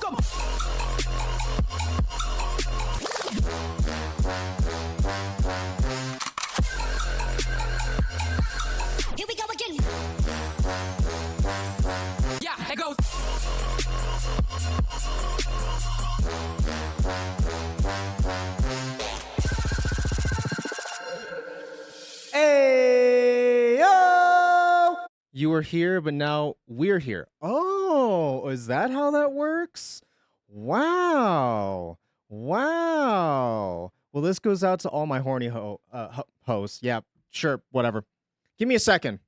Welcome. Here we go again. Yeah, it goes. Hey, yo! You were here, but now we're here. Oh, is that how that works? Wow. Wow. Well, this goes out to all my horny hosts. Yeah, sure, whatever. Give me a second.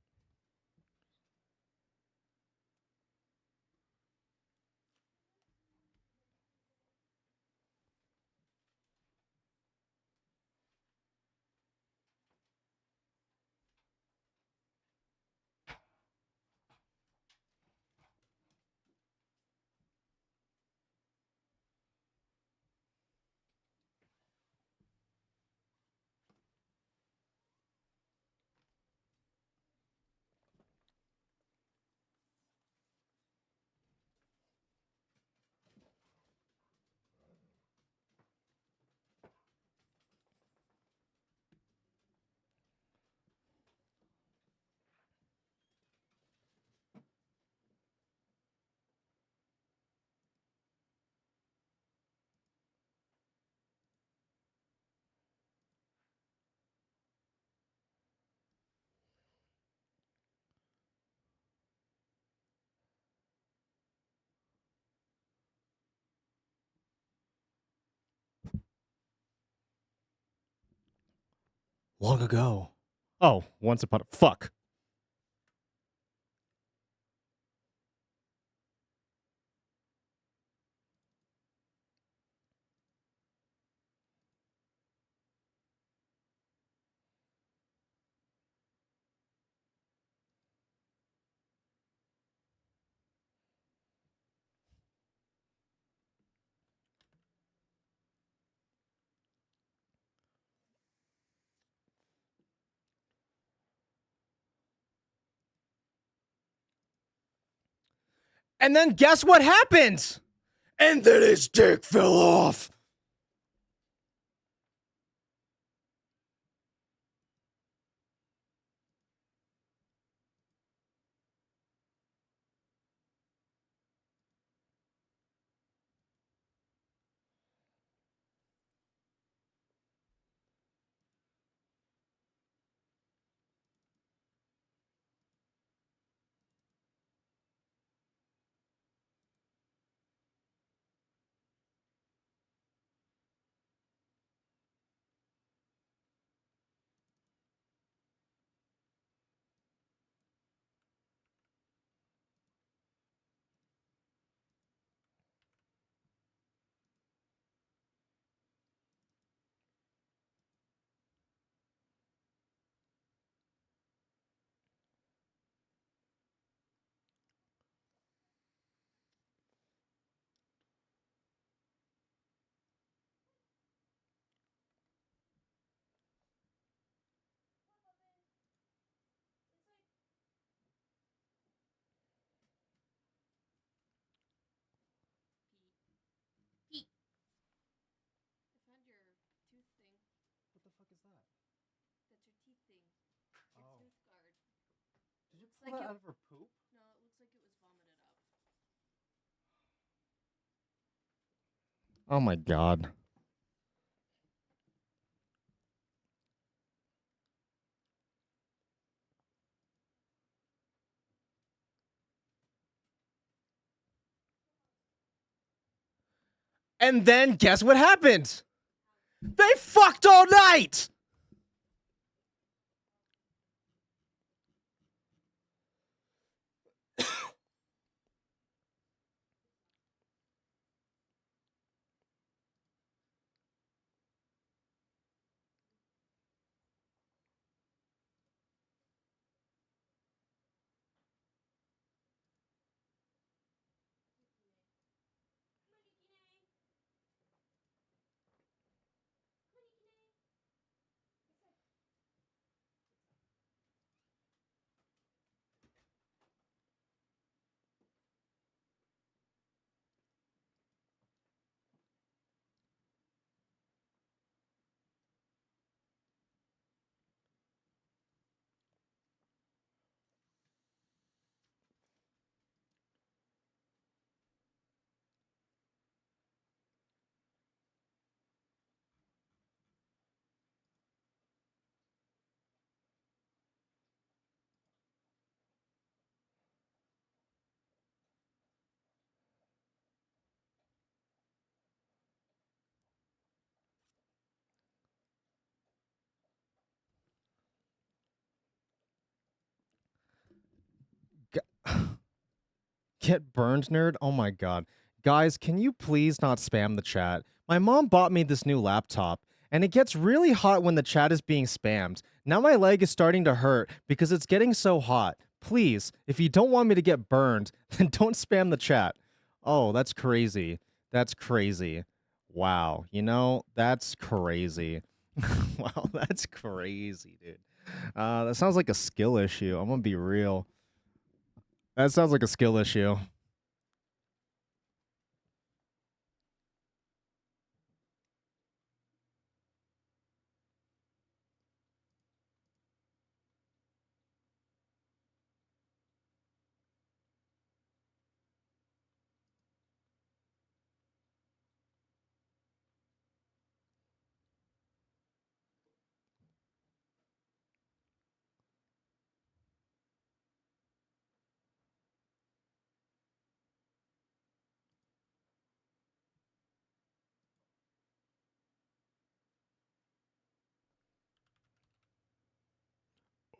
Long ago. Oh, once upon a... Fuck. And then guess what happened? And then his dick fell off. Pete, I found your tooth thing. What the fuck is that? That's your teeth thing. Your Oh. tooth guard. Did you Looks pull like that it- out of her poop? No, it looks like it was vomited up. Oh my god. And then guess what happened? They fucked all night! Get burned, nerd? Oh my god. Guys, can you please not spam the chat? My mom bought me this new laptop, and it gets really hot when the chat is being spammed. Now my leg is starting to hurt because it's getting so hot. Please, if you don't want me to get burned, then don't spam the chat. Oh, that's crazy. That's crazy. Wow. You know, that's crazy. Wow, that's crazy, dude. That sounds like a skill issue. I'm gonna be real. That sounds like a skill issue.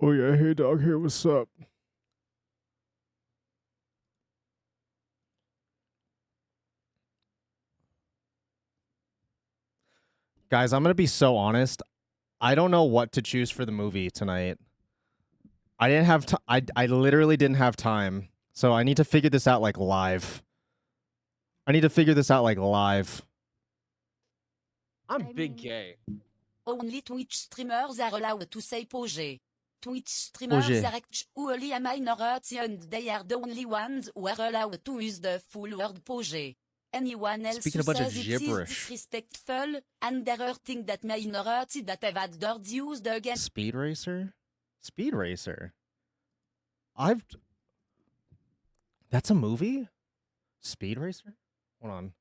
Oh yeah, hey dog, here, what's up? Guys, I'm gonna be so honest. I don't know what to choose for the movie tonight. I didn't have I literally didn't have time. So I need to figure this out like live. I need to figure this out like live. I'm big gay. Only Twitch streamers are allowed to say POG. Twitch streamers POG. are only a minority and they are the only ones who are allowed to use the full word POG. Anyone else Speaking who a bunch of says it is gibberish. disrespectful and they're hurting that minority that have had words used against Speed Racer? Speed Racer. That's a movie? Speed Racer? Hold on.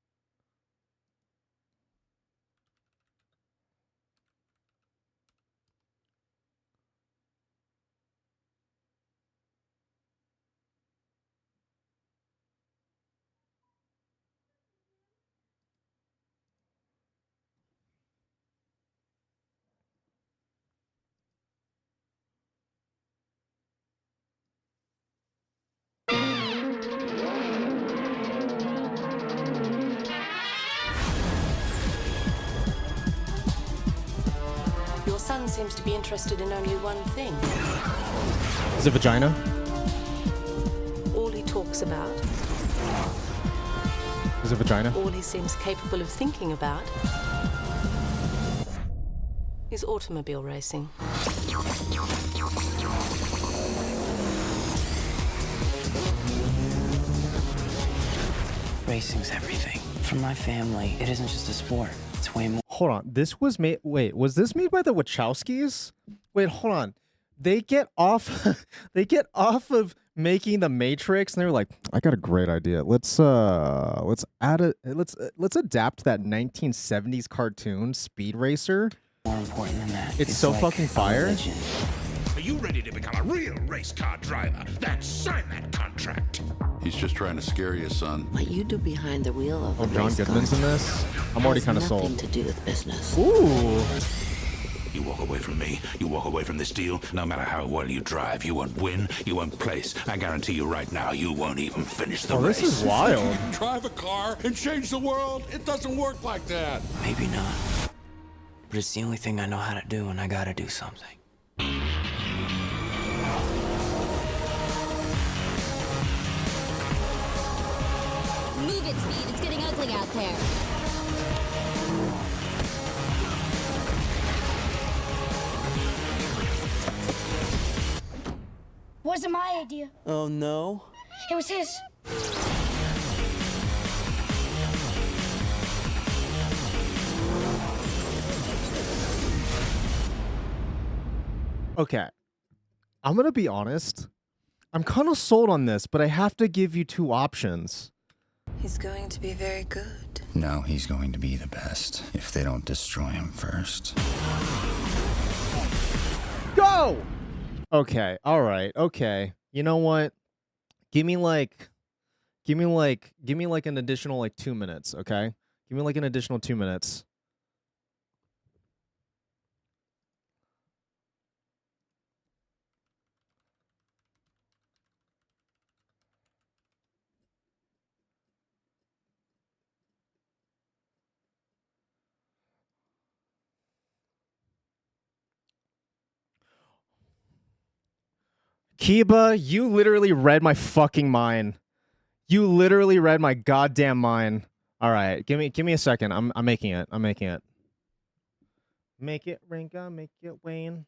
Your son seems to be interested in only one thing. Is it vagina? All he talks about, Is it vagina? all he seems capable of thinking about, is automobile racing. Racing's everything. For my family, it isn't just a sport. It's way more. Hold on. This was made. Wait, was this made by the Wachowskis? Wait, hold on. They get off. They get off of making the Matrix, and they're like, "I got a great idea. Let's add it. Let's adapt that 1970s cartoon, Speed Racer. More important than that. It's so like fucking a fire. religion. Are you ready to become a real race car driver? Then sign that contract. He's just trying to scare you, son. What you do behind the wheel of Oh, a John race Goodman's car in this. I'm already has kind of nothing sold. to do with business. Ooh. You walk away from me, you walk away from this deal, no matter how well you drive, you won't win, you won't place. I guarantee you right now, you won't even finish the Oh, race. this is wild. Drive a car and change the world. It doesn't work like that. Maybe not. But it's the only thing I know how to do, and I gotta do something. Move it, Speed. It's getting ugly out there. Wasn't my idea. Oh, no? It was his. Okay. I'm gonna be honest. I'm kind of sold on this, but I have to give you two options. He's going to be very good. No, he's going to be the best if they don't destroy him first. Go! Okay, all right, okay. You know what? Give me like an additional like 2 minutes, okay? Give me like an additional 2 minutes. Kiba, you literally read my fucking mind. You literally read my goddamn mind. All right, give me a second. I'm making it. I'm making it. Make it, Rinka. Make it, Wayne.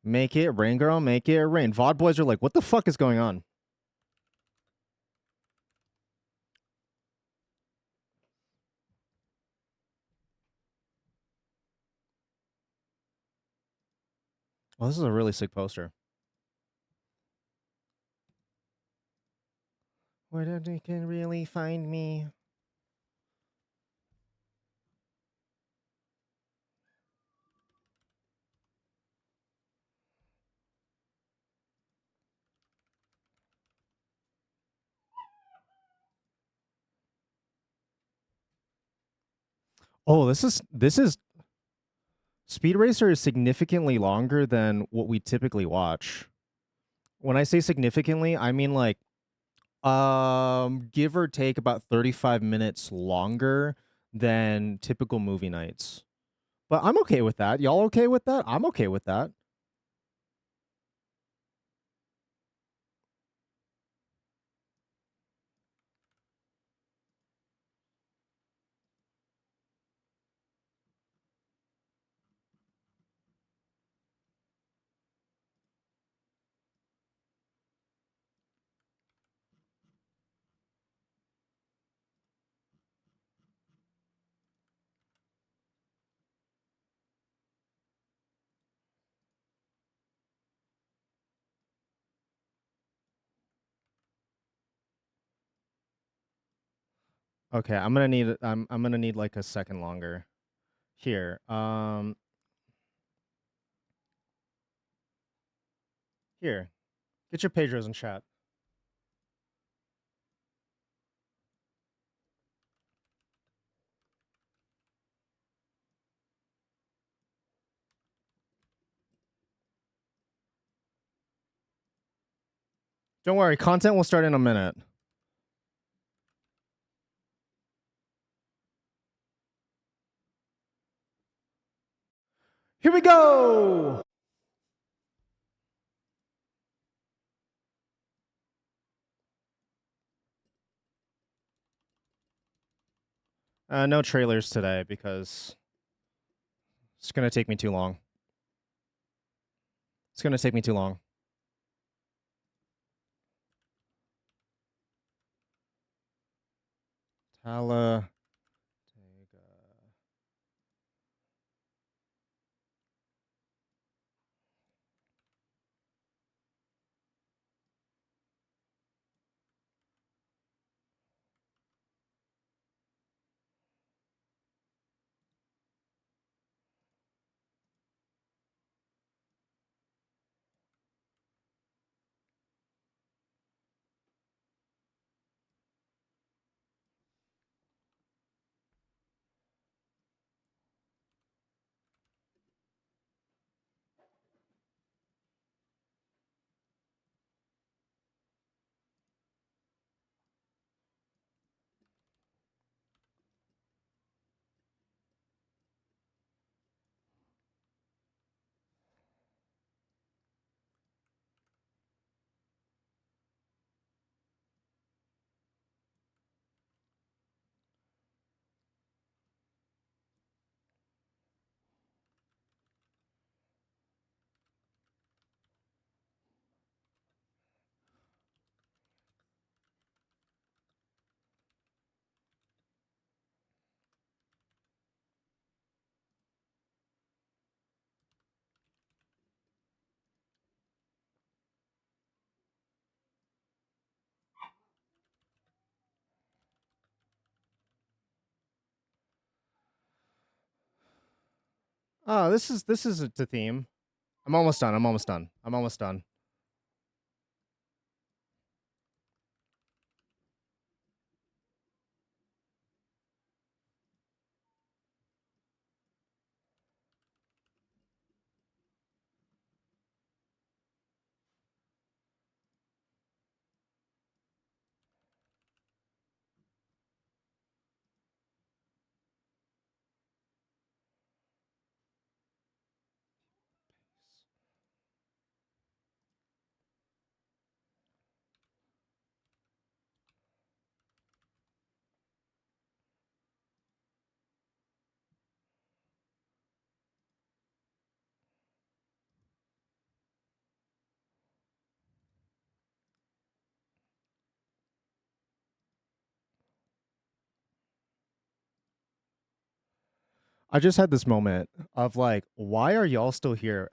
Make it rain, girl. Make it rain. VOD boys are like, what the fuck is going on? Well, this is a really sick poster. Where did you can really find me? Oh, this is Speed Racer is significantly longer than what we typically watch. When I say significantly, I mean like give or take about 35 minutes longer than typical movie nights. But I'm okay with that. Y'all okay with that? I'm okay with that. Okay, I'm gonna need like a second longer. Here. Here. Get your Pedros in chat. Don't worry, content will start in a minute. Here we go! No trailers today because it's gonna take me too long. It's gonna take me too long. Tala. Oh, this is the theme. I'm almost done. I'm almost done. I'm almost done. I just had this moment of like, why are y'all still here?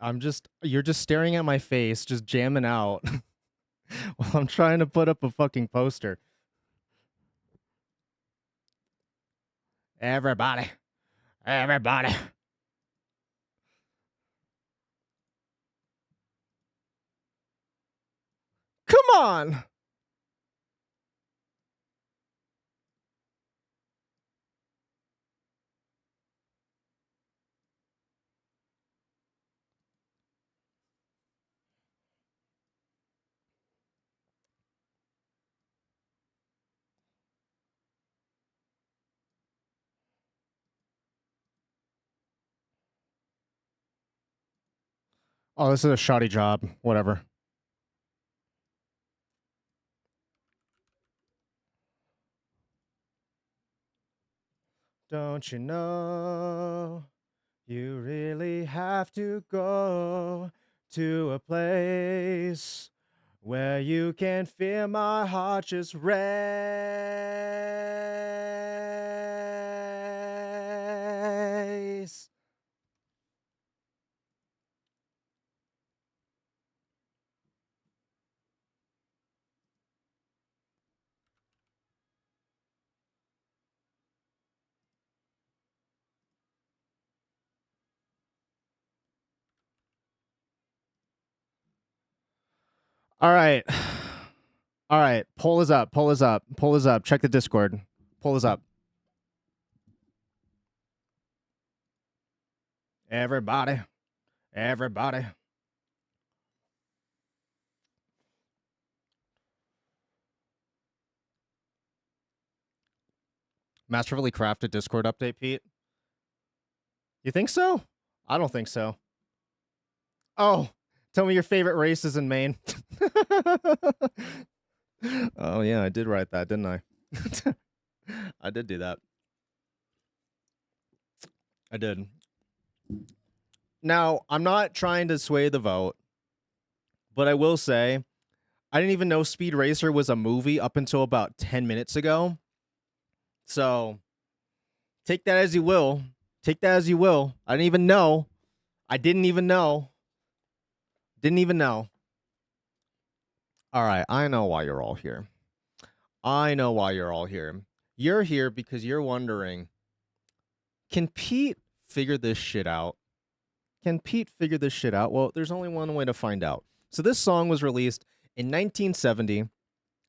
You're just staring at my face, just jamming out while I'm trying to put up a fucking poster. Everybody. Everybody. Come on. Oh, this is a shoddy job. Whatever. Don't you know you really have to go to a place where you can feel my heart just race. All right. All right. Poll is up. Poll is up. Poll is up. Check the Discord. Poll is up. Everybody. Everybody. Masterfully crafted Discord update, Pete. You think so? I don't think so. Oh, tell me your favorite races in Maine. Oh, yeah, I did write that, didn't I? I did do that. I did. Now, I'm not trying to sway the vote, but I will say I didn't even know Speed Racer was a movie up until about 10 minutes ago. So take that as you will. Take that as you will. I didn't even know. I didn't even know. Didn't even know. All right, I know why you're all here. I know why you're all here. You're here because you're wondering, can Pete figure this shit out? Can Pete figure this shit out? Well, there's only one way to find out. So this song was released in 1970.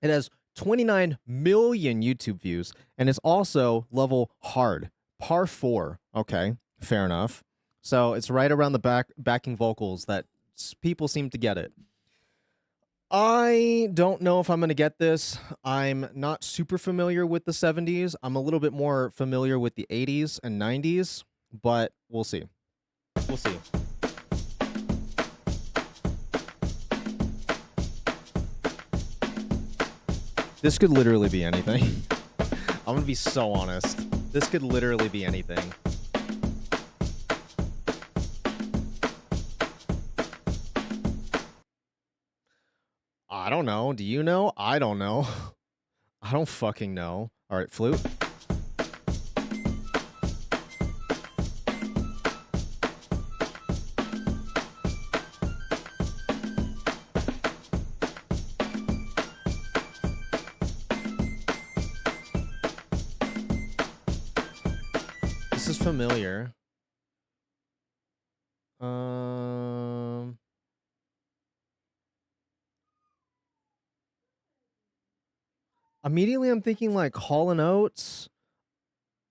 It has 29 million YouTube views, and it's also level hard, par 4. Okay, fair enough. So it's right around the backing vocals that people seem to get it. I don't know if I'm going to get this. I'm not super familiar with the 70s. I'm a little bit more familiar with the 80s and 90s, but we'll see. We'll see. This could literally be anything. I'm going to be so honest. This could literally be anything. I don't know. Do you know? I don't know. I don't fucking know. All right, flute. This is familiar. Immediately I'm thinking like Hall & Oates.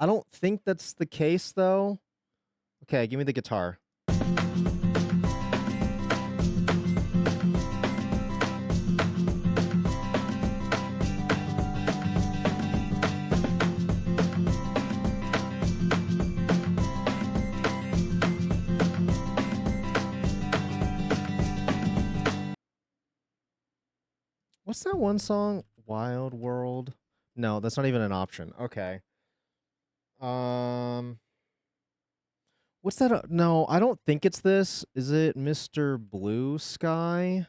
I don't think that's the case though. Okay, give me the guitar. What's that one song? Wild World? No, that's not even an option. Okay. What's that? No, I don't think it's this. Is it Mr. Blue Sky?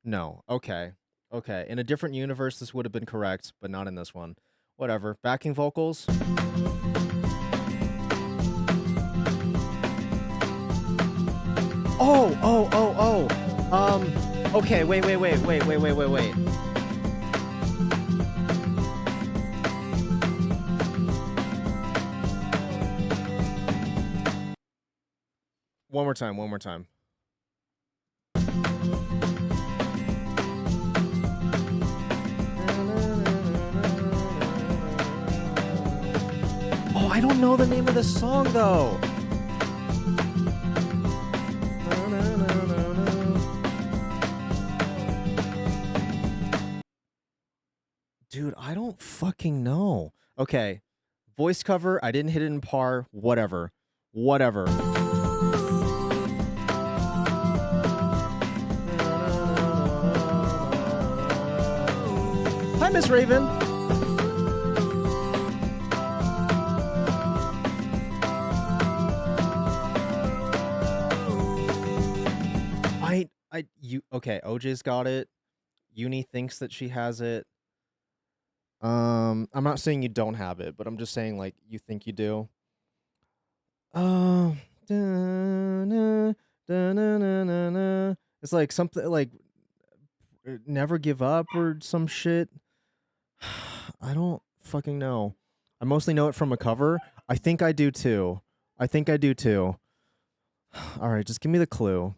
No. Okay. Okay. In a different universe, this would have been correct, but not in this one. Whatever. Backing vocals. Okay, wait. One more time. Oh, I don't know the name of the song though. Dude, I don't fucking know. Okay. Voice cover, I didn't hit it in par. Whatever. Hi, Miss Raven. Okay, OJ's got it. Uni thinks that she has it. I'm not saying you don't have it, but I'm just saying like you think you do. It's like something like never give up or some shit. I don't fucking know. I mostly know it from a cover. I think I do too. All right, just give me the clue.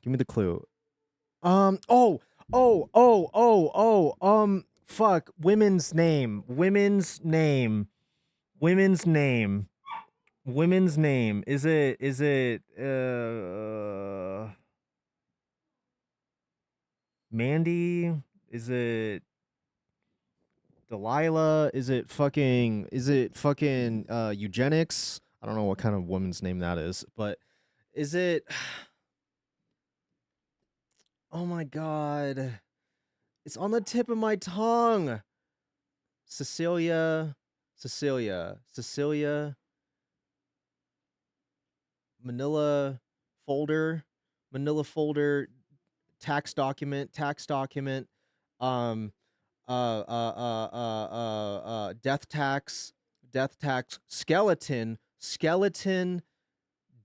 Fuck. Women's name. Is it Mandy? Is it Delilah? Is it fucking eugenics? I don't know what kind of woman's name that is, but is it oh my god. It's on the tip of my tongue. Cecilia. Manila folder, tax document, death tax, skeleton,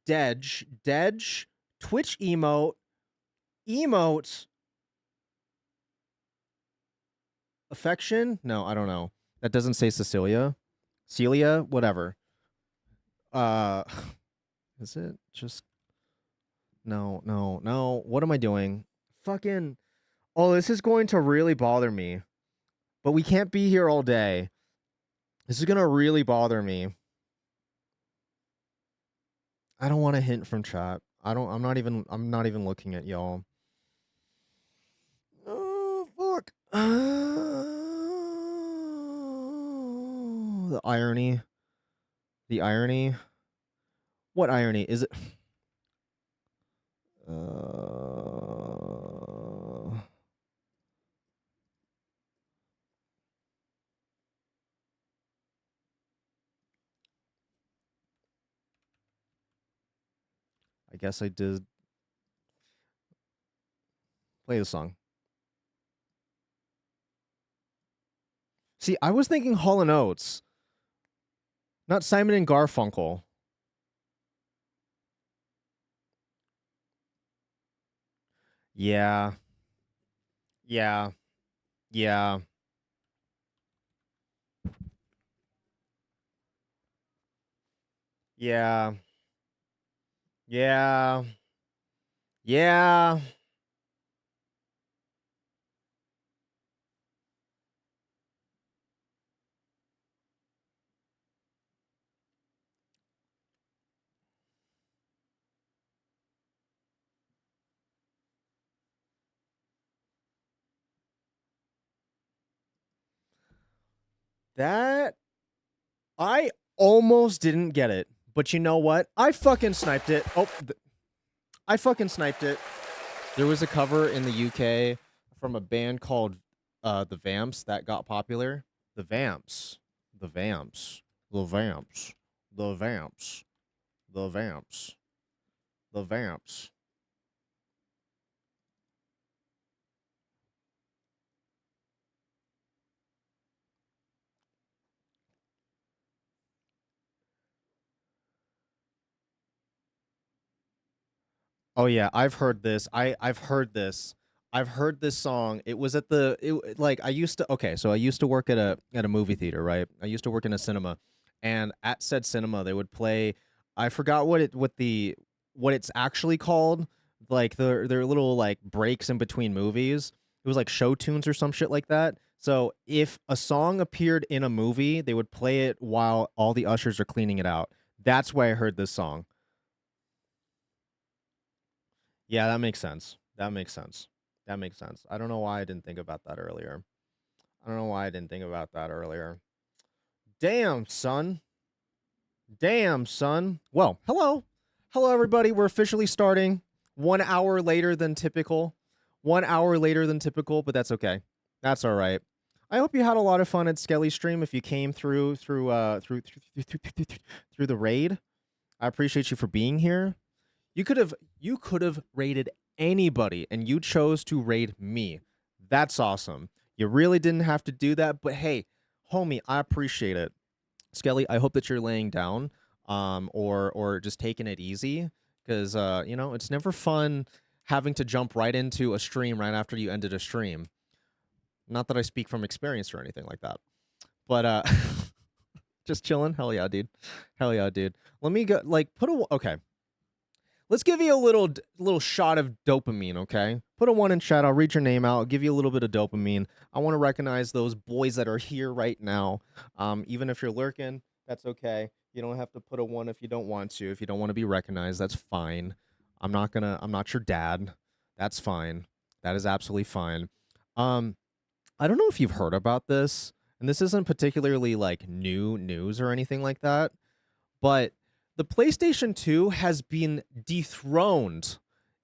Dej, Twitch emote, affection? No, I don't know. That doesn't say Cecilia. Celia, whatever. Is it just no. What am I doing? Fucking oh, this is going to really bother me. But we can't be here all day. This is gonna really bother me. I don't want a hint from chat. I'm not even looking at y'all. Oh fuck. The irony. What irony? Is it I guess I did play the song. See, I was thinking Hall & Oates, not Simon and Garfunkel. Yeah. That I almost didn't get it, but you know what? I fucking sniped it. I fucking sniped it. There was a cover in the UK from a band called the Vamps that got popular. The Vamps. Oh yeah, I've heard this. I've heard this. I've heard this song. It was at the like I used to so I used to work at a movie theater, right? I used to work in a cinema, and at said cinema they would play, I forgot what it's actually called, like their little like breaks in between movies. It was like show tunes or some shit like that. So if a song appeared in a movie, they would play it while all the ushers are cleaning it out. That's why I heard this song. Yeah, that makes sense. That makes sense. That makes sense. I don't know why I didn't think about that earlier. I don't know why I didn't think about that earlier. Damn, son. Damn, son. Well, hello. Hello, everybody. We're officially starting 1 hour later than typical. 1 hour later than typical, but that's okay. That's all right. I hope you had a lot of fun at Skelly Stream if you came through the raid. I appreciate you for being here. You could have raided anybody, and you chose to raid me. That's awesome. You really didn't have to do that, but hey, homie, I appreciate it. Skelly, I hope that you're laying down, or just taking it easy, because you know, it's never fun having to jump right into a stream right after you ended a stream. Not that I speak from experience or anything like that, but just chilling. Hell yeah, dude. Hell yeah, dude. Let me go. Like, okay. Let's give you a little shot of dopamine, okay? Put a 1 in chat. I'll read your name out. I'll give you a little bit of dopamine. I want to recognize those boys that are here right now. Even if you're lurking, that's okay. You don't have to put a 1 if you don't want to. If you don't want to be recognized, that's fine. I'm not your dad. That's fine. That is absolutely fine. I don't know if you've heard about this, and this isn't particularly like new news or anything like that, but the PlayStation 2 has been dethroned.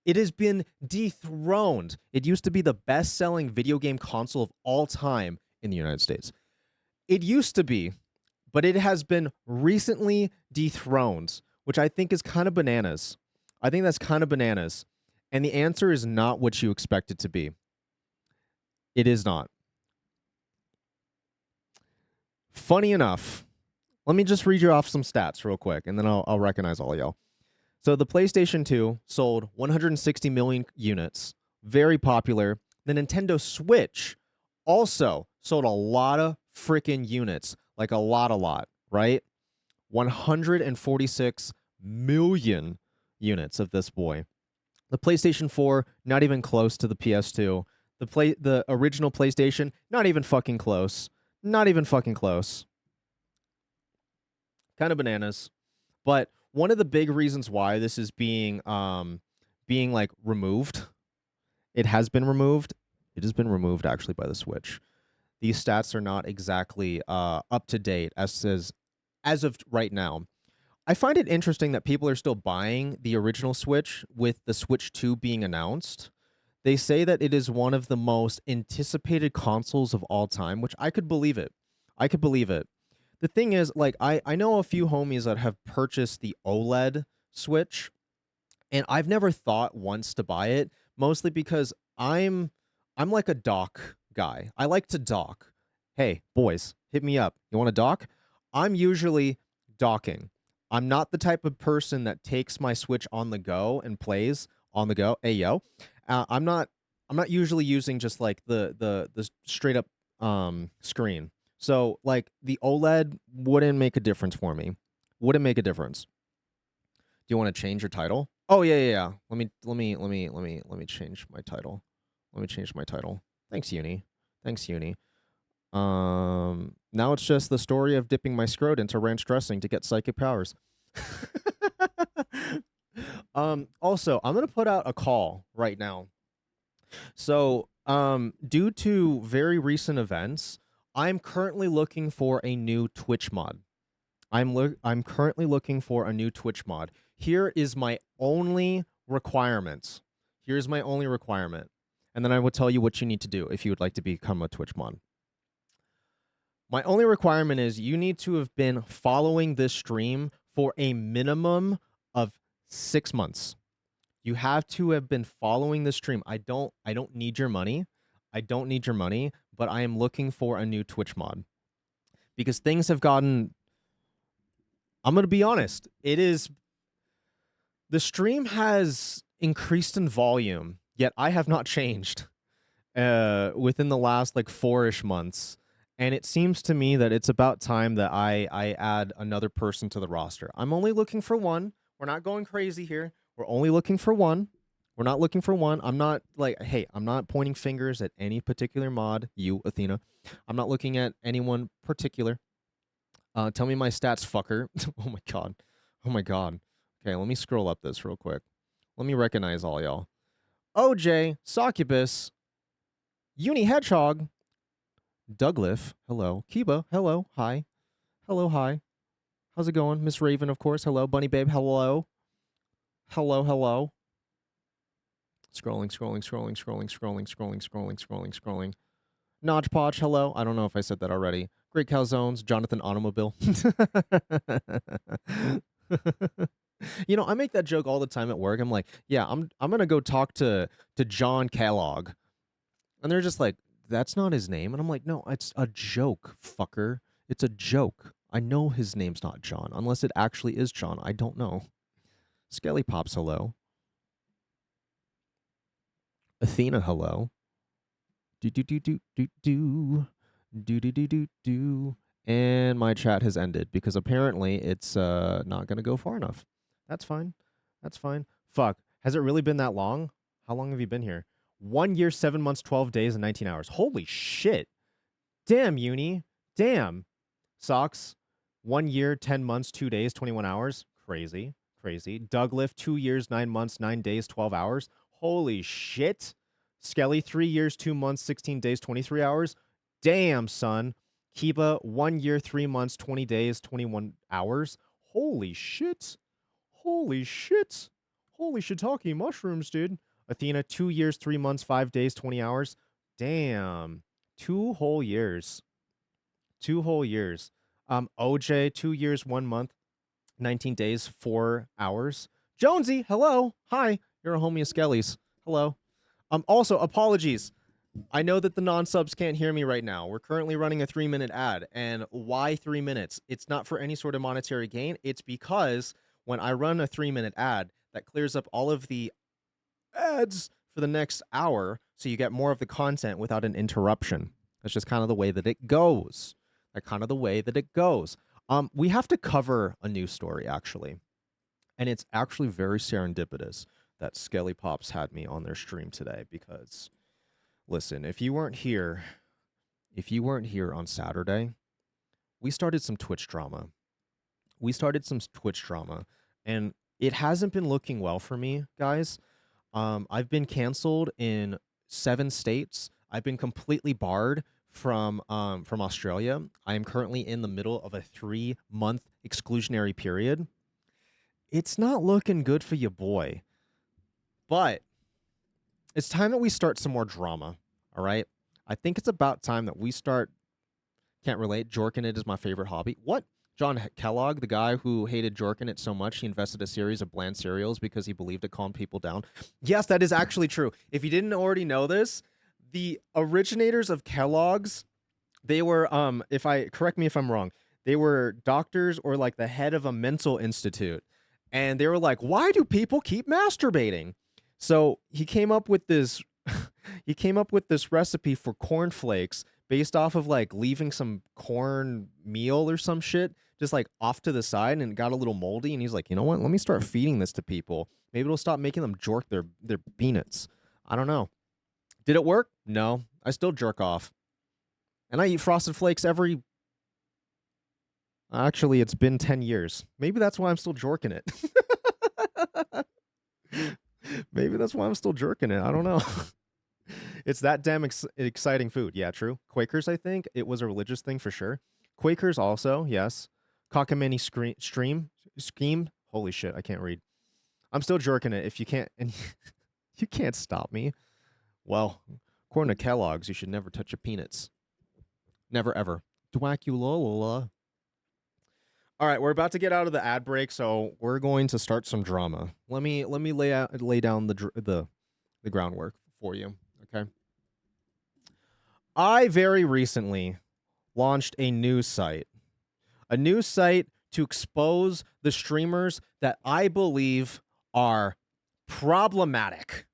It has been dethroned. It used to be the best-selling video game console of all time in the United States. It used to be, but it has been recently dethroned, which I think is kind of bananas. I think that's kind of bananas. And the answer is not what you expect it to be. It is not. Funny enough, let me just read you off some stats real quick, and then I'll recognize all y'all. So the PlayStation 2 sold 160 million units, very popular. The Nintendo Switch also sold a lot of freaking units, like a lot, right? 146 million units of this boy. The PlayStation 4, not even close to the PS2. The original PlayStation, not even fucking close. Not even fucking close. Kind of bananas. But one of the big reasons why this is being like removed, it has been removed. It has been removed actually by the Switch. These stats are not exactly up to date as of right now. I find it interesting that people are still buying the original Switch with the Switch 2 being announced. They say that it is one of the most anticipated consoles of all time, which I could believe it. I could believe it. The thing is, like, I know a few homies that have purchased the OLED Switch, and I've never thought once to buy it, mostly because I'm like a dock guy. I like to dock. Hey, boys, hit me up. You want to dock? I'm usually docking. I'm not the type of person that takes my Switch on the go and plays on the go. Hey, yo. I'm not usually using just like the straight up screen. So like the OLED wouldn't make a difference for me. Wouldn't make a difference. Do you want to change your title? Oh yeah. Let me change my title. Let me change my title. Thanks, Uni. Now it's just the story of dipping my scrot into ranch dressing to get psychic powers. Also, I'm gonna put out a call right now. So, due to very recent events, I'm currently looking for a new Twitch mod. I'm currently looking for a new Twitch mod. Here is my only requirement. Here's my only requirement. And then I will tell you what you need to do if you would like to become a Twitch mod. My only requirement is you need to have been following this stream for a minimum of 6 months. You have to have been following the stream. I don't need your money. I don't need your money, but I am looking for a new Twitch mod. Because things have gotten, I'm going to be honest, the stream has increased in volume, yet I have not changed within the last like 4-ish months. And it seems to me that it's about time that I add another person to the roster. I'm only looking for one. We're not going crazy here. We're only looking for one. We're not looking for one. I'm not like, hey, I'm not pointing fingers at any particular mod, you, Athena. I'm not looking at anyone particular. Tell me my stats, fucker. Oh my god. Oh my god. Okay, let me scroll up this real quick. Let me recognize all y'all. OJ, Succubus, Uni Hedgehog, Douglif, hello. Kiba, hello, hi. Hello, hi. How's it going? Miss Raven, of course, hello. Bunny Babe, hello. Hello, hello. Scrolling. Notchpotch, hello. I don't know if I said that already. Great Calzones, Jonathan Automobile. You know, I make that joke all the time at work. I'm like, yeah, I'm gonna go talk to John Kellogg. And they're just like, that's not his name. And I'm like, no, it's a joke, fucker. It's a joke. I know his name's not John, unless it actually is John. I don't know. Skelly Pops, hello. Athena, hello. Do. And my chat has ended because apparently it's not gonna go far enough. That's fine. That's fine. Fuck. Has it really been that long? How long have you been here? 1 year, 7 months, 12 days, and 19 hours. Holy shit. Damn, Uni. Damn. Socks. 1 year, 10 months, 2 days, 21 hours. Crazy. Crazy. Douglift, 2 years, 9 months, 9 days, 12 hours. Holy shit. Skelly, 3 years, 2 months, 16 days, 23 hours. Damn, son. Kiba, 1 year, 3 months, 20 days, 21 hours. Holy shit. Holy shit. Holy shiitake mushrooms, dude. Athena, 2 years, 3 months, 5 days, 20 hours. Damn. 2 whole years. 2 whole years. OJ, 2 years, 1 month, 19 days, 4 hours. Jonesy, hello. Hi. You're a homie of Skelly's. Hello. Also, apologies. I know that the non-subs can't hear me right now. We're currently running a 3-minute ad. And why 3 minutes? It's not for any sort of monetary gain. It's because when I run a 3-minute ad, that clears up all of the ads for the next hour, so you get more of the content without an interruption. That's just kind of the way that it goes. We have to cover a news story, actually. And it's actually very serendipitous that Skelly Pops had me on their stream today because, listen, if you weren't here on Saturday, we started some Twitch drama. And it hasn't been looking well for me, guys. I've been canceled in 7 states. I've been completely barred from Australia. I am currently in the middle of a 3-month exclusionary period. It's not looking good for your boy. But it's time that we start some more drama, all right? I think it's about time that we start... Can't relate. Jorkin' It is my favorite hobby. What? John Kellogg, the guy who hated Jorkin' It so much, he invested a series of bland cereals because he believed it calmed people down. Yes, that is actually true. If you didn't already know this, the originators of Kellogg's, they were, correct me if I'm wrong, they were doctors or like the head of a mental institute. And they were like, why do people keep masturbating? So he came up with this recipe for cornflakes based off of like leaving some corn meal or some shit just like off to the side, and it got a little moldy. And he's like, you know what? Let me start feeding this to people. Maybe it'll stop making them jerk their peanuts. I don't know. Did it work? No. I still jerk off. And I eat Frosted Flakes every... Actually, it's been 10 years. Maybe that's why I'm still jorking it. Maybe that's why I'm still jerking it. I don't know. It's that damn exciting food. Yeah, true. Quakers, I think. It was a religious thing for sure. Quakers also, yes. Cockamamie Scheme. Holy shit, I can't read. I'm still jerking it. If you can't... And you can't stop me. Well, according to Kellogg's, you should never touch your peanuts. Never, ever. Dwacula. All right, we're about to get out of the ad break, so we're going to start some drama. Let me lay down the groundwork for you, okay? I very recently launched a news site to expose the streamers that I believe are problematic.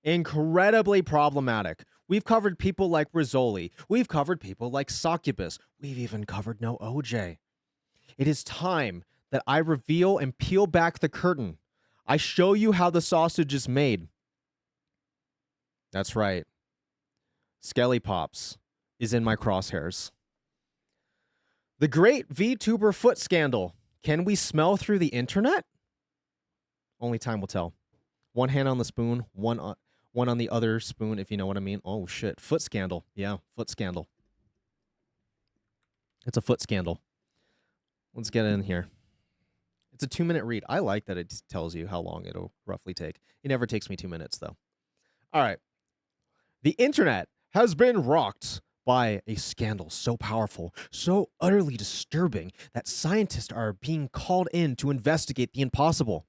Incredibly problematic. We've covered people like Rizzoli. We've covered people like Succubus. We've even covered No OJ. It is time that I reveal and peel back the curtain. I show you how the sausage is made. That's right. Skelly Pops is in my crosshairs. The great VTuber foot scandal. Can we smell through the internet? Only time will tell. One hand on the spoon, one on the other spoon, if you know what I mean. Oh, shit. Foot scandal. Yeah, foot scandal. It's a foot scandal. Let's get in here. It's a 2-minute read. I like that it tells you how long it'll roughly take. It never takes me 2 minutes, though. All right. The internet has been rocked by a scandal so powerful, so utterly disturbing, that scientists are being called in to investigate the impossible.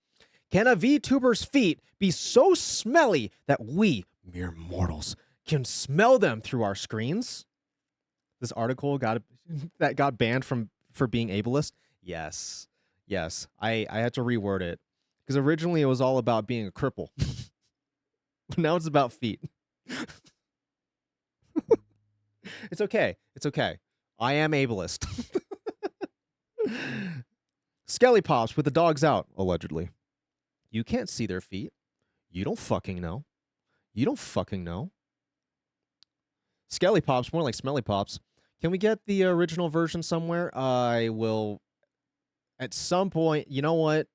Can a VTuber's feet be so smelly that we, mere mortals, can smell them through our screens? This article got banned for being ableist? Yes. Yes. I had to reword it. Because originally it was all about being a cripple. Now it's about feet. It's okay. It's okay. I am ableist. Skelly Pops with the dogs out, allegedly. You can't see their feet. You don't fucking know. You don't fucking know. Skelly Pops, more like Smelly Pops. Can we get the original version somewhere? I will, at some point, you know what?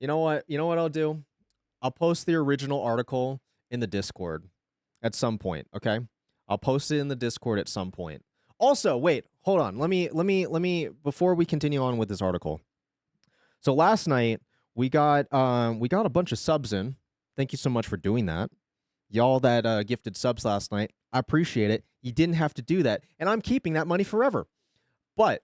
You know what I'll do? I'll post the original article in the Discord at some point, okay? I'll post it in the Discord at some point. Also, wait, hold on. Let me before we continue on with this article. So last night we got a bunch of subs in. Thank you so much for doing that. Y'all that gifted subs last night, I appreciate it. You didn't have to do that, and I'm keeping that money forever. But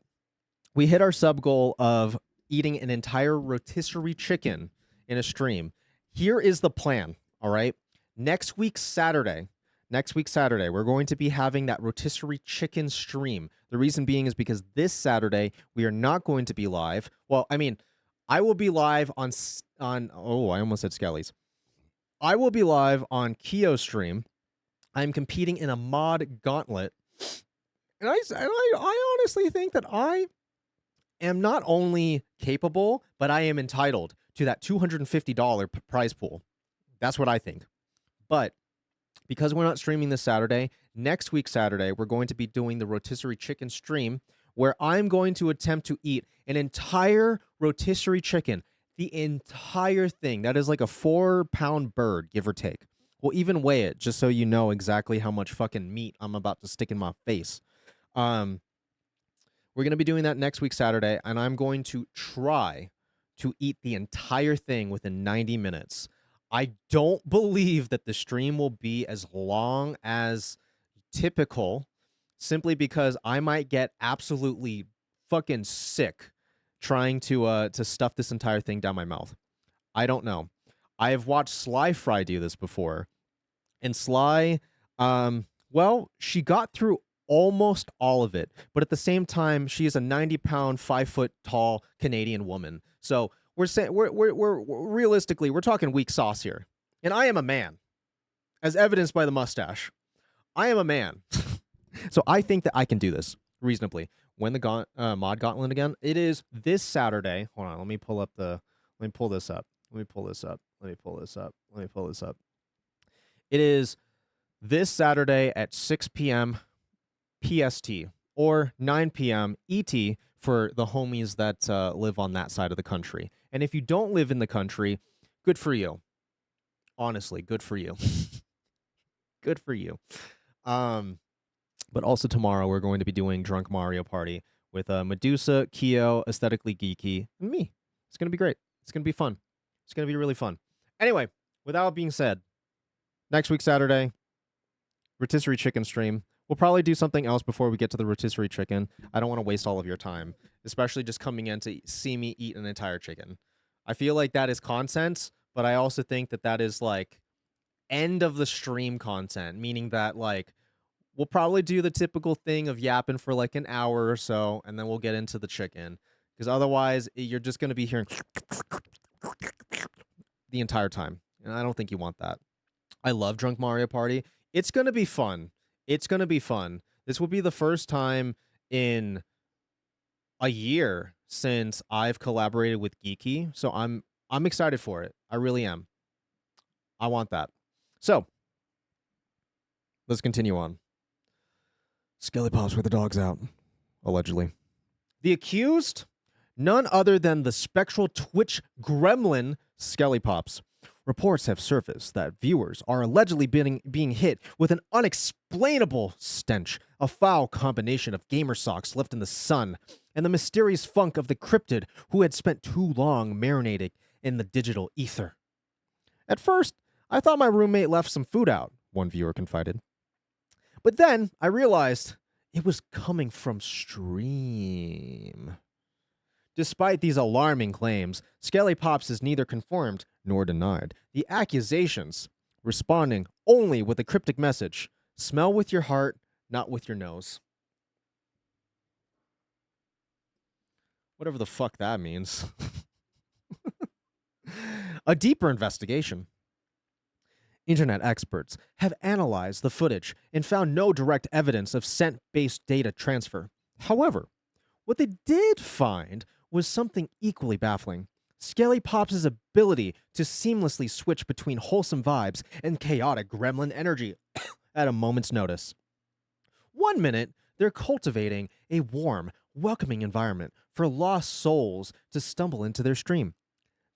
we hit our sub goal of eating an entire rotisserie chicken in a stream. Here is the plan, all right? Next week, Saturday, we're going to be having that rotisserie chicken stream. The reason being is because this Saturday, we are not going to be live. Well, I mean, I will be live on oh, I almost said Skelly's. I will be live on Kyo's stream. I'm competing in a mod gauntlet. And I honestly think that I am not only capable, but I am entitled to that $250 prize pool. That's what I think. But because we're not streaming this Saturday, next week Saturday, we're going to be doing the rotisserie chicken stream where I'm going to attempt to eat an entire rotisserie chicken. The entire thing. That is like a 4-pound bird, give or take. We'll even weigh it just so you know exactly how much fucking meat I'm about to stick in my face. We're going to be doing that next week Saturday, and I'm going to try to eat the entire thing within 90 minutes. I don't believe that the stream will be as long as typical, simply because I might get absolutely fucking sick trying to stuff this entire thing down my mouth. I don't know. I have watched Sly Fry do this before, and Sly, well, she got through almost all of it, but at the same time, she is a 90-pound, 5-foot-tall Canadian woman. So we're saying we're realistically we're talking weak sauce here, and I am a man, as evidenced by the mustache. I am a man, so I think that I can do this reasonably. When the mod gauntlet again, it is this Saturday. Hold on, let me pull this up. It is this Saturday at 6 p.m. PST or 9 p.m. ET for the homies that live on that side of the country. And if you don't live in the country, good for you. Honestly, good for you. Good for you. But also tomorrow we're going to be doing Drunk Mario Party with Medusa, Kyo, Aesthetically Geeky, and me. It's going to be great. It's going to be fun. It's going to be really fun. Anyway, with that being said, next week Saturday, rotisserie chicken stream. We'll probably do something else before we get to the rotisserie chicken. I don't want to waste all of your time, especially just coming in to see me eat an entire chicken. I feel like that is content, but I also think that that is like end of the stream content, meaning that like we'll probably do the typical thing of yapping for like an hour or so, and then we'll get into the chicken. Because otherwise, you're just going to be hearing the entire time. And I don't think you want that. I love Drunk Mario Party. It's going to be fun. It's going to be fun. This will be the first time in a year since I've collaborated with Geeky. So I'm excited for it. I really am. I want that. So let's continue on. Skelly Pops with the dogs out, allegedly. The accused, none other than the spectral Twitch gremlin Skelly Pops. Reports have surfaced that viewers are allegedly being hit with an unexplainable stench, a foul combination of gamer socks left in the sun, and the mysterious funk of the cryptid who had spent too long marinating in the digital ether. At first, I thought my roommate left some food out, one viewer confided. But then I realized it was coming from stream. Despite these alarming claims, Skelly Pops is neither confirmed nor denied. The accusations responding only with a cryptic message: smell with your heart, not with your nose. Whatever the fuck that means. A deeper investigation. Internet experts have analyzed the footage and found no direct evidence of scent-based data transfer. However, what they did find was something equally baffling. Skelly Pops' ability to seamlessly switch between wholesome vibes and chaotic gremlin energy at a moment's notice. 1 minute, they're cultivating a warm, welcoming environment for lost souls to stumble into their stream.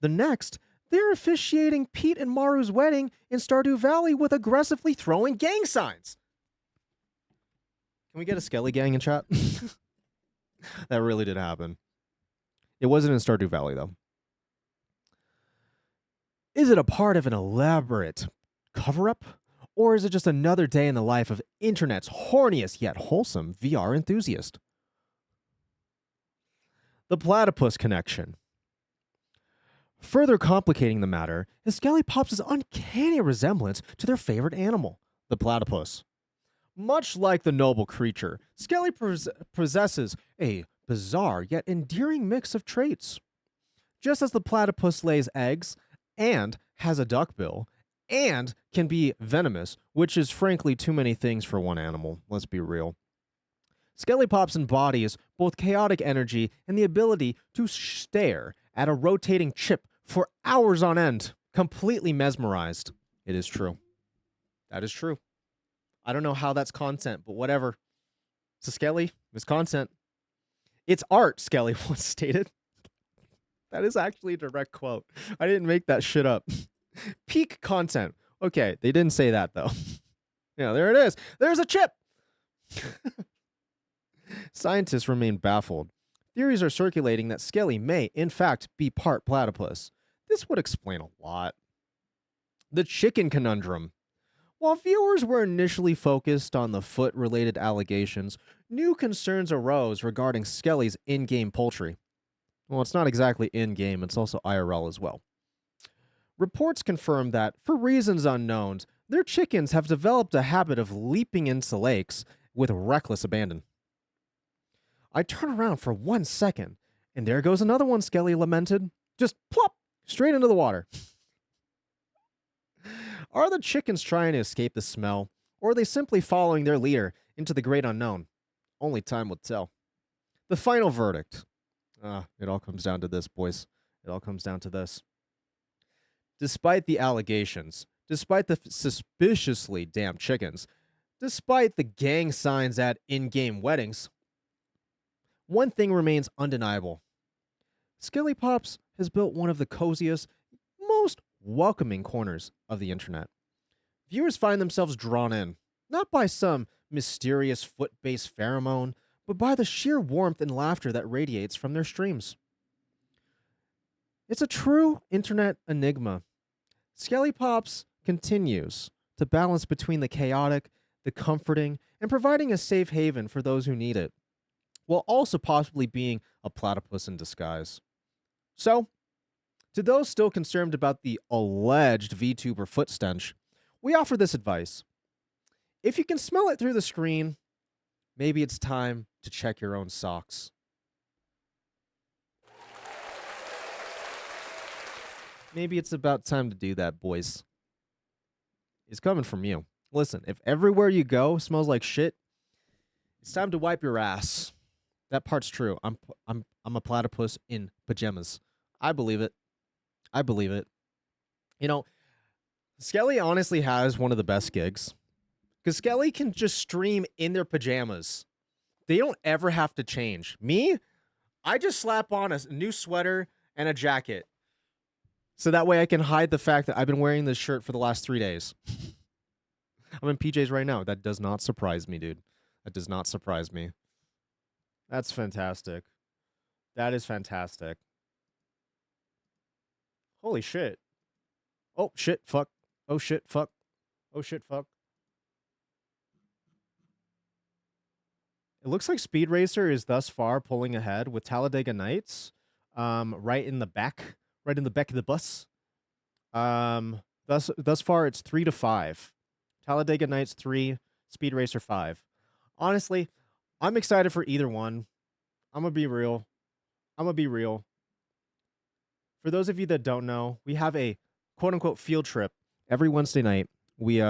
The next, they're officiating Pete and Maru's wedding in Stardew Valley with aggressively throwing gang signs. Can we get a Skelly gang in chat? That really did happen. It wasn't in Stardew Valley, though. Is it a part of an elaborate cover-up? Or is it just another day in the life of internet's horniest yet wholesome VR enthusiast? The platypus connection. Further complicating the matter is Skelly Pops' uncanny resemblance to their favorite animal, the platypus. Much like the noble creature, Skelly possesses a bizarre yet endearing mix of traits. Just as the platypus lays eggs and has a duckbill and can be venomous, which is frankly too many things for one animal, let's be real. Skelly Pops embodies both chaotic energy and the ability to stare at a rotating chip for hours on end, completely mesmerized. It is true. That is true. I don't know how that's content, but whatever. So Skelly, it's content. It's art, Skelly once stated. That is actually a direct quote. I didn't make that shit up. Peak content. Okay, they didn't say that, though. Yeah, there it is. There's a chip! Scientists remain baffled. Theories are circulating that Skelly may, in fact, be part platypus. This would explain a lot. The chicken conundrum. While viewers were initially focused on the foot-related allegations, new concerns arose regarding Skelly's in-game poultry. Well, it's not exactly in-game, it's also IRL as well. Reports confirm that, for reasons unknown, their chickens have developed a habit of leaping into lakes with reckless abandon. I turn around for 1 second, and there goes another one, Skelly lamented. Just plop, straight into the water. Are the chickens trying to escape the smell, or are they simply following their leader into the great unknown? Only time will tell. The final verdict. It all comes down to this, boys. It all comes down to this. Despite the allegations, despite the suspiciously damp chickens, despite the gang signs at in-game weddings, one thing remains undeniable. Skelly Pops has built one of the coziest, most welcoming corners of the internet. Viewers find themselves drawn in, not by some mysterious foot-based pheromone, but by the sheer warmth and laughter that radiates from their streams. It's a true internet enigma. Skelly Pops continues to balance between the chaotic, the comforting, and providing a safe haven for those who need it, while also possibly being a platypus in disguise. So, to those still concerned about the alleged VTuber foot stench, we offer this advice. If you can smell it through the screen, maybe it's time to check your own socks. maybe it's about time to do that, boys. It's coming from you. Listen, if everywhere you go smells like shit, it's time to wipe your ass. That part's true. I'm a platypus in pajamas. I believe it. I believe it. You know, Skelly honestly has one of the best gigs because Skelly can just stream in their pajamas. They don't ever have to change. Me, I just slap on a new sweater and a jacket. So that way I can hide the fact that I've been wearing this shirt for the last 3 days. I'm in PJs right now. That does not surprise me, dude. That does not surprise me. That's fantastic. That is fantastic. Holy shit. Oh, shit, fuck. Oh, shit, fuck. Oh, shit, fuck. It looks like Speed Racer is thus far pulling ahead with Talladega Nights right in the back of the bus. Thus far, it's 3-5. Talladega Nights 3, Speed Racer 5. Honestly, I'm excited for either one. I'm going to be real. For those of you that don't know, we have a quote-unquote field trip every Wednesday night. We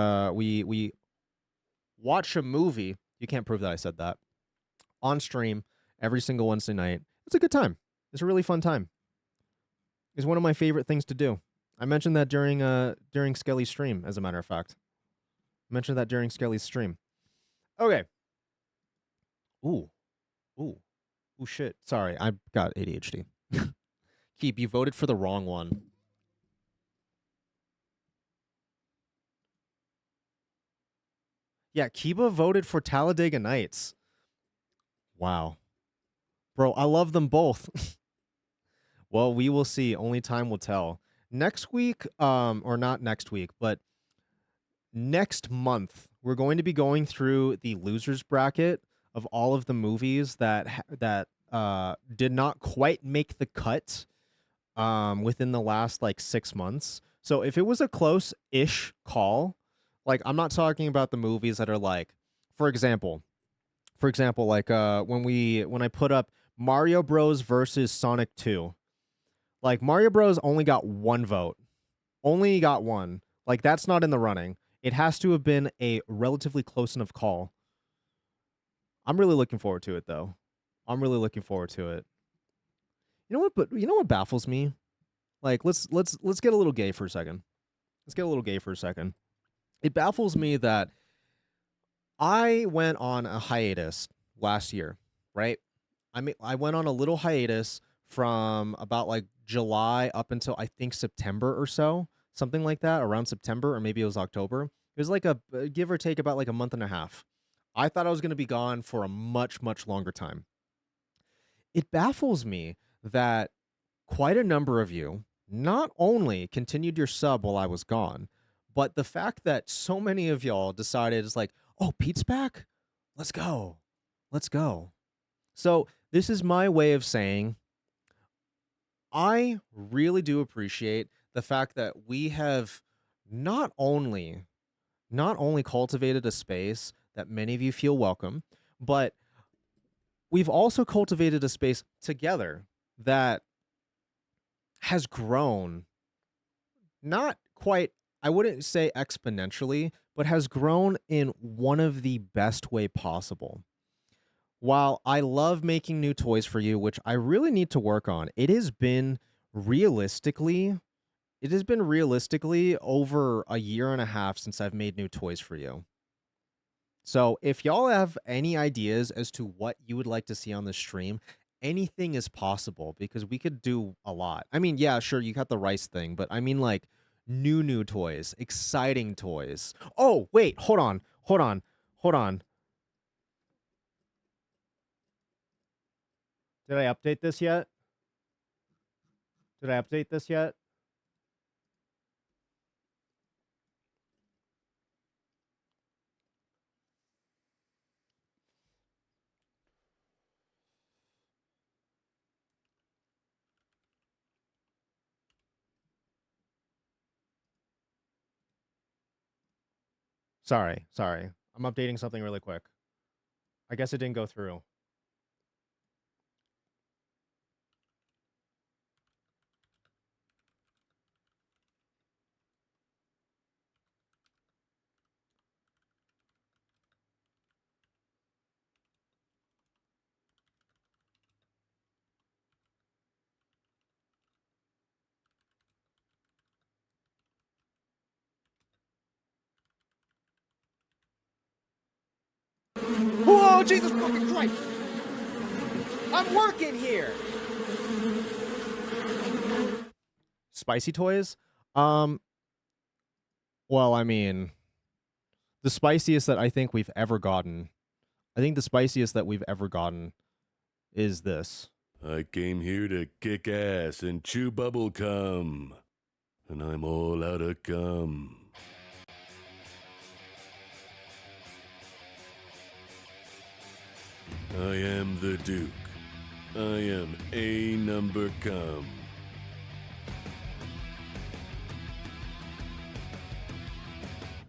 watch a movie. You can't prove that I said that. On stream every single Wednesday night. It's a good time. It's a really fun time. It's one of my favorite things to do. I mentioned that during Skelly's stream, as a matter of fact. I mentioned that during Skelly's stream. Okay. Ooh, shit. Sorry, I got ADHD. Keep, you voted for the wrong one. Yeah, Kiba voted for Talladega Nights. Wow. Bro, I love them both. Well, we will see. Only time will tell. Next week, or not next week, but next month, we're going to be going through the losers bracket of all of the movies that did not quite make the cut within the last like 6 months. So if it was a close-ish call, like I'm not talking about the movies that are like, for example, like when I put up Mario Bros versus Sonic 2, like Mario Bros only got 1 vote. Only got 1. Like that's not in the running. It has to have been a relatively close enough call. I'm really looking forward to it though. I'm really looking forward to it. You know what, but you know what baffles me? Like let's get a little gay for a second. Let's get a little gay for a second. It baffles me that I went on a hiatus last year, right? I went on a little hiatus from about like July up until I think September or so, something like that, around September, or maybe it was October. It was like a give or take about like a month and a half. I thought I was going to be gone for a much, much longer time. It baffles me that quite a number of you not only continued your sub while I was gone, but the fact that so many of y'all decided it's like, oh, Pete's back? Let's go. Let's go. So this is my way of saying I really do appreciate the fact that we have not only cultivated a space that many of you feel welcome, but we've also cultivated a space together that has grown, not quite, I wouldn't say exponentially, but has grown in one of the best way possible. While I love making new toys for you, which I really need to work on, it has been realistically over a year and a half since I've made new toys for you. So if y'all have any ideas as to what you would like to see on the stream, anything is possible because we could do a lot. I mean, yeah, sure, you got the rice thing, but I mean like new toys, exciting toys. Oh, wait, hold on. Did I update this yet? Sorry. I'm updating something really quick. I guess it didn't go through. Oh, Jesus fucking Christ! I'm working here! Spicy toys? Well, I mean, the spiciest that I think we've ever gotten. I think the spiciest that we've ever gotten is this. I came here to kick ass and chew bubble gum. And I'm all out of gum. I am the Duke. I am a number cum.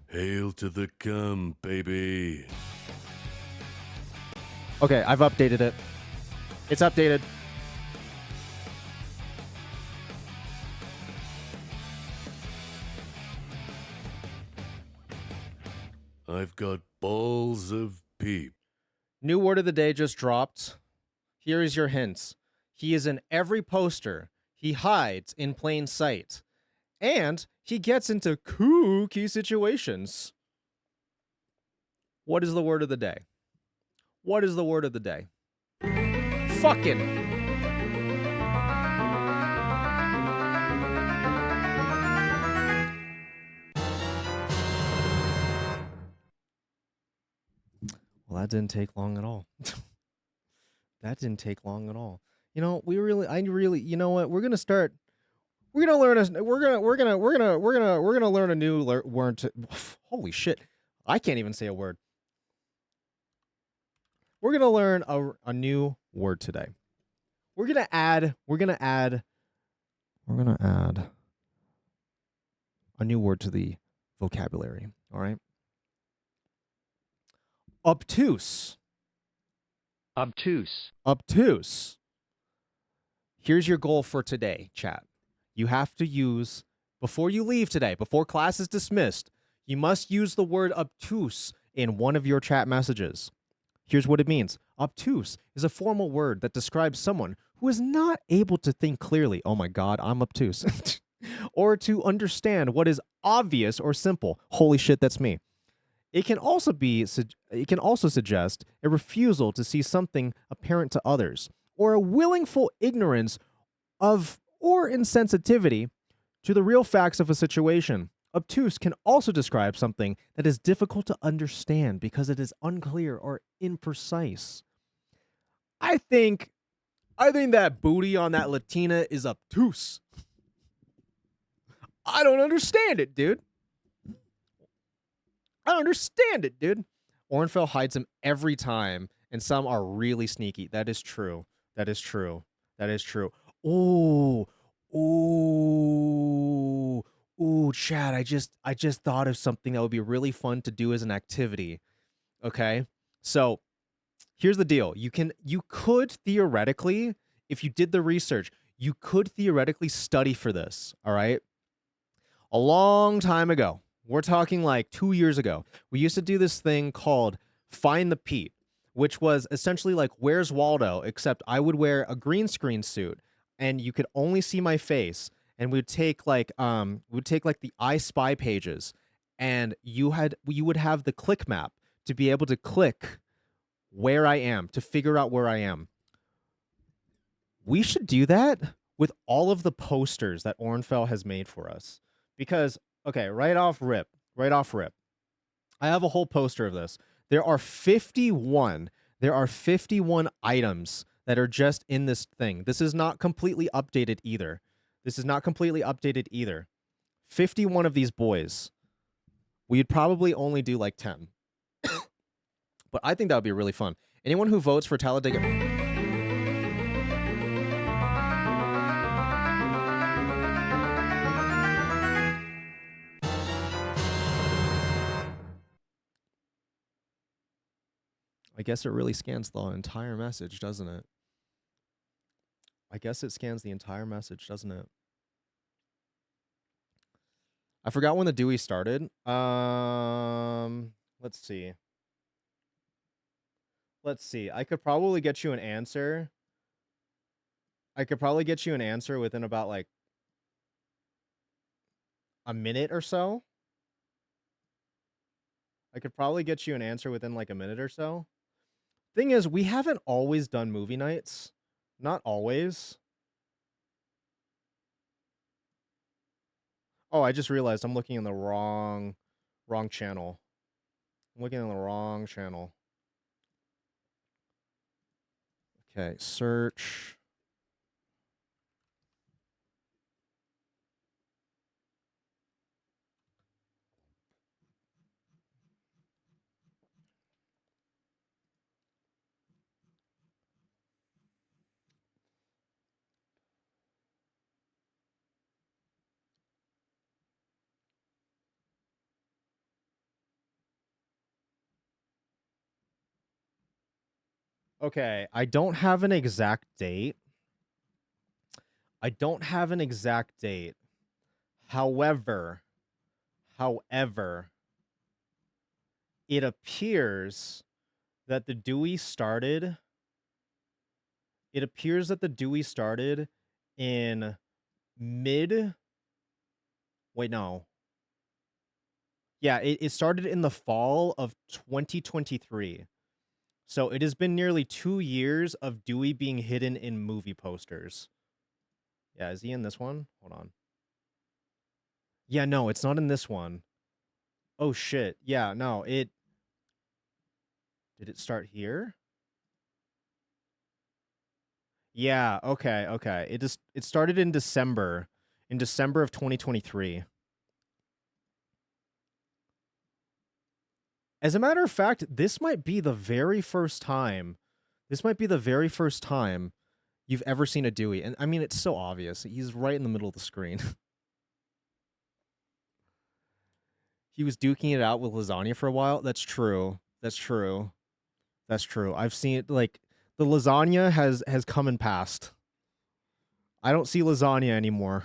Hail to the cum, baby. Okay, I've updated it. It's updated. I've got balls of peep. New word of the day just dropped. Here is your hints. He is in every poster. He hides in plain sight. And he gets into kooky situations. What is the word of the day? What is the word of the day? Fucking. Well, that didn't take long at all. That didn't take long at all. You know, you know what? We're gonna learn a new word. Holy shit! I can't even say a word. We're gonna learn a new word today. We're gonna add a new word to the vocabulary. All right. Obtuse. Obtuse. Obtuse. Here's your goal for today, chat. You have to use, before you leave today, before class is dismissed, you must use the word obtuse in one of your chat messages. Here's what it means. Obtuse is a formal word that describes someone who is not able to think clearly. Oh my God, I'm obtuse. Or to understand what is obvious or simple. Holy shit, that's me. It can also suggest a refusal to see something apparent to others, or a willful ignorance of or insensitivity to the real facts of a situation. Obtuse can also describe something that is difficult to understand because it is unclear or imprecise. I think that booty on that Latina is obtuse. I don't understand it, dude. I don't understand it, dude. Orenfell hides him every time, and some are really sneaky. That is true. That is true. That is true. Ooh. Ooh. Ooh, Chad, I just thought of something that would be really fun to do as an activity. Okay? So, here's the deal. You could theoretically, if you did the research, you could theoretically study for this, all right? A long time ago. We're talking like 2 years ago. We used to do this thing called Find the Pete, which was essentially like Where's Waldo, except I would wear a green screen suit and you could only see my face, and we'd take like the I Spy pages, and you would have the click map to be able to click where I am, to figure out where I am. We should do that with all of the posters that Orenfell has made for us. Because, okay, right off rip, I have a whole poster of this. There are 51 items that are just in this thing. This is not completely updated either. 51 of these boys. We'd probably only do like 10. But I think that would be really fun. Anyone who votes for Talladega... I guess it really scans the entire message, doesn't it? I guess it scans the entire message, doesn't it? I forgot when the Dewey started. Let's see. I could probably get you an answer. Within about like a minute or so. I could probably get you an answer within like a minute or so. Thing is, we haven't always done movie nights. Not always. Oh, I just realized I'm looking in the wrong channel. I'm looking in the wrong channel. Okay, search. Okay, I don't have an exact date. However, it appears that the Dewey started. It appears that the Dewey started in mid. Wait, no. Yeah, it started in the fall of 2023. So it has been nearly 2 years of Dewey being hidden in movie posters. Yeah, is he in this one? Hold on. Yeah, no, it's not in this one. Oh, shit. Yeah, no, it... Did it start here? Yeah, okay. It started in December. In December of 2023. As a matter of fact, this might be the very first time. You've ever seen a Dewey. And I mean, it's so obvious. He's right in the middle of the screen. He was duking it out with lasagna for a while. That's true. I've seen it, like, the lasagna has come and passed. I don't see lasagna anymore.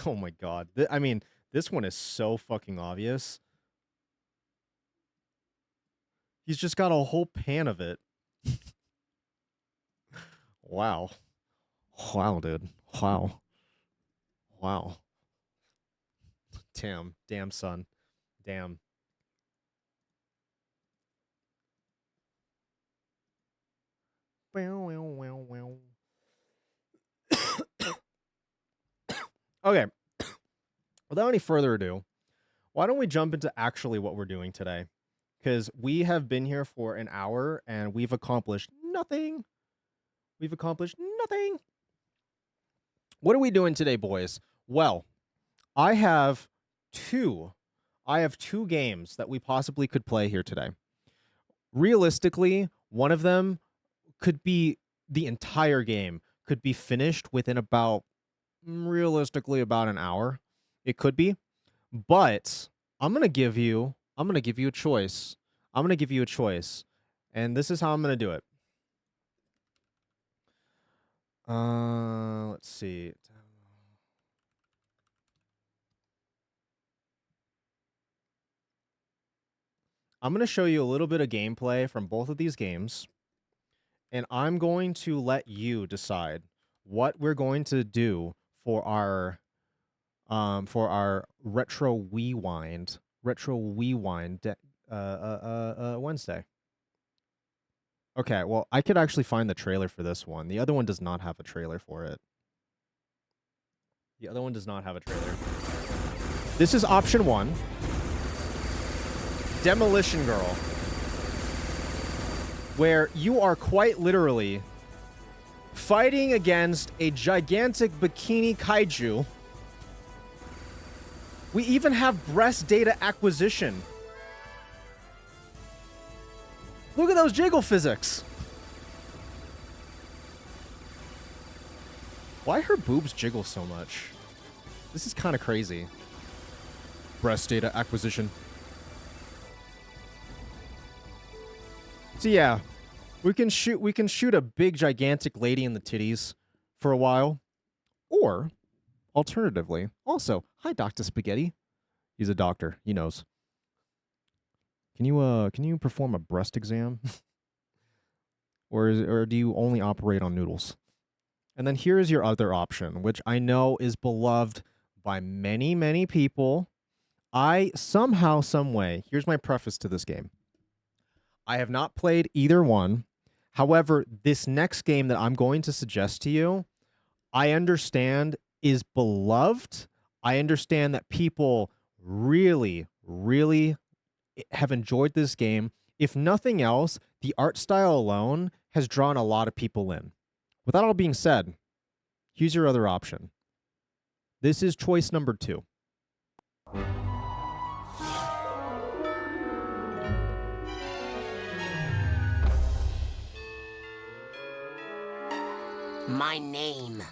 Oh my god. I mean, this one is so fucking obvious. He's just got a whole pan of it. Wow. Wow, dude. Wow. Damn, son. Damn. Okay. Without any further ado, why don't we jump into actually what we're doing today? Because we have been here for an hour and we've accomplished nothing. What are we doing today, boys? Well, I have two games that we possibly could play here today. Realistically, one of them could be the entire game, could be finished within about, realistically, about an hour. It could be. But I'm going to give you a choice. And this is how I'm going to do it. Let's see. I'm going to show you a little bit of gameplay from both of these games, and I'm going to let you decide what we're going to do for our retro rewind Wednesday. Okay, well, I could actually find the trailer for this one. The other one does not have a trailer for it. This is option 1. Demolition Girl, where you are quite literally fighting against a gigantic bikini kaiju. We even have breast data acquisition. Look at those jiggle physics. Why her boobs jiggle so much? This is kind of crazy. Breast data acquisition. So yeah, we can shoot a big gigantic lady in the titties for a while, or alternatively, also, hi Dr. Spaghetti. He's a doctor. He knows. Can you perform a breast exam? or do you only operate on noodles? And then here is your other option, which I know is beloved by many, many people. Somehow, some way, here's my preface to this game. I have not played either one. However, this next game that I'm going to suggest to you, I understand is beloved. I understand that people really, really have enjoyed this game. If nothing else, the art style alone has drawn a lot of people in. With that all being said, here's your other option. This is choice number 2. My name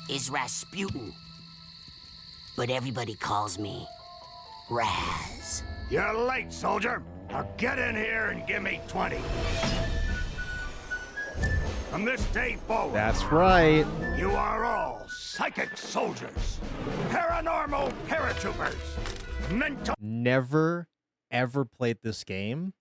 is Rasputin, but everybody calls me Raz. You're late, soldier. Now get in here and give me 20. From this day forward, That's right. you are all psychic soldiers, paranormal paratroopers, mental. Never, ever played this game.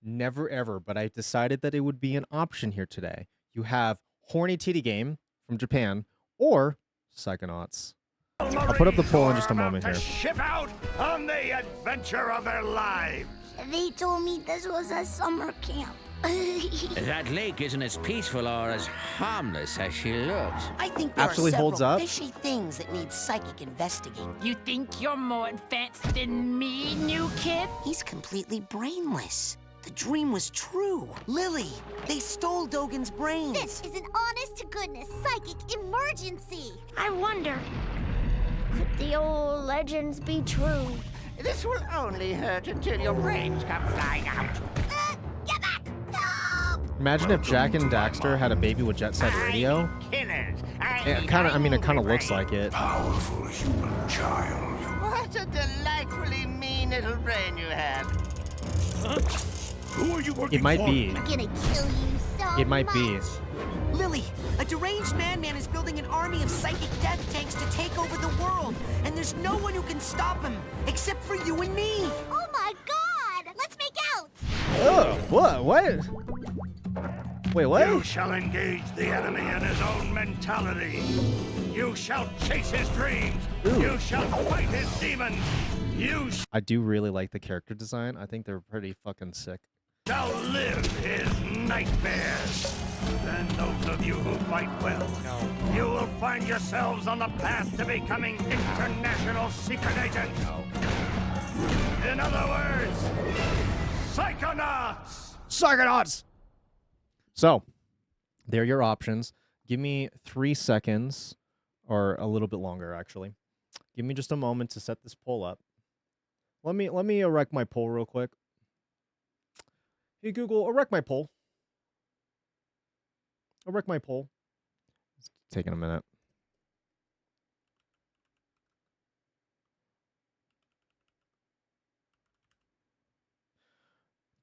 Never, ever. But I decided that it would be an option here today. You have Horny Titty Game from Japan or Psychonauts. I'll put up the poll in just a moment here. Ship out on the adventure of their lives. They told me this was a summer camp. That lake isn't as peaceful or as harmless as she looks. I think there Actually are several holds up. fishy things that need psychic investigating. You think you're more advanced than me, new kid? He's completely brainless. The dream was true. Lily, they stole Dogen's brains. This is an honest-to-goodness psychic emergency. I wonder, could the old legends be true? This will only hurt until your brains come flying out. Get back! Help! Imagine if Jack and Daxter had a baby with Jet Set Radio. Killers. It kind of looks like it. Powerful human child. What a delightfully mean little brain you have. Who are you working It might for? be. I'm gonna kill you so It might be. much. Lily, a deranged madman is building an army of psychic death tanks to take over the world, and there's no one who can stop him except for you and me. Oh my god! Let's make out! Oh, what? Wait, what? You shall engage the enemy in his own mentality. You shall chase his dreams. Ooh. You shall fight his demons. You I do really like the character design. I think they're pretty fucking sick. shall live his nightmares. Then those of you who fight well, you will find yourselves on the path to becoming international secret agents. In other words, Psychonauts! Psychonauts! So, there are your options. Give me 3 seconds, or a little bit longer, actually. Give me just a moment to set this poll up. Let me erect my poll real quick. Hey, Google, erect my poll. Erect my poll. It's taking a minute.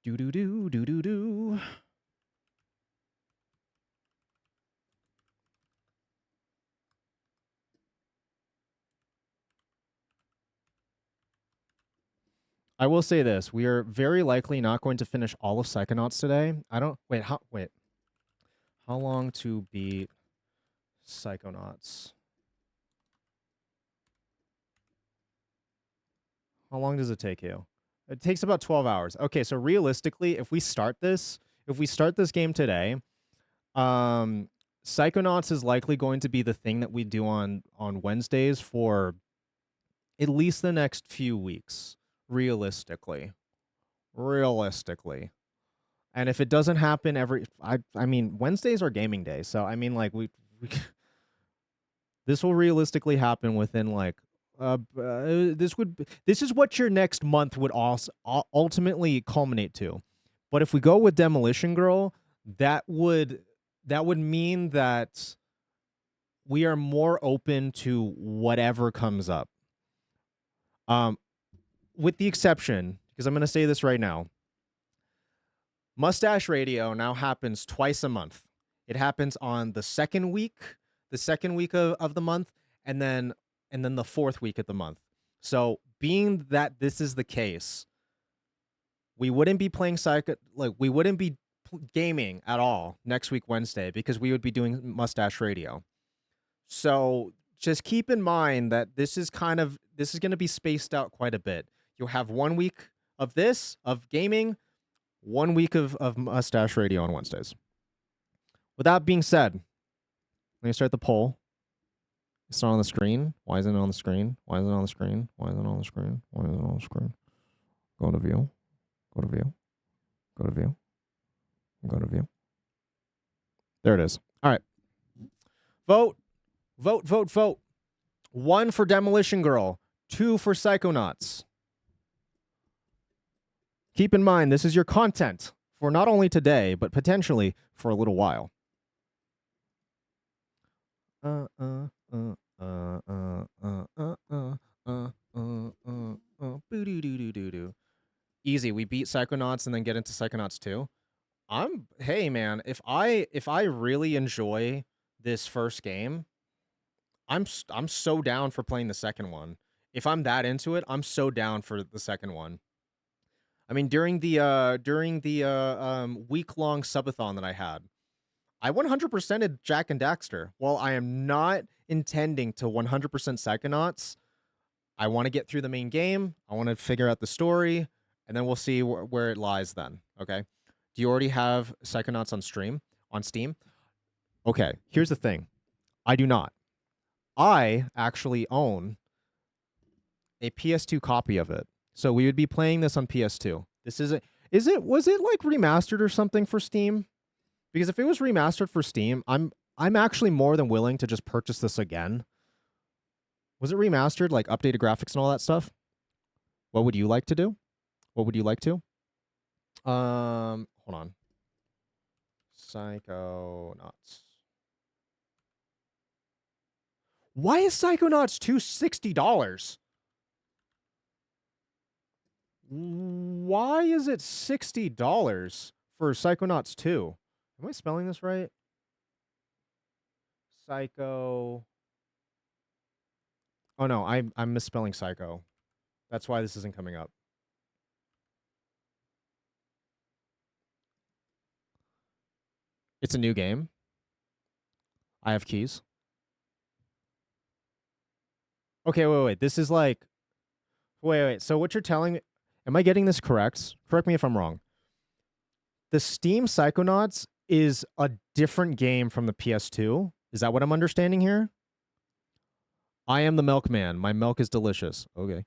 Do. I will say this. We are very likely not going to finish all of Psychonauts today. Wait. How long to beat Psychonauts? How long does it take you? It takes about 12 hours. Okay, so realistically, if we start this game today, Psychonauts is likely going to be the thing that we do on Wednesdays for at least the next few weeks. Realistically. And if it doesn't happen I mean, Wednesdays are gaming day, so I mean, like, we this will realistically happen within, like, this is what your next month would also ultimately culminate to. But if we go with Demolition Girl, that would mean that we are more open to whatever comes up. With the exception, because I'm going to say this right now, Mustache Radio now happens twice a month. It happens on the second week of the month, and then the fourth week of the month. So, being that this is the case, we wouldn't be playing we wouldn't be gaming at all next week Wednesday, because we would be doing Mustache Radio. So, just keep in mind that this is going to be spaced out quite a bit. You'll have 1 week of gaming, 1 week of Mustache Radio on Wednesdays. With that being said, let me start the poll. It's not on the screen. Why isn't it on the screen? Why isn't it on the screen? Why isn't it on the screen? Why isn't it on the screen? Go to view. Go to view. Go to view. Go to view. There it is. All right. Vote. Vote, vote, vote. 1 for Demolition Girl. 2 for Psychonauts. Keep in mind, this is your content for not only today, but potentially for a little while. Easy. We beat Psychonauts and then get into Psychonauts 2. Hey man, if I really enjoy this first game, I'm so down for playing the second one. If I'm that into it, I'm so down for the second one. I mean, during the week-long subathon that I had, I 100%ed Jack and Daxter. While I am not intending to 100% Psychonauts, I want to get through the main game. I want to figure out the story, and then we'll see where it lies then, okay? Do you already have Psychonauts on Steam? Okay, here's the thing. I do not. I actually own a PS2 copy of it. So we would be playing this on PS2. Was it like remastered or something for Steam? Because if it was remastered for Steam, I'm actually more than willing to just purchase this again. Was it remastered, like updated graphics and all that stuff? What would you like to do? What would you like to? Hold on. Psychonauts. Why is Psychonauts 2 $60? Why is it $60 for Psychonauts 2? Am I spelling this right? Psycho. Oh no, I'm misspelling Psycho. That's why this isn't coming up. It's a new game. I have keys. Okay, wait. This is like... Wait. So what you're telling me... Am I getting this correct? Correct me if I'm wrong. The Steam Psychonauts is a different game from the PS2. Is that what I'm understanding here? I am the milkman. My milk is delicious. Okay.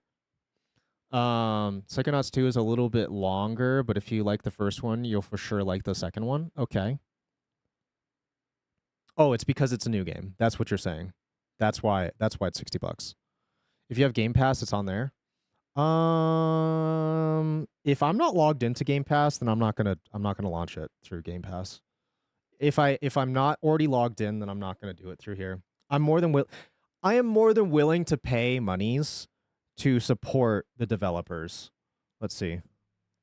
Psychonauts 2 is a little bit longer, but if you like the first one, you'll for sure like the second one. Okay. Oh, it's because it's a new game. That's what you're saying. That's why it's $60. If you have Game Pass, it's on there. If I'm not logged into Game Pass, then I'm not gonna launch it through Game Pass. If I'm not already logged in, then I'm not gonna do it through here. I am more than willing to pay monies to support the developers. Let's see.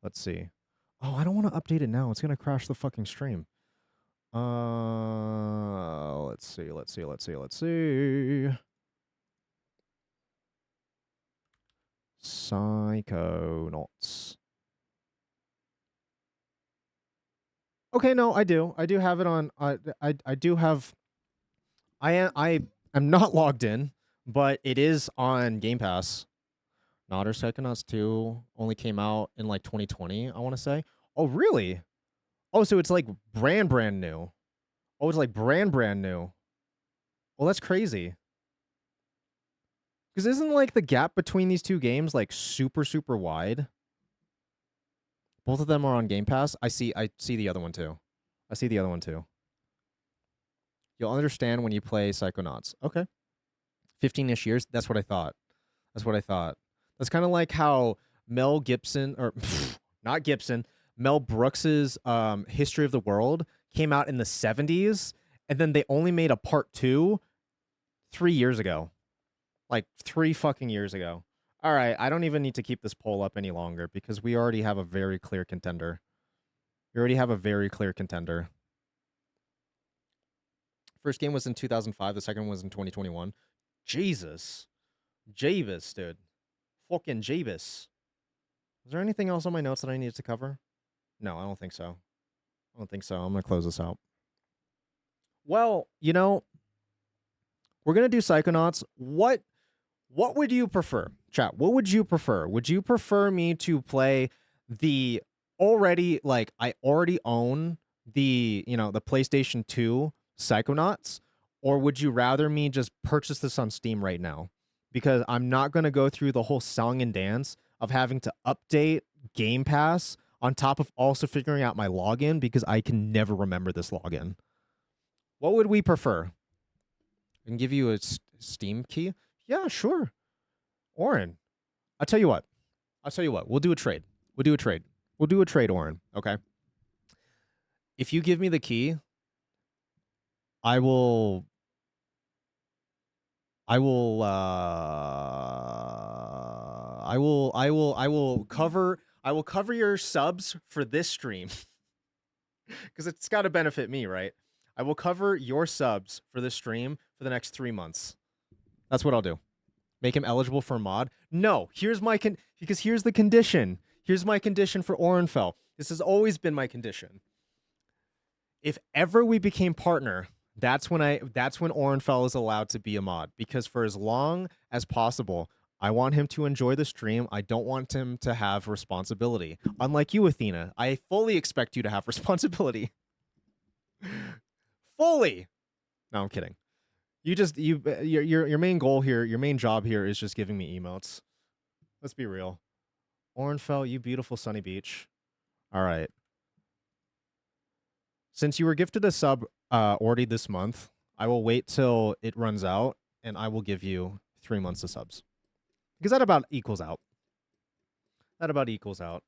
Oh, I don't want to update it now. It's gonna crash the fucking stream. Let's see. Psychonauts. Okay, no, I do have it on. I am not logged in, but it is on Game Pass. Not or Psychonauts 2 only came out in like 2020, I want to say. Oh, really? Oh, so it's like brand new. Oh, it's like brand new. Well, that's crazy. Because isn't like the gap between these two games like super wide? Both of them are on Game Pass. I see the other one too. You'll understand when you play Psychonauts. Okay. 15-ish years. That's what I thought. That's kind of like how Mel Gibson, or not Gibson, Mel Brooks's History of the World came out in the 70s, and then they only made a part 2 3 years ago. Like 3 fucking years ago. All right, I don't even need to keep this poll up any longer because we already have a very clear contender. First game was in 2005. The second one was in 2021. Jesus. Javis, dude. Fucking Javis. Is there anything else on my notes that I needed to cover? No, I don't think so. I'm going to close this out. Well, we're going to do Psychonauts. What would you prefer? Chat, what would you prefer? Would you prefer me to play the already like I already own the, you know, the PlayStation 2 Psychonauts, or would you rather me just purchase this on Steam right now? Because I'm not going to go through the whole song and dance of having to update Game Pass on top of also figuring out my login because I can never remember this login. What would we prefer? I can give you a Steam key? Yeah, sure. Oren, I'll tell you what. We'll do a trade. We'll do a trade, Oren. Okay. If you give me the key, I will cover your subs for this stream. Because it's got to benefit me, right? I will cover your subs for this stream for the next 3 months. That's what I'll do. Make him eligible for a mod? No, here's my because here's the condition. Here's my condition for Orenfell. This has always been my condition. If ever we became partner, that's when Orenfell is allowed to be a mod. Because for as long as possible, I want him to enjoy the stream. I don't want him to have responsibility. Unlike you, Athena, I fully expect you to have responsibility. Fully. No, I'm kidding. Your main goal here, your main job here is just giving me emotes. Let's be real. Orenfell, you beautiful sunny beach. All right. Since you were gifted a sub already this month, I will wait till it runs out and I will give you 3 months of subs. Because that about equals out.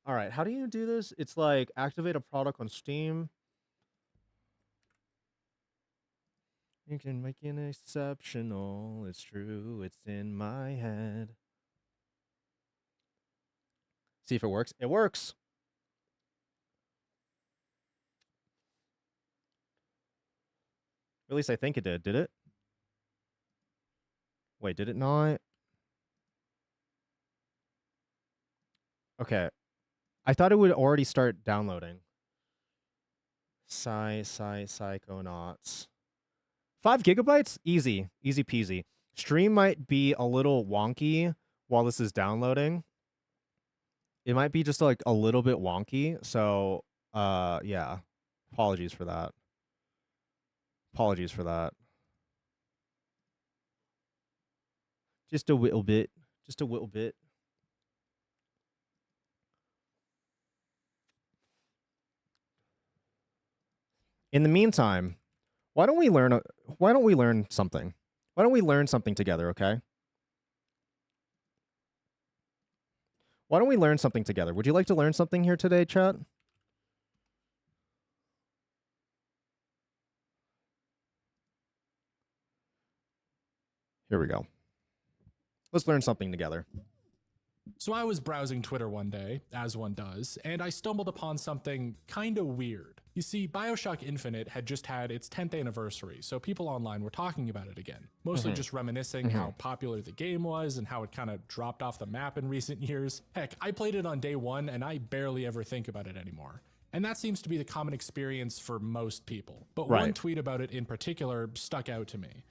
All right, how do you do this? It's like activate a product on Steam. You can make it exceptional. It's true. It's in my head. See if it works. It works. At least I think it did. Did it? Wait, did it not? Okay. I thought it would already start downloading. Psychonauts. 5 gigabytes? Easy. Easy peasy. Stream might be a little wonky while this is downloading. It might be just like a little bit wonky. So, yeah. Apologies for that. Just a little bit. In the meantime, why don't we learn something? Why don't we learn something together, okay? Why don't we learn something together? Would you like to learn something here today, chat? Here we go. Let's learn something together. So I was browsing Twitter one day, as one does, and I stumbled upon something kind of weird. You see, BioShock Infinite had just had its 10th anniversary, so people online were talking about it again. Mostly just reminiscing how popular the game was and how it kind of dropped off the map in recent years. Heck, I played it on day one and I barely ever think about it anymore. And that seems to be the common experience for most people. But one tweet about it in particular stuck out to me.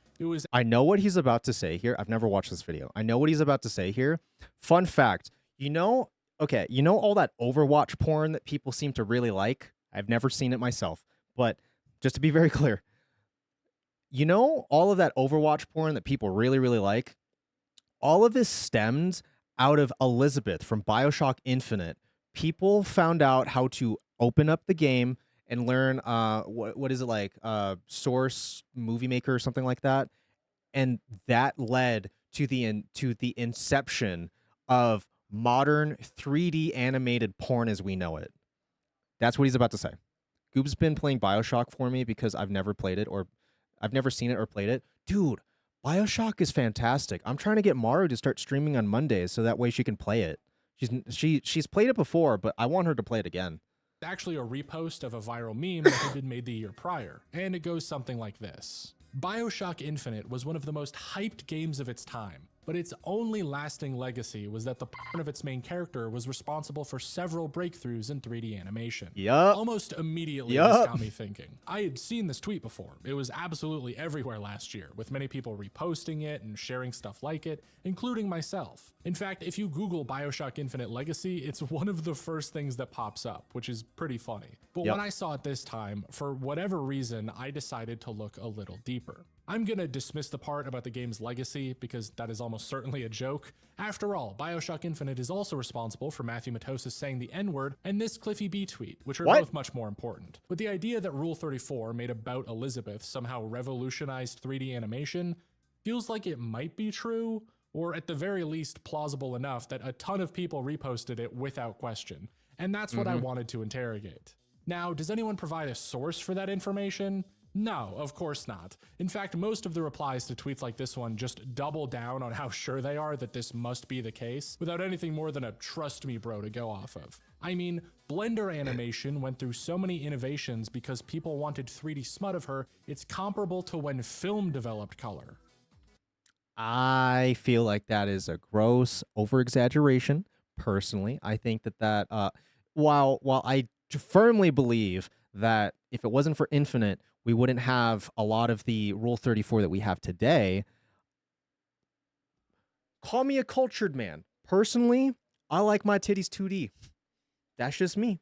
I know what he's about to say here. I've never watched this video. I know what he's about to say here. Fun fact. You know all that Overwatch porn that people seem to really like? I've never seen it myself. But just to be very clear, you know all of that Overwatch porn that people really, really like? All of this stemmed out of Elizabeth from BioShock Infinite. People found out how to open up the game and learn what is it like Source Movie Maker or something like that, and that led to the inception of modern 3D animated porn as we know it. That's what he's about to say. Goob's been playing BioShock for me because I've never played it, or I've never seen it or played it. Dude, BioShock is fantastic. I'm trying to get Maru to start streaming on Mondays so that way she can play it. She's played it before, but I want her to play it again. Actually a repost of a viral meme that had been made the year prior, and it goes something like this. BioShock Infinite was one of the most hyped games of its time. but its only lasting legacy was that the porn of its main character was responsible for several breakthroughs in 3D animation. Yup. Almost immediately, Yup. this got me thinking. I had seen this tweet before. It was absolutely everywhere last year, with many people reposting it and sharing stuff like it, including myself. In fact, if you Google BioShock Infinite Legacy, it's one of the first things that pops up, which is pretty funny. But when I saw it this time, for whatever reason, I decided to look a little deeper. I'm gonna dismiss the part about the game's legacy because that is almost certainly a joke. After all, BioShock Infinite is also responsible for Matthew Matosis saying the N-word and this Cliffy B tweet, which are both much more important. But the idea that Rule 34 made about Elizabeth somehow revolutionized 3D animation feels like it might be true, or at the very least plausible enough that a ton of people reposted it without question. And that's what I wanted to interrogate. Now, does anyone provide a source for that information? No, of course not. In fact, most of the replies to tweets like this one just double down on how sure they are that this must be the case, without anything more than a trust me bro to go off of. I mean, Blender animation went through so many innovations because people wanted 3D smut of her, it's comparable to when film developed color. I feel like that is a gross over-exaggeration. Personally, I think that while I firmly believe that if it wasn't for Infinite, we wouldn't have a lot of the Rule 34 that we have today. Call me a cultured man. Personally, I like my titties 2D. That's just me.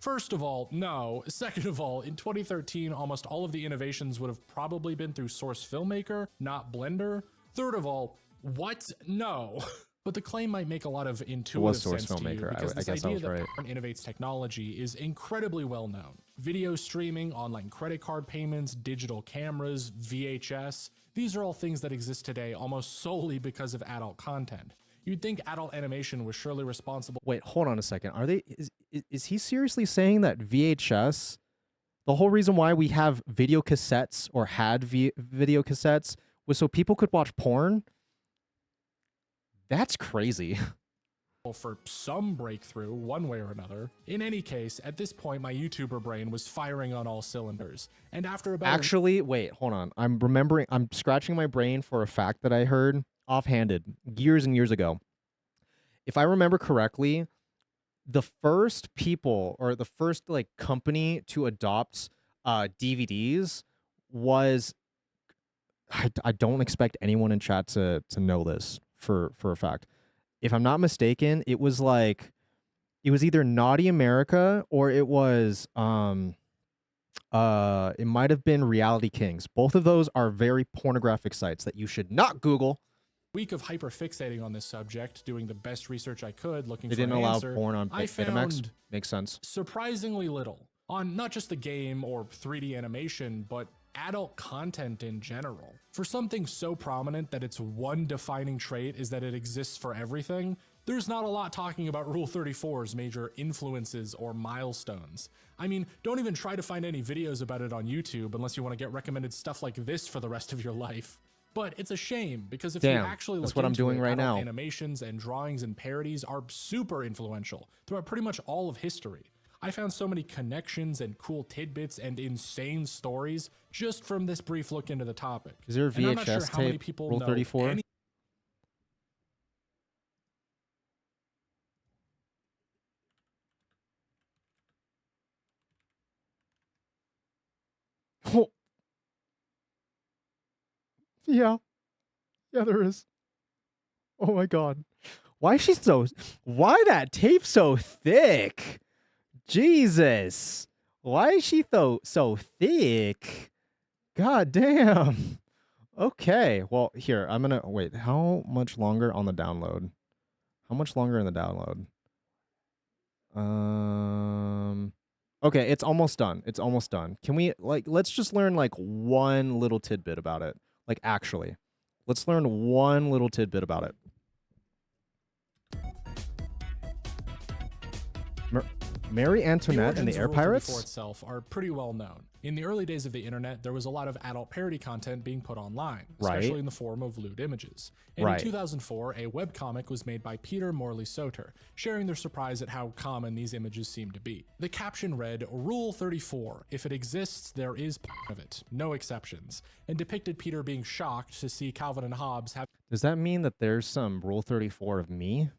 First of all, no. Second of all, in 2013, almost all of the innovations would have probably been through Source Filmmaker, not Blender. Third of all, what? No. But the claim might make a lot of intuitive sense to you because this idea that porn innovates technology is incredibly well known. Video streaming, online credit card payments, digital cameras, VHS, these are all things that exist today almost solely because of adult content. You'd think adult animation was surely responsible. Wait, hold on a second. Is he seriously saying that VHS, the whole reason why we have video cassettes or had video cassettes was so people could watch porn? That's crazy. For some breakthrough, one way or another. In any case, at this point, my YouTuber brain was firing on all cylinders. And after about Actually, wait, hold on. I'm scratching my brain for a fact that I heard offhanded years and years ago. If I remember correctly, the first people or the first like company to adopt DVDs was I don't expect anyone in chat to know this for a fact. If I'm not mistaken, it was either Naughty America or it was it might have been Reality Kings. Both of those are very pornographic sites that you should not Google. Week of hyperfixating on this subject, doing the best research I could, looking They for an didn't allow answer, porn on I Betamax. found Makes sense. surprisingly little on not just the game or 3D animation, but adult content in general. For something so prominent that its one defining trait is that it exists for everything, there's not a lot talking about Rule 34's major influences or milestones. I mean, don't even try to find any videos about it on YouTube unless you want to get recommended stuff like this for the rest of your life. But it's a shame because if you actually look that's what I'm into doing it, right adult now. animations and drawings and parodies are super influential throughout pretty much all of history. I found so many connections and cool tidbits and insane stories just from this brief look into the topic. Is there a And I'm not sure VHS how many tape, people Rule know 34? any- Oh. Yeah, there is. Oh my god. Why that tape so thick? Jesus. Why is she so thick? God damn. Okay. Well, here, I'm gonna wait. How much longer on the download? How much longer in the download? Okay, it's almost done. It's almost done. Can we let's just learn one little tidbit about it. Actually. Let's learn one little tidbit about it. Mary Antoinette and the Air origins of Rule 34 Pirates? itself are pretty well known. In the early days of the internet, there was a lot of adult parody content being put online, Right. especially in the form of lewd images. And Right. in 2004, a webcomic was made by Peter Morley Soter, sharing their surprise at how common these images seem to be. The caption read, "Rule 34, if it exists, there is of it, no exceptions," and depicted Peter being shocked to see Calvin and Hobbes have Does that mean that there's some Rule 34 of me?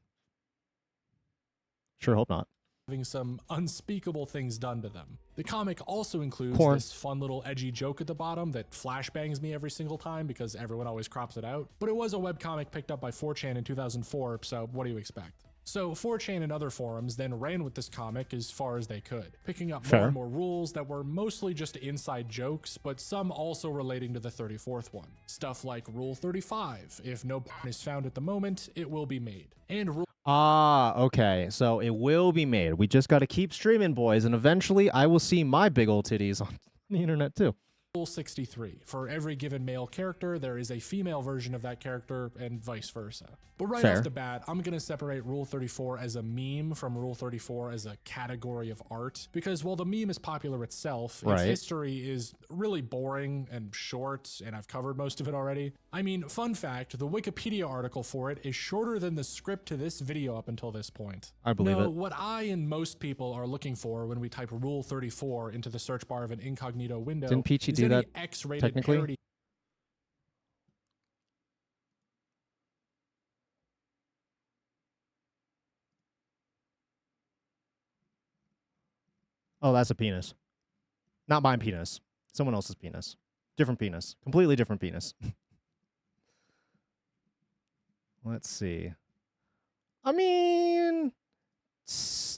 Sure hope not. having some unspeakable things done to them. The comic also includes Corn. this fun little edgy joke at the bottom that flashbangs me every single time because everyone always crops it out. But it was a webcomic picked up by 4chan in 2004, so what do you expect? So 4chan and other forums then ran with this comic as far as they could, picking up more Fair. and more rules that were mostly just inside jokes, but some also relating to the 34th one. Stuff like Rule 35, if no is found at the moment, it will be made. And Rule Ah, okay. So it will be made. We just got to keep streaming, boys, and eventually I will see my big old titties on the internet too. Rule 63. For every given male character, there is a female version of that character, and vice versa. But right Fair. off the bat, I'm going to separate Rule 34 as a meme from Rule 34 as a category of art, because while the meme is popular itself, its Right. history is really boring and short, and I've covered most of it already. I mean, fun fact, the Wikipedia article for it is shorter than the script to this video up until this point. I believe no, it. What I and most people are looking for when we type Rule 34 into the search bar of an incognito window Didn't Peachy is do any that X-rated technically? parody. Oh, that's a penis. Not my penis. Someone else's penis. Different penis. Completely different penis. Let's see. I mean,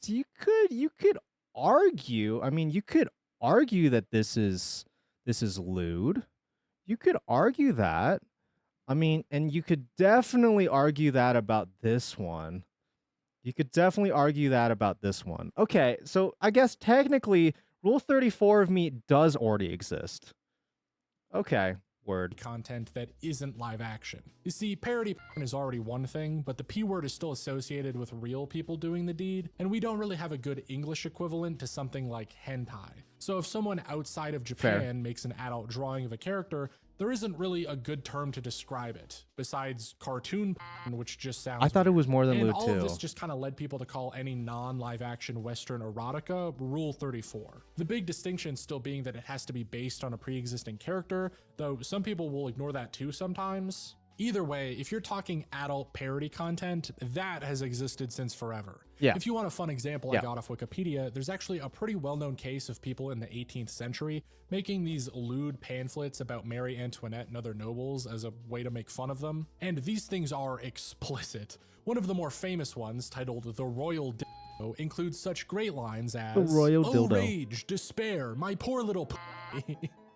you could argue. I mean, you could argue that this is lewd. You could argue that. I mean, and you could definitely argue that about this one. You could definitely argue that about this one. Okay, so I guess technically Rule 34 of me does already exist. Okay, word. Content that isn't live action. You see, parody is already one thing, but the P word is still associated with real people doing the deed, and we don't really have a good English equivalent to something like hentai. So if someone outside of Japan Fair. makes an adult drawing of a character, there isn't really a good term to describe it, besides cartoon which just sounds I thought it was more than and lewd all of too. this just kind of led people to call any non-live action Western erotica Rule 34. The big distinction still being that it has to be based on a pre-existing character, though some people will ignore that too sometimes. Either way, if you're talking adult parody content, that has existed since forever. Yeah. If you want a fun example Yeah. I got off Wikipedia, there's actually a pretty well-known case of people in the 18th century making these lewd pamphlets about Mary Antoinette and other nobles as a way to make fun of them. And these things are explicit. One of the more famous ones, titled The Royal Dildo, includes such great lines as, The Royal "Oh, Dildo." rage, despair, my poor little p***.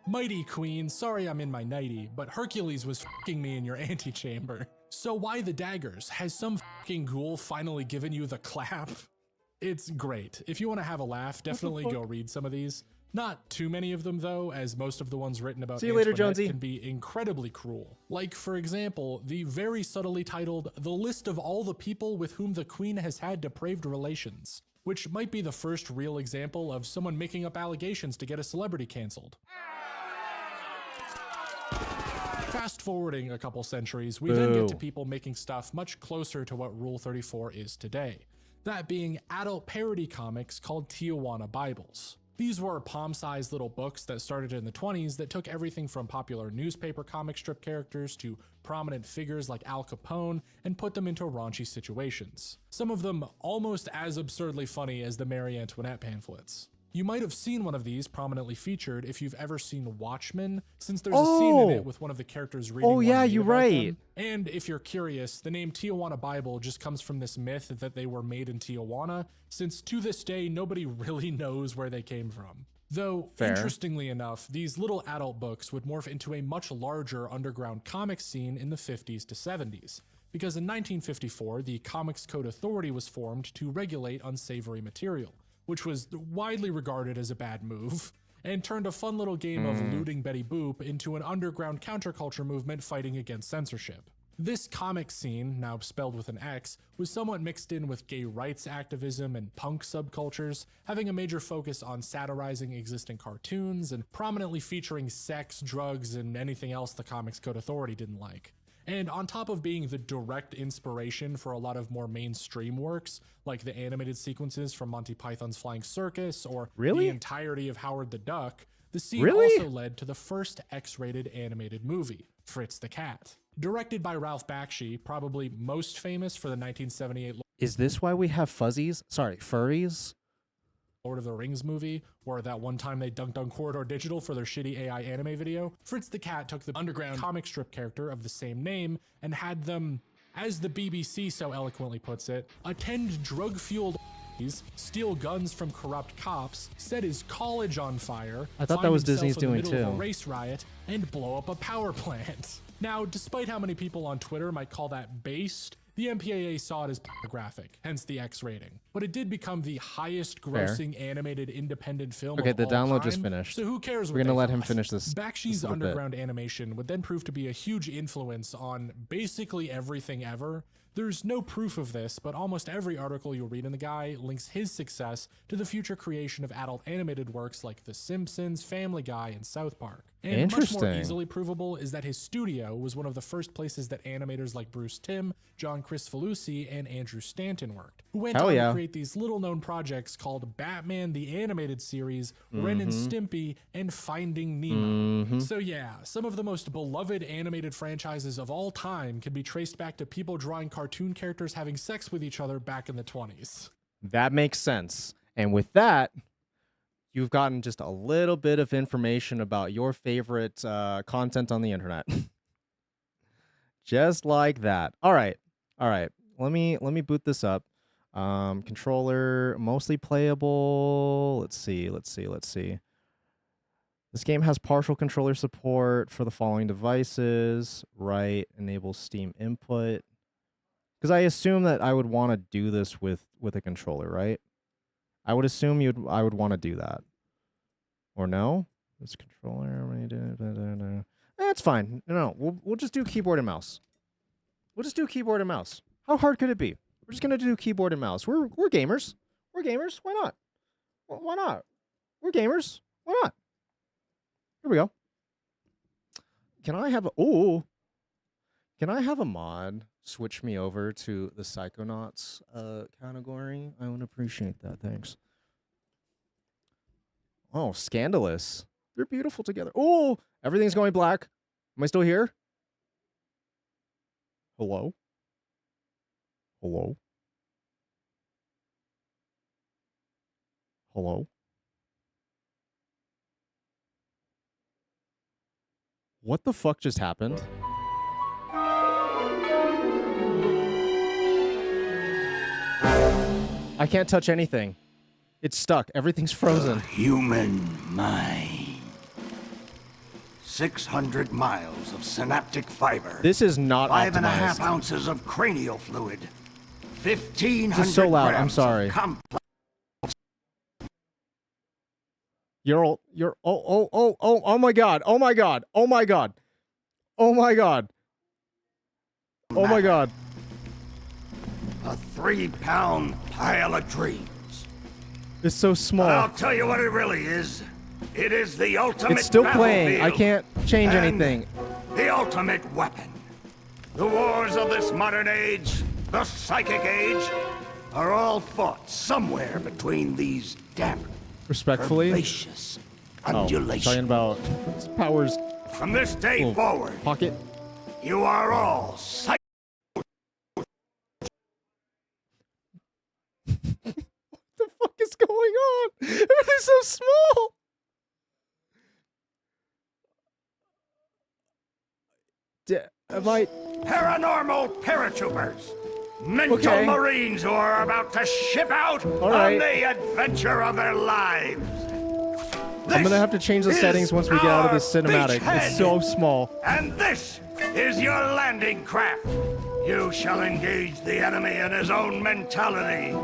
Mighty queen, sorry I'm in my nightie, but Hercules was f***ing me in your antechamber. So why the daggers? Has some f***ing ghoul finally given you the clap? It's great. If you want to have a laugh, definitely go read some of these. Not too many of them though, as most of the ones written about See you later, Antoinette Jonesy. can be incredibly cruel. Like, for example, the very subtly titled "The List of All the People with Whom the Queen Has Had Depraved Relations," which might be the first real example of someone making up allegations to get a celebrity canceled. Fast forwarding a couple centuries, we then get to Boo. people making stuff much closer to what Rule 34 is today. That being adult parody comics called Tijuana Bibles. These were palm-sized little books that started in the 20s that took everything from popular newspaper comic strip characters to prominent figures like Al Capone and put them into raunchy situations. Some of them almost as absurdly funny as the Marie Antoinette pamphlets. You might have seen one of these prominently featured if you've ever seen Watchmen, since there's a scene in it with one of the characters reading Oh, one yeah, made you're about right. them. And if you're curious, the name Tijuana Bible just comes from this myth that they were made in Tijuana, since to this day nobody really knows where they came from. Though, Fair. interestingly enough, these little adult books would morph into a much larger underground comic scene in the 50s to 70s, because in 1954, the Comics Code Authority was formed to regulate unsavory material, which was widely regarded as a bad move, and turned a fun little game of looting Betty Boop into an underground counterculture movement fighting against censorship. This comic scene, now spelled with an X, was somewhat mixed in with gay rights activism and punk subcultures, having a major focus on satirizing existing cartoons and prominently featuring sex, drugs, and anything else the Comics Code Authority didn't like. And on top of being the direct inspiration for a lot of more mainstream works, like the animated sequences from Monty Python's Flying Circus or the entirety of Howard the Duck, the scene also led to the first X-rated animated movie, Fritz the Cat. Directed by Ralph Bakshi, probably most famous for the 1978 Is this why we have fuzzies? Sorry, furries? Lord of the Rings movie, or that one time they dunked on Corridor Digital for their shitty AI anime video, Fritz the Cat took the underground comic strip character of the same name and had them, as the BBC so eloquently puts it, attend drug-fueled steal guns from corrupt cops, set his college on fire, I thought that was Disney's doing in the middle of too. a race riot, and blow up a power plant. Now, despite how many people on Twitter might call that based, the MPAA saw it as pornographic, hence the X rating. But it did become the highest grossing animated independent film Okay, of the all download time, just finished. so who cares We're what gonna they let him thought? finish this. Bakshi's little bit. underground animation would then prove to be a huge influence on basically everything ever. There's no proof of this, but almost every article you'll read in the guy links his success to the future creation of adult animated works like The Simpsons, Family Guy, and South Park. And much more Interesting. easily provable is that his studio was one of the first places that animators like Bruce Timm, John Kricfalusi, and Andrew Stanton worked, who went Hell on yeah. to create these little-known projects called Batman the Animated Series, Ren and Stimpy, and Finding Nemo. So yeah, some of the most beloved animated franchises of all time can be traced back to people drawing cartoon characters having sex with each other back in the 20s. That makes sense. And with that, you've gotten just a little bit of information about your favorite content on the internet. Just like that. All right. Let me boot this up. Controller mostly playable. Let's see. This game has partial controller support for the following devices. Right. Enable Steam input. Because I assume that I would want to do this with a controller, right? I would assume I would want to do that. Or no? This controller. That's fine. No, we'll just do keyboard and mouse. We'll just do keyboard and mouse. How hard could it be? We're just gonna do keyboard and mouse. We're gamers. We're gamers. Why not? Why not? We're gamers. Why not? Here we go. Can I have a mod switch me over to the Psychonauts category? I would appreciate that. Thanks. Oh, Scandalous. They're beautiful together. Oh, everything's going black. Am I still here? Hello? Hello? Hello? What the fuck just happened? I can't touch anything. It's stuck. Everything's frozen. The human mind. 600 miles of synaptic fiber. This is not 5.5 optimized. ounces of cranial fluid. 1,500 This is so loud. I'm grams of sorry. complex. Oh my god. Oh my god. Oh my god. Oh my god. Oh my god. A 3-pound pile of dreams. It's so small. I'll tell you what it really is. It is the ultimate It's still playing. I battlefield can't change and anything. The ultimate weapon. The wars of this modern age, the psychic age, are all fought somewhere between these damp, Respectfully. herbaceous Oh, undulations. talking about powers. From this day forward, Pocket. you are all psychic. What the fuck is going on? Everything's so small. Am I... Paranormal paratroopers. Mental Okay. Marines who are about to ship out right. on the adventure of their lives. I'm gonna have to change the This settings once we get out of this our cinematic. beachhead. It's so small. And this is your landing craft. You shall engage the enemy in his own mentality.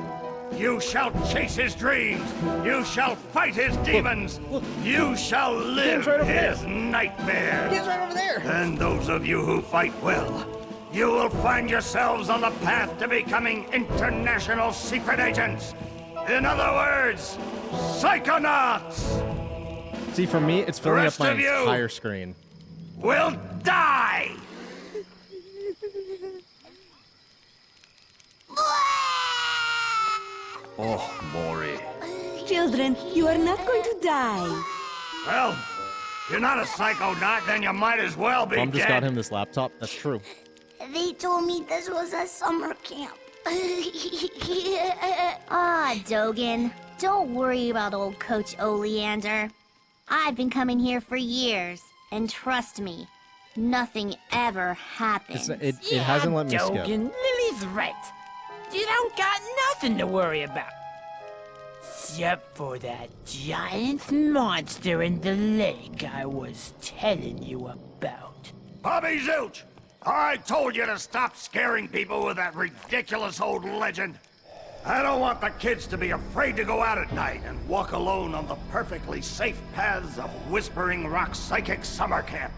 You shall chase his dreams. You shall fight his demons. You shall live right over his nightmares. He's right over there. And those of you who fight well you will find yourselves on the path to becoming international secret agents. In other words, psychonauts! See, for me, it's filling up rest my of you entire screen. will die! Oh, Maury. Children, you are not going to die. Well, if you're not a psychonaut, then you might as well be Mom just dead. got him this laptop. That's true. They told me this was a summer camp. Ah, Dogan. Don't worry about old Coach Oleander. I've been coming here for years, and trust me, nothing ever happens. It hasn't let me skip. Dogan, Lily's right. You don't got nothing to worry about. Except for that giant monster in the lake I was telling you about. Bobby Zilch! I told you to stop scaring people with that ridiculous old legend. I don't want the kids to be afraid to go out at night and walk alone on the perfectly safe paths of Whispering Rock Psychic Summer Camp.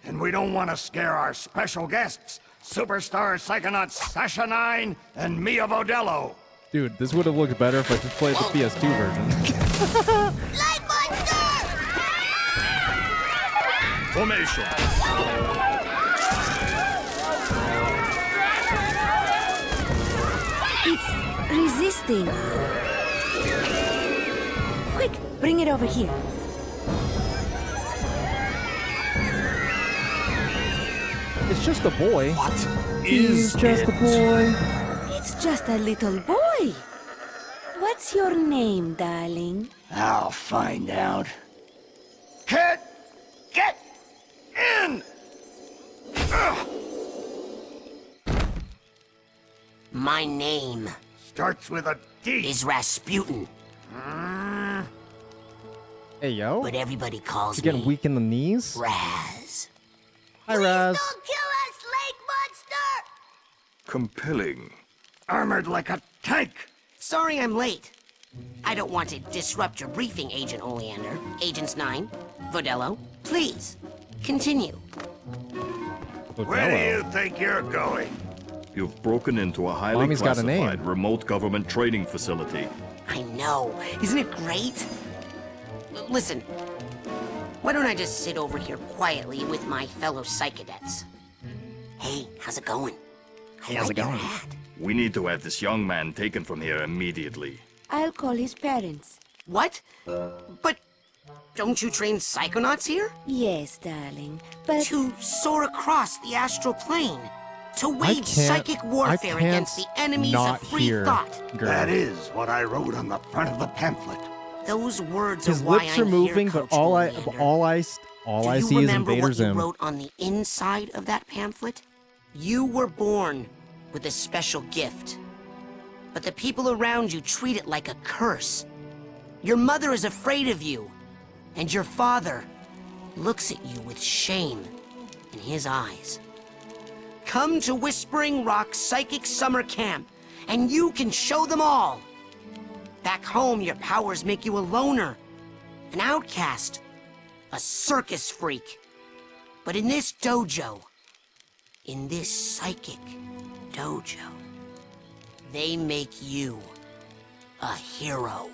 And we don't want to scare our special guests, superstar psychonauts Sasha 9 and Mia Vodello. Dude, this would have looked better if I just played the PS2 version. Light monster! Formation. It's resisting. Quick, bring it over here. It's just a boy. What He's just a boy. It's just a little boy. What's your name, darling? I'll find out. Kid, get in! Ugh. My name Starts with a D. is Rasputin, Hey, yo. but everybody calls You getting me weak in the knees? Raz. Hi, Raz. Don't kill us, lake monster! Compelling. Armored like a tank. Sorry I'm late. I don't want to disrupt your briefing, Agent Oleander. Agents 9, Vodello, please, continue. Where do you think you're going? You've broken into a highly Mommy's got a name. classified remote government training facility. I know. Isn't it great? Listen, why don't I just sit over here quietly with my fellow psychedets? Hey, how's it going? How's it going? We need to have this young man taken from here immediately. I'll call his parents. What? But don't you train psychonauts here? Yes, darling, but... To soar across the astral plane. To wage psychic warfare can't against the enemies not of free hear thought. Gerd. That is what I wrote on the front of the pamphlet. Those words His are why lips I'm are moving, here, but Coach all I Oleander. see is Invader Do you remember what you Zim. wrote on the inside of that pamphlet? You were born with a special gift. But the people around you treat it like a curse. Your mother is afraid of you. And your father looks at you with shame in his eyes. Come to Whispering Rock Psychic Summer Camp, and you can show them all. Back home, your powers make you a loner, an outcast, a circus freak. But in this dojo, in this psychic dojo, they make you a hero.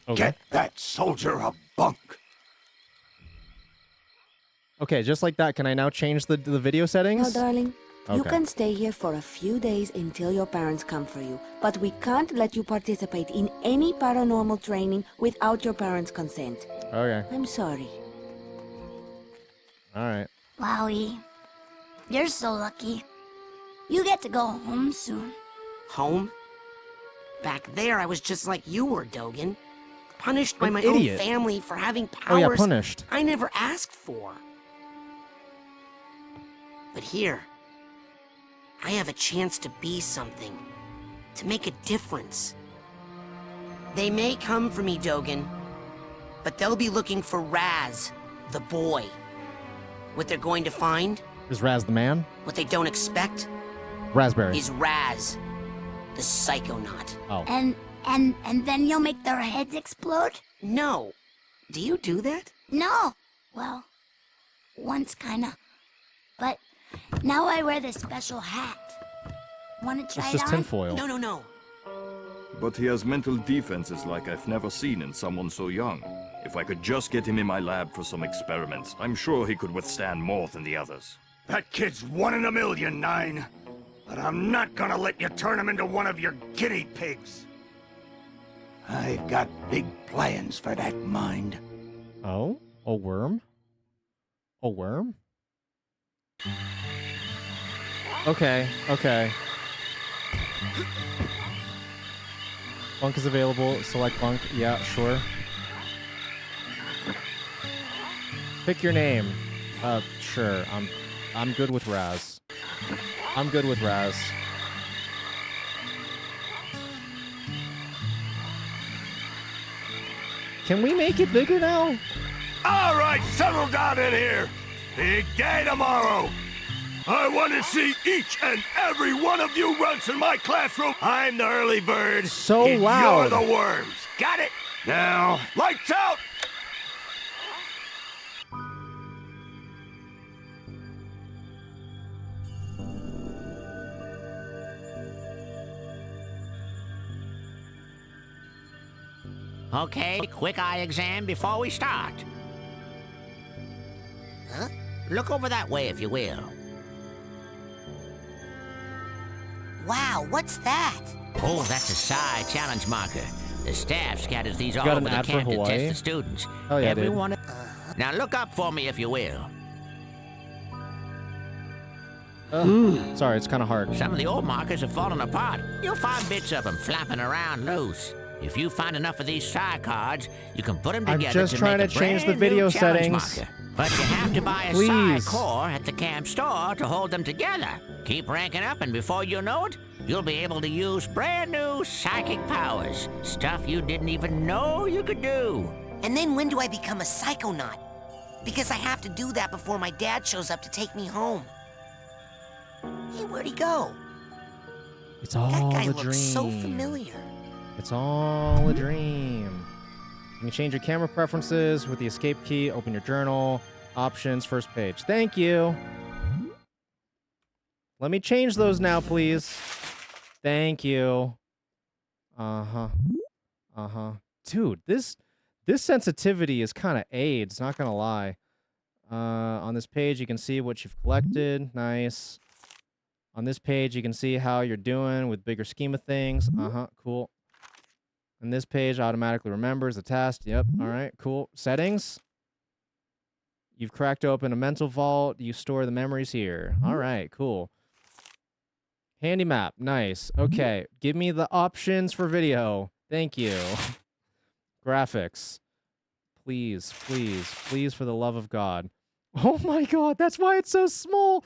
Okay. Get that soldier a bunk. Okay, just like that. Can I now change the video settings? No, darling. You Okay. can stay here for a few days until your parents come for you. But we can't let you participate in any paranormal training without your parents' consent. Okay. I'm sorry. All right. Wowie. You're so lucky. You get to go home soon. Home? Back there, I was just like you were, Dogan. Punished by An my idiot. own family for having powers Oh yeah, punished. I never asked for. But here, I have a chance to be something, to make a difference. They may come for me, Dogan, but they'll be looking for Raz, the boy. What they're going to find, Is Raz the man? what they don't expect, Raspberry. is Raz, the psychonaut. Oh. And then you'll make their heads explode? No. Do you do that? No. Well, once kinda. But now I wear this special hat. Want to try It's it just on? tinfoil. No. But he has mental defenses like I've never seen in someone so young. If I could just get him in my lab for some experiments, I'm sure he could withstand more than the others. That kid's 1 in a million, Nine. But I'm not gonna let you turn him into one of your guinea pigs. I've got big plans for that mind. Oh? A worm? A worm? Okay. Bunk is available. Select bunk. Yeah, sure. Pick your name. Sure. I'm good with Raz. I'm good with Raz. Can we make it bigger now? All right, settle down in here. Big day tomorrow. I want to see each and every one of you runts in my classroom. I'm the early bird. So and loud. You're the worms. Got it? Now, lights out. Okay, quick eye exam before we start. Huh? Look over that way, if you will. Wow, what's that? Oh, that's a psi challenge marker. The staff scatters these all got over an the ad for camp to test Hawaii? the students. Oh, yeah, Everyone. dude. Now look up for me, if you will. Sorry, it's kind of hard. Some of the old markers have fallen apart. You'll find bits of them flapping around loose. If you find enough of these psi cards, you can put them I'm together just to trying make to a change the brand new video challenge settings. marker. But you have to buy a Please. psi core at the camp store to hold them together. Keep ranking up, and before you know it, you'll be able to use brand new psychic powers. Stuff you didn't even know you could do. And then when do I become a psychonaut? Because I have to do that before my dad shows up to take me home. Hey, where'd he go? It's all That guy a looks dream. so familiar. It's all a dream. You can change your camera preferences with the escape key. Open your journal. Options, first page. Thank you. Let me change those now, please. Thank you. Uh-huh. Dude, this sensitivity is kind of AIDS, not gonna lie. On this page, you can see what you've collected. Nice. On this page, you can see how you're doing with bigger scheme of things. Cool. And this page automatically remembers the task. Yep. All right, cool. Settings. You've cracked open a mental vault. You store the memories here. All right, cool. Handy map. Nice. Okay. Give me the options for video. Thank you. Graphics. Please, for the love of God. Oh my God, that's why it's so small.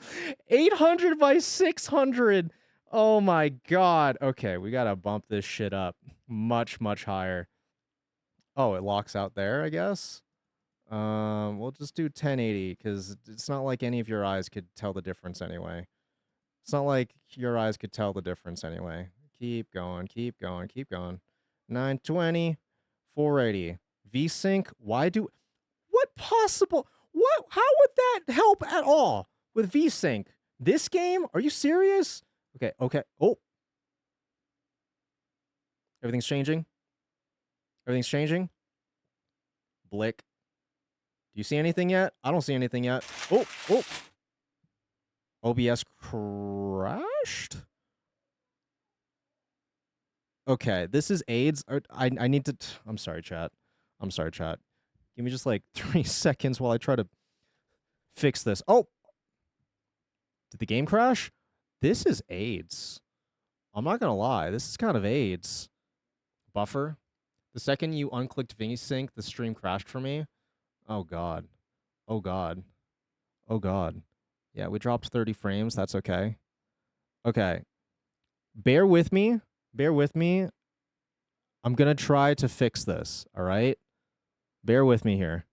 800 by 600. Oh my God. Okay, we gotta bump this shit up much higher. Oh, it locks out there, I guess. We'll just do 1080 because it's not like any of your eyes could tell the difference anyway. It's not like your eyes could tell the difference anyway. Keep going. 920, 480. VSync. What possible? What? How would that help at all with VSync? This game? Are you serious? Okay. Oh. Everything's changing. Blick. Do you see anything yet? I don't see anything yet. Oh. OBS crashed? Okay, this is AIDS. I need to... I'm sorry, chat. Give me just like 3 seconds while I try to fix this. Oh! Did the game crash? This is AIDS. I'm not gonna lie. This is kind of AIDS. Buffer. The second you unclicked VSync, the stream crashed for me. Oh, God. Yeah, we dropped 30 frames. That's okay. Okay. Bear with me. I'm gonna try to fix this, all right? Bear with me here.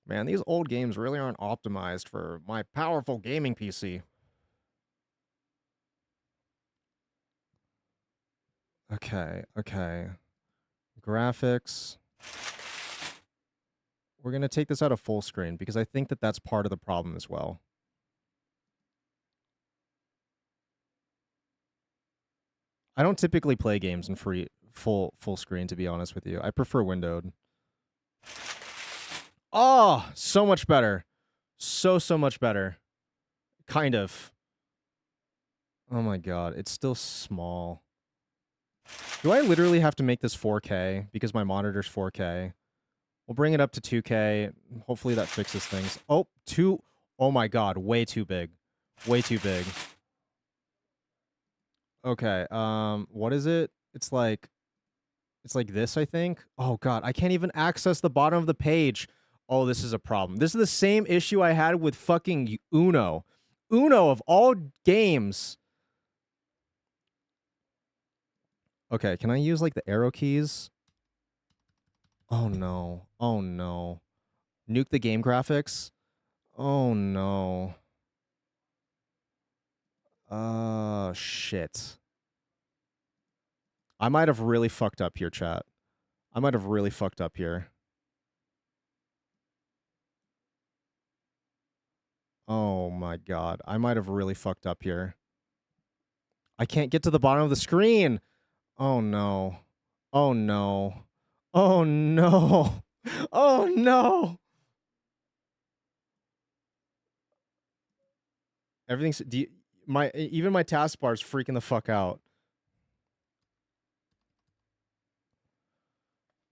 Man, these old games really aren't optimized for my powerful gaming PC. Okay. Graphics. we're going to take this out of full screen because I think that that's part of the problem as well. I don't typically play games in full screen, to be honest with you. I prefer windowed. Oh, so much better. So much better. Kind of. Oh my god, it's still small. Do I literally have to make this 4K because my monitor's 4K? We'll bring it up to 2K. Hopefully that fixes things. Oh, oh my god, way too big. Way too big. Okay, what is it? It's like this, I think. Oh god, I can't even access the bottom of the page. Oh, this is a problem. This is the same issue I had with fucking Uno. Uno of all games. Okay, can I use like the arrow keys? Oh no. Oh no. Nuke the game graphics? Oh no. Shit. I might have really fucked up here, chat. I might have really fucked up here. Oh my god. I might have really fucked up here. I can't get to the bottom of the screen. Oh no. Oh no. Oh no. Oh no. Everything's even my taskbar is freaking the fuck out.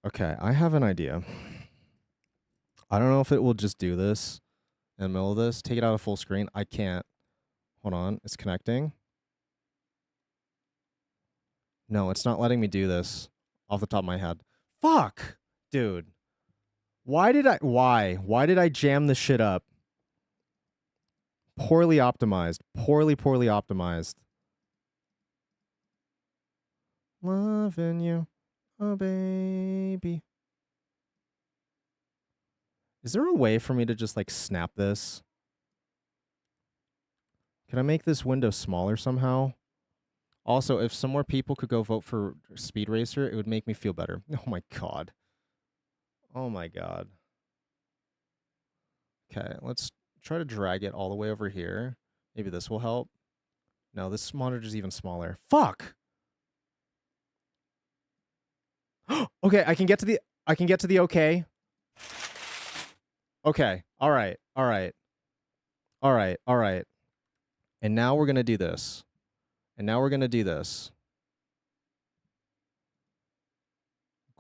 Okay, I have an idea. I don't know if it will just do this in the middle of this. Take it out of full screen. I can't. Hold on. It's connecting. No, it's not letting me do this off the top of my head. Fuck! Dude. Why did I jam this shit up? Poorly optimized. Poorly optimized. Loving you. Oh, baby. Is there a way for me to just, like, snap this? Can I make this window smaller somehow? Also, if some more people could go vote for Speed Racer, it would make me feel better. Oh my god. Oh my god. Okay, let's try to drag it all the way over here. Maybe this will help. No, this monitor's even smaller. Fuck! Okay, I can get to the okay. Okay. All right. And now we're going to do this.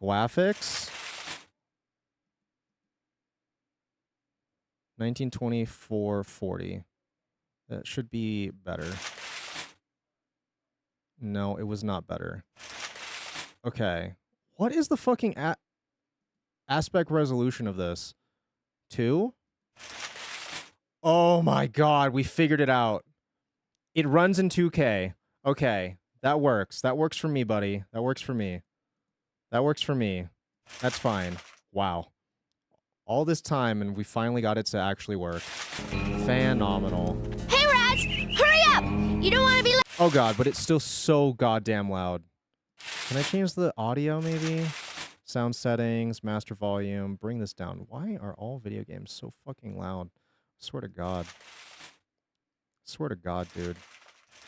Graphics. 1924-40. That should be better. No, it was not better. Okay. What is the fucking aspect resolution of this? 2? Oh my god, we figured it out. It runs in 2K. Okay, that works. That works for me, buddy. That works for me. That's fine. Wow. All this time and we finally got it to actually work. Phenomenal. Hey, Raz! Hurry up! You don't want to be late. Oh god, but it's still so goddamn loud. Can I change the audio, maybe? Sound settings, master volume, bring this down. Why are all video games so fucking loud? Swear to god. Swear to god, dude.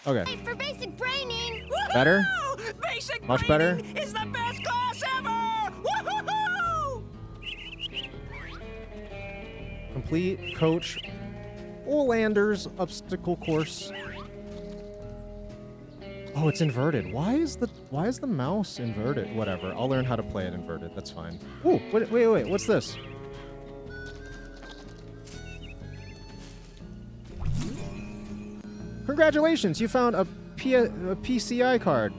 Okay. For basic braining! Better? Basic Much better? is the best class ever! Woohoo! Complete Coach Olander's obstacle course. Oh, it's inverted. Why is the mouse inverted? Whatever. I'll learn how to play it inverted. That's fine. Ooh, wait. What's this? Congratulations, you found a PCI card.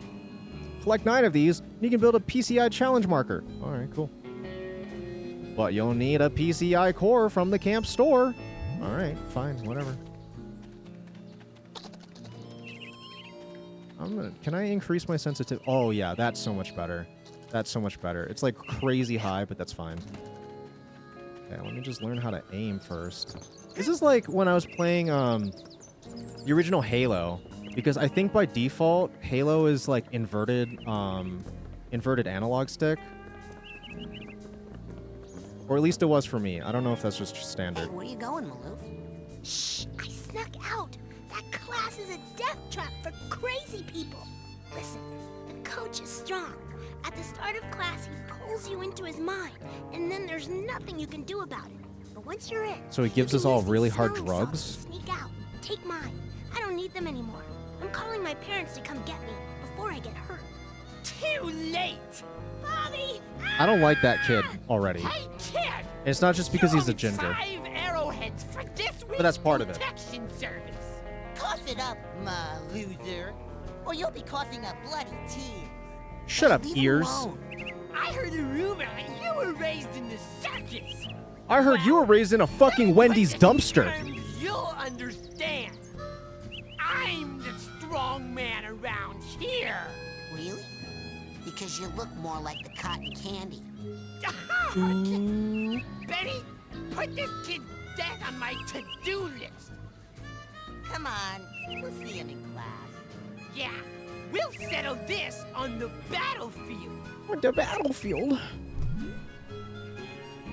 Collect 9 of these, and you can build a PCI challenge marker. All right, cool. But you'll need a PCI core from the camp store. All right, fine, whatever. Can I increase my sensitivity? Oh yeah, that's so much better. It's like crazy high, but that's fine. Okay, let me just learn how to aim first. This is like when I was playing the original Halo, because I think by default Halo is like inverted analog stick. Or at least it was for me. I don't know if that's just standard. Hey, where you going, Maloof? Shh, I snuck out. That class is a death trap for crazy people. Listen, the coach is strong. At the start of class, he pulls you into his mind, and then there's nothing you can do about it. But once you're in, So he gives us all really hard drugs? sneak out. Take mine. I don't need them anymore. I'm calling my parents to come get me before I get hurt. Too late! Bobby! I don't like that kid already. Hey, kid! And it's not just because he's a ginger. 5 arrowheads for this But that's part of it. protection service. Cough it up, my loser, or you'll be coughing up bloody tears. Shut up, ears. I heard a rumor you were raised in the circus. I heard you were raised in a fucking Wendy's dumpster. You'll understand. I'm the strong man around here. Really? Because you look more like the cotton candy. Betty, put this kid's death on my to-do list. Come on, we'll see him in class. Yeah, we'll settle this on the battlefield. On the battlefield.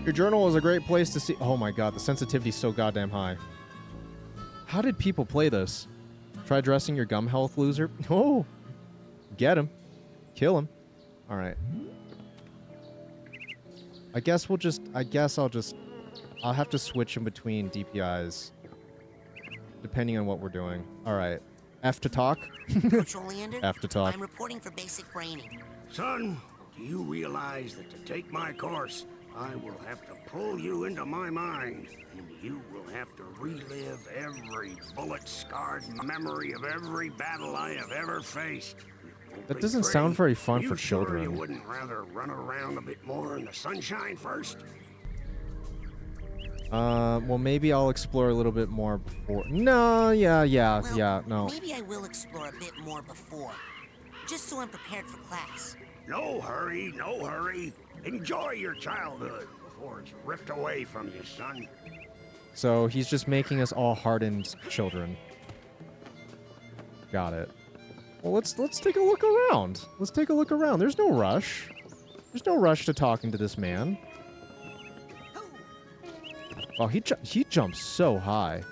Your journal is a great place to see. Oh my god, the sensitivity's so goddamn high. How did people play this? Try dressing your gum health, loser. Oh, get him, kill him. All right. I guess we'll just. I'll have to switch in between DPIs, depending on what we're doing. All right. F to talk. Coach Oleander, F to talk. I'm reporting for basic training. Son, do you realize that to take my course, I will have to pull you into my mind, and you will have to relive every bullet-scarred memory of every battle I have ever faced. That doesn't sound very fun for Sure you children. wouldn't rather run around a bit more in the sunshine first? Well, maybe I'll explore a little bit more before. No, no. Maybe I will explore a bit more before, just so I'm prepared for class. No hurry, no hurry. Enjoy your childhood before it's ripped away from you, son. So he's just making us all hardened children. Got it. Well, let's take a look around. Let's take a look around. There's no rush. There's no rush to talking to this man. Oh, he jumps so high.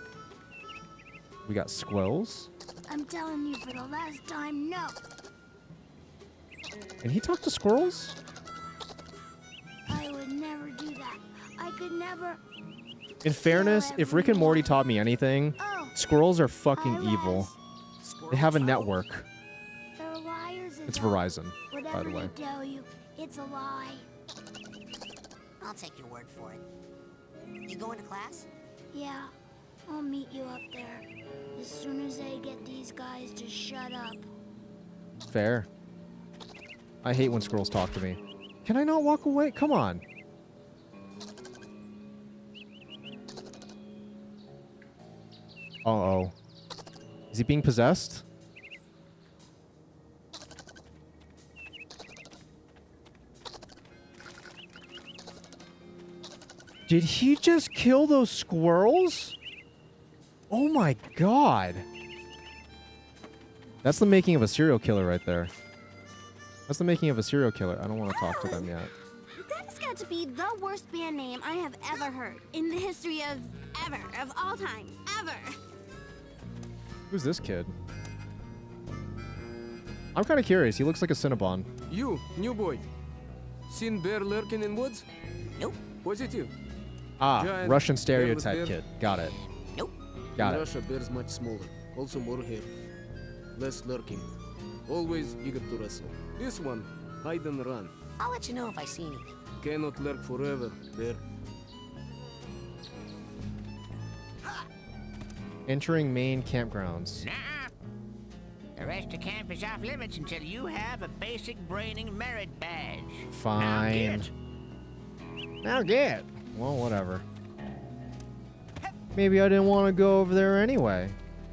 We got squirrels. I'm telling you for the last time, no. Can he talk to squirrels? I would never do that. I could never. In fairness, if Rick and Morty taught me anything, squirrels are fucking evil. They have a network. They're liars. It's Verizon, by the way. Whatever they tell you, it's a lie. I'll take your word for it. You going to class? Yeah, I'll meet you up there as soon as I get these guys to shut up. Fair. I hate when squirrels talk to me. Can I not walk away? Come on. Uh-oh. Is he being possessed? Did he just kill those squirrels? Oh my god. That's the making of a serial killer right there. That's the making of a serial killer. I don't want to talk to them yet. That's got to be the worst band name I have ever heard in the history of all time, ever. Who's this kid? I'm kind of curious. He looks like a Cinnabon. You, new boy. Seen bear lurking in woods? Nope. Was it you? Ah, Giant, Russian hairless stereotype bear? kid. Got it. Nope. Got in it. Russia, bears much smaller. Also more hair. Less lurking. Always eager to wrestle. This one, hide and run. I'll let you know if I see anything. Cannot lurk forever, bear. Entering main campgrounds. Nah. The rest of camp is off limits until you have a basic braining merit badge. Fine. Now get. Well, whatever. Maybe I didn't want to go over there anyway.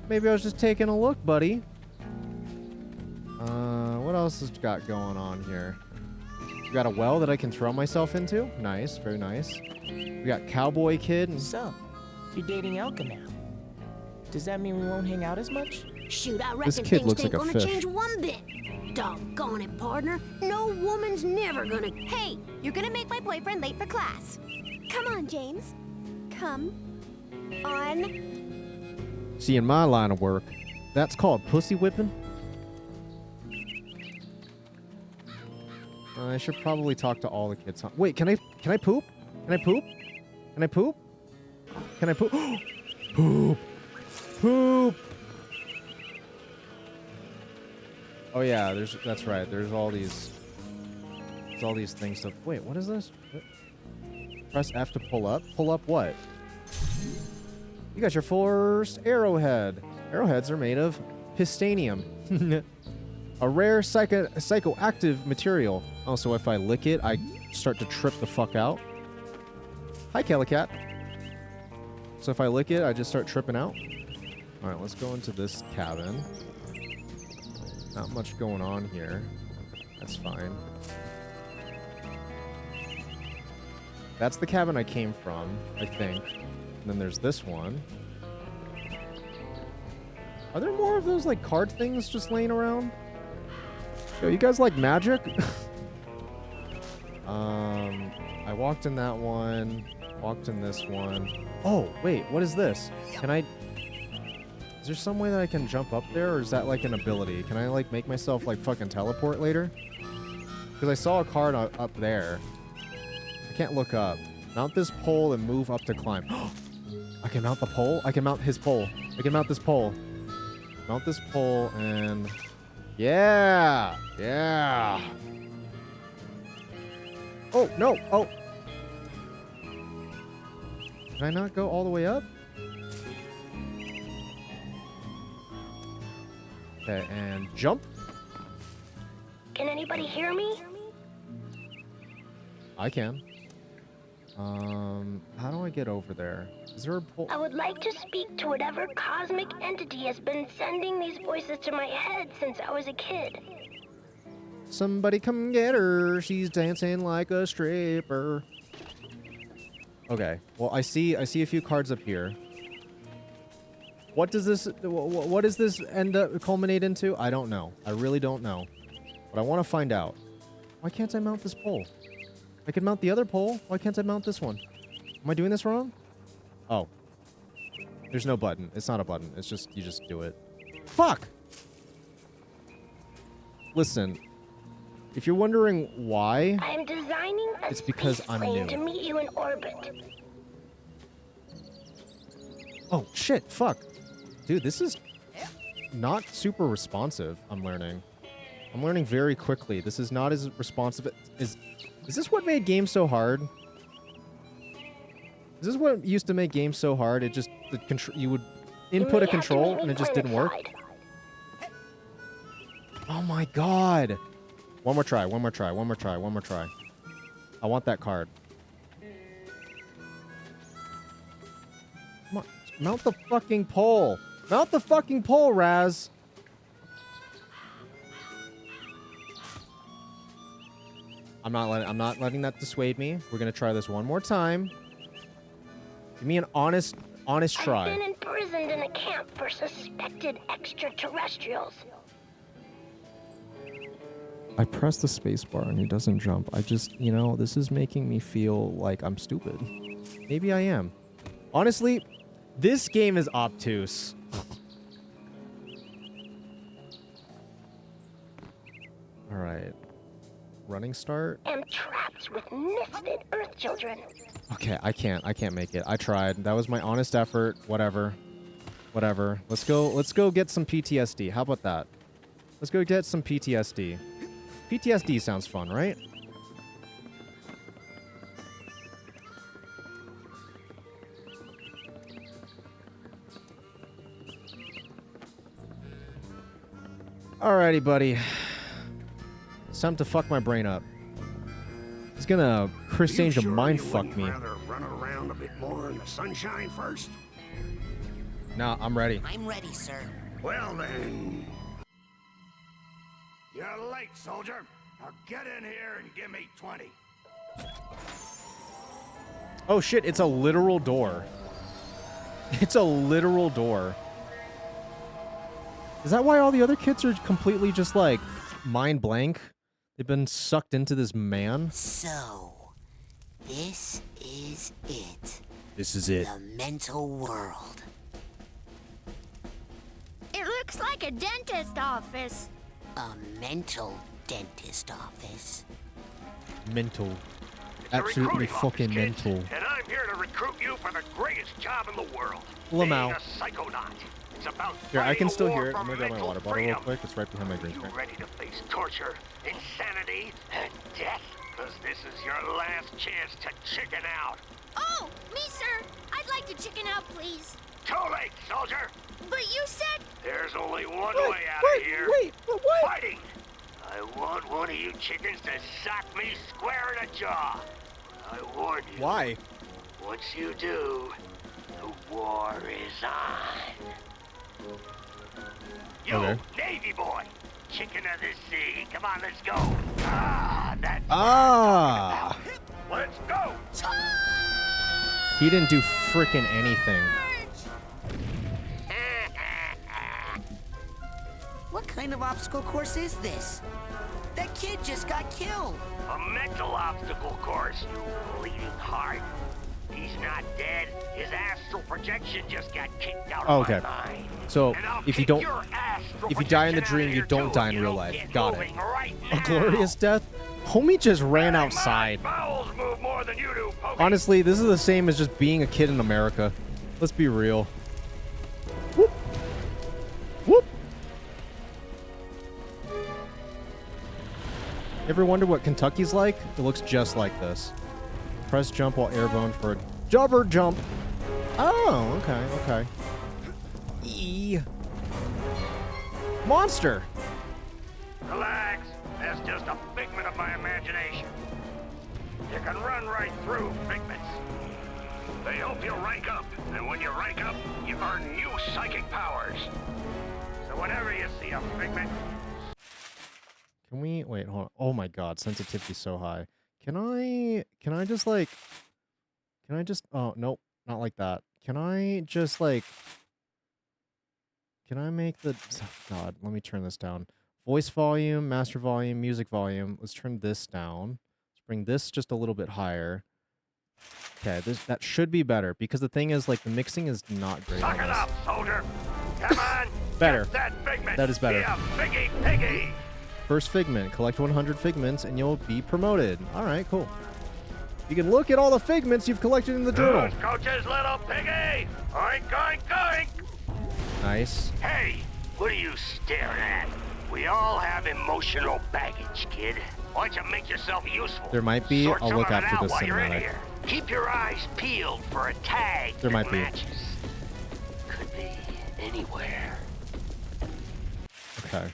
Maybe I was just taking a look, buddy. What else has got going on here? We got a well that I can throw myself into. Nice, very nice. We got Cowboy Kid. And So, you're dating Elka now. Does that mean we won't hang out as much? Shoot, I reckon This kid things looks ain't like a gonna fish. change one bit. Doggone it, partner. No woman's never gonna. Hey, you're gonna make my boyfriend late for class. Come on, James. Come on. See, in my line of work, that's called pussy whipping. I should probably talk to all the kids. Wait, can I poop? Can I poop? Can I poop? Can I poop? Poop. Poop. Oh yeah, that's right. There's all these things to wait, what is this? What? Press F to pull up. Pull up what? You got your first arrowhead. Arrowheads are made of pistanium. A rare psychoactive material. Oh, so if I lick it, I start to trip the fuck out. Hi, Calicat. So if I lick it, I just start tripping out. All right, let's go into this cabin. Not much going on here. That's fine. That's the cabin I came from, I think. And then there's this one. Are there more of those, like, card things just laying around? Yo, you guys like magic? I walked in that one. Walked in this one. Oh, wait, what is this? Can I... Is there some way that I can jump up there, or is that, like, an ability? Can I, like, make myself, like, fucking teleport later? Because I saw a card up there. I can't look up. Mount this pole and move up to climb. I can mount the pole? I can mount his pole. I can mount this pole. Mount this pole and... Yeah! Yeah! Oh, no! Oh! Can I not go all the way up? Okay, and jump. Can anybody hear me? I can. How do I get over there? Is there a pole? I would like to speak to whatever cosmic entity has been sending these voices to my head since I was a kid. Somebody come get her. She's dancing like a stripper. Okay. Well, I see a few cards up here. What does this end up culminate into? I don't know. I really don't know. But I want to find out. Why can't I mount this pole? I can mount the other pole. Why can't I mount this one? Am I doing this wrong? Oh. There's no button. It's not a button. It's just, you just do it. Fuck! Listen. If you're wondering why, I'm designing a it's because I'm new. to meet you in orbit. Oh, shit. Fuck. Dude, this is not super responsive, I'm learning. I'm learning very quickly. This is not as responsive. Is this what made games so hard? Is this what used to make games so hard? It just, you would input a control and it just didn't work? Oh my god. One more try, one more try, one more try, one more try. I want that card. Come on, mount the fucking pole. Mount the fucking pole, Raz. I'm not letting that dissuade me. We're gonna try this one more time. Give me an honest try. I've been imprisoned in a camp for suspected extraterrestrials. I press the space bar and he doesn't jump. I just, you know, this is making me feel like I'm stupid. Maybe I am. Honestly, this game is obtuse. All right. Running start. I'm trapped with misfit Earth children. Okay, I can't make it. I tried. That was my honest effort. Whatever. Whatever. Let's go get some PTSD. How about that? Let's go get some PTSD. PTSD sounds fun, right? Alrighty, buddy. It's time to fuck my brain up. He's gonna Chris Angel mind fuck me. Rather run around a bit more in the sunshine first? Nah, I'm ready. I'm ready, sir. Well then. You're late, soldier. Now get in here and give me 20. Oh shit, it's a literal door. It's a literal door. Is that why all the other kids are completely just like mind blank? They've been sucked into this man? So, This is it. This is it. The mental world. It looks like a dentist office. A mental dentist office. Mental. Absolutely fucking mental. And I'm here to recruit you for the greatest job in the world. Lamau. Being a psychonaut. It's about Here, I can still hear it. I'm I'm gonna grab my water bottle real quick. It's right behind my green You screen. ready to face torture, insanity, and death? Because this is your last chance to chicken out. Oh, me, sir. I'd like to chicken out, please. Too late, soldier. But you said... There's only one Wait, way out wait, of here. wait, but what? Fighting. I want one of you chickens to sock me square in the jaw. I warn you. Why? Once you do, the war is on. You, Okay. Navy boy, chicken of the sea. Come on, let's go. Ah, that's Ah! let's go. He didn't do frickin' anything. What kind of obstacle course is this? That kid just got killed. A mental obstacle course, you bleeding heart. He's not dead. His astral projection just got kicked out of Okay. my mind. So And I'll if you kick don't, your astral if you die in the projection out of dream, you here, don't too, die if in you real don't life. get Got it. moving right A now. glorious death. Homie just ran outside. Bowels move more than you do, Pokey. Honestly, this is the same as just being a kid in America. Let's be real. Whoop. Whoop. Ever wonder what Kentucky's like? It looks just like this. Press jump while airborne for a jumper jump. Oh, okay, okay. E. Monster. Relax. That's just a figment of my imagination. You can run right through figments. They help you rank up, and when you rank up, you earn new psychic powers. So whenever you see a figment, Can we wait? Hold on. Oh my God, sensitivity's so high. Can I just like? Can I just? Oh nope, not like that. Can I just like? Can I make the? Oh God, let me turn this down. Voice volume, master volume, music volume. Let's turn this down. Let's bring this just a little bit higher. Okay, that should be better because the thing is like the mixing is not great. suck on it this. up, soldier. Come on. Better. Get that figment. That is better. Be a piggy piggy. First figment. Collect 100 figments and you'll be promoted. All right, cool. You can look at all the figments you've collected in the journal. Who's Coach's little piggy? Oink, oink, oink. Nice. Hey, what are you staring at? We all have emotional baggage, kid. Why don't you make yourself useful? There might be. Sort I'll some look of it after out this while you're in cinematic. here. Keep your eyes peeled for a tag There that might be. matches. Could be anywhere. Okay.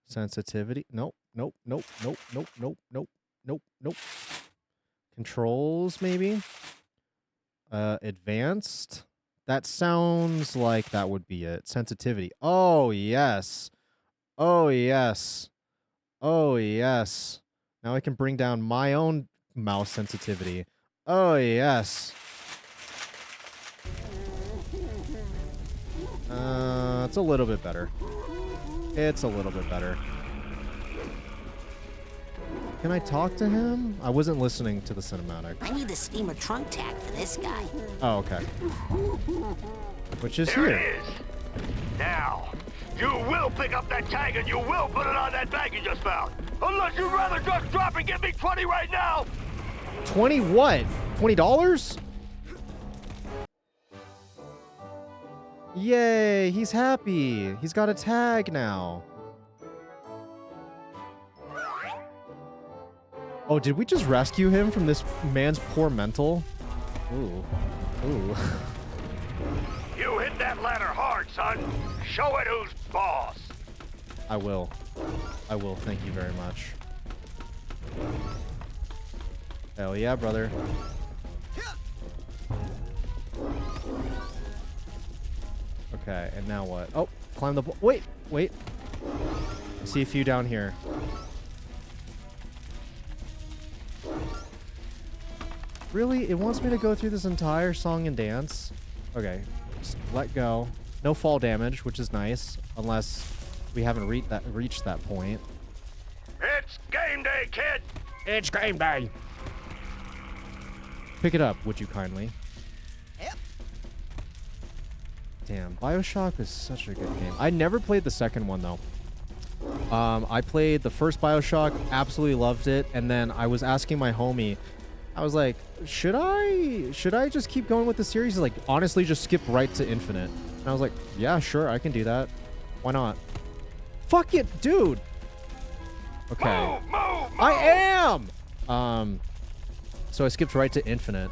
Sensitivity. Nope. Nope. Nope. Nope. Nope. Nope. Nope. Nope. Nope. Controls, maybe. Advanced. That sounds like that would be it. Sensitivity. Oh, yes. Oh, yes. Oh, yes. Now I can bring down my own mouse sensitivity. Oh, yes. It's a little bit better. It's a little bit better. Can I talk to him? I wasn't listening to the cinematic. I need the steamer trunk tag for this guy. Oh, okay. Which is There here. it is. Now, you will pick up that tag and you will put it on that bag you just found. Unless you'd rather just drop and give me 20 right now. 20 what? $20? Yay, he's happy. He's got a tag now. Oh, did we just rescue him from this man's poor mental? Ooh. Ooh. You hit that ladder hard, son. Show it who's boss. I will. I will. Thank you very much. Hell yeah, brother. Okay, and now what? Oh, climb the... Wait, wait. I see a few down here. Really? It wants me to go through this entire song and dance? Okay, just let go. No fall damage, which is nice, unless we haven't reached that point. It's game day, kid. It's game day. Pick it up, would you kindly? Yep. Damn, BioShock is such a good game. I never played the second one, though. I played the first BioShock, absolutely loved it, and then I was asking my homie, I was like, should I just keep going with the series? He's like, honestly, just skip right to Infinite. And I was like, yeah, sure, I can do that. Why not? Fuck it, dude! Okay. I am! So I skipped right to Infinite.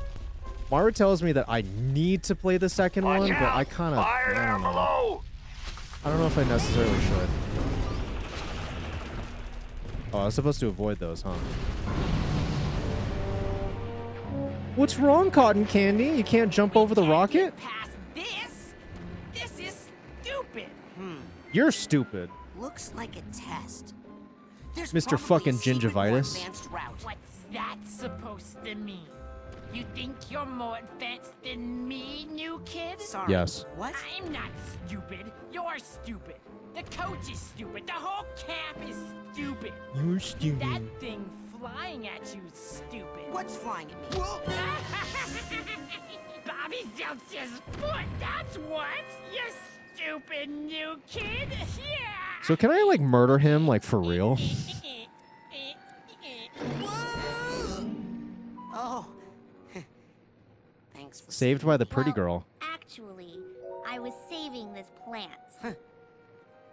Mara tells me that I need to play the second one, but I kind of, I don't know. I don't know if I necessarily should. Oh, I was supposed to avoid those, huh? What's wrong, Cotton Candy? You can't jump over the rocket? Past this? This is stupid. You're stupid. Looks like a test. There's Mr. fucking gingivitis. What's that supposed to mean? You think you're more advanced than me, new kid? Sorry. Yes. What? I'm not stupid. You're stupid. The coach is stupid. The whole camp is stupid. You're stupid. That thing flying at you is stupid. What's flying at me? Bobby Zeltz's foot, that's what! You stupid new kid! Yeah! So can I, like, murder him, like, for real? Oh. Thanks for Saved by the pretty girl. Actually, I was saving this plant.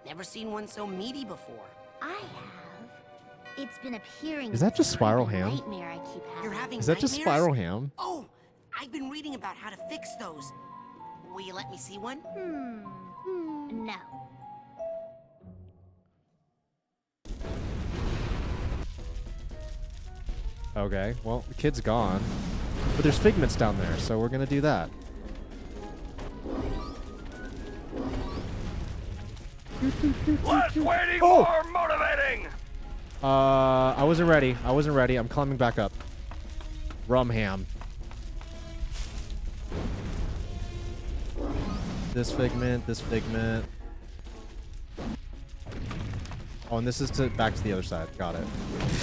Never seen one so meaty before. I have. It's been appearing. Is that just Spiral in the Ham? nightmare I keep having. You're having Is that just nightmares? Spiral Ham? Oh, I've been reading about how to fix those. Will you let me see one? No. Okay, well, the kid's gone. But there's figments down there, so we're gonna do that. Less waiting, Oh! more motivating! I wasn't ready. I wasn't ready. I'm climbing back up. Rum ham. This figment, this figment. Oh, and this is to back to the other side. Got it.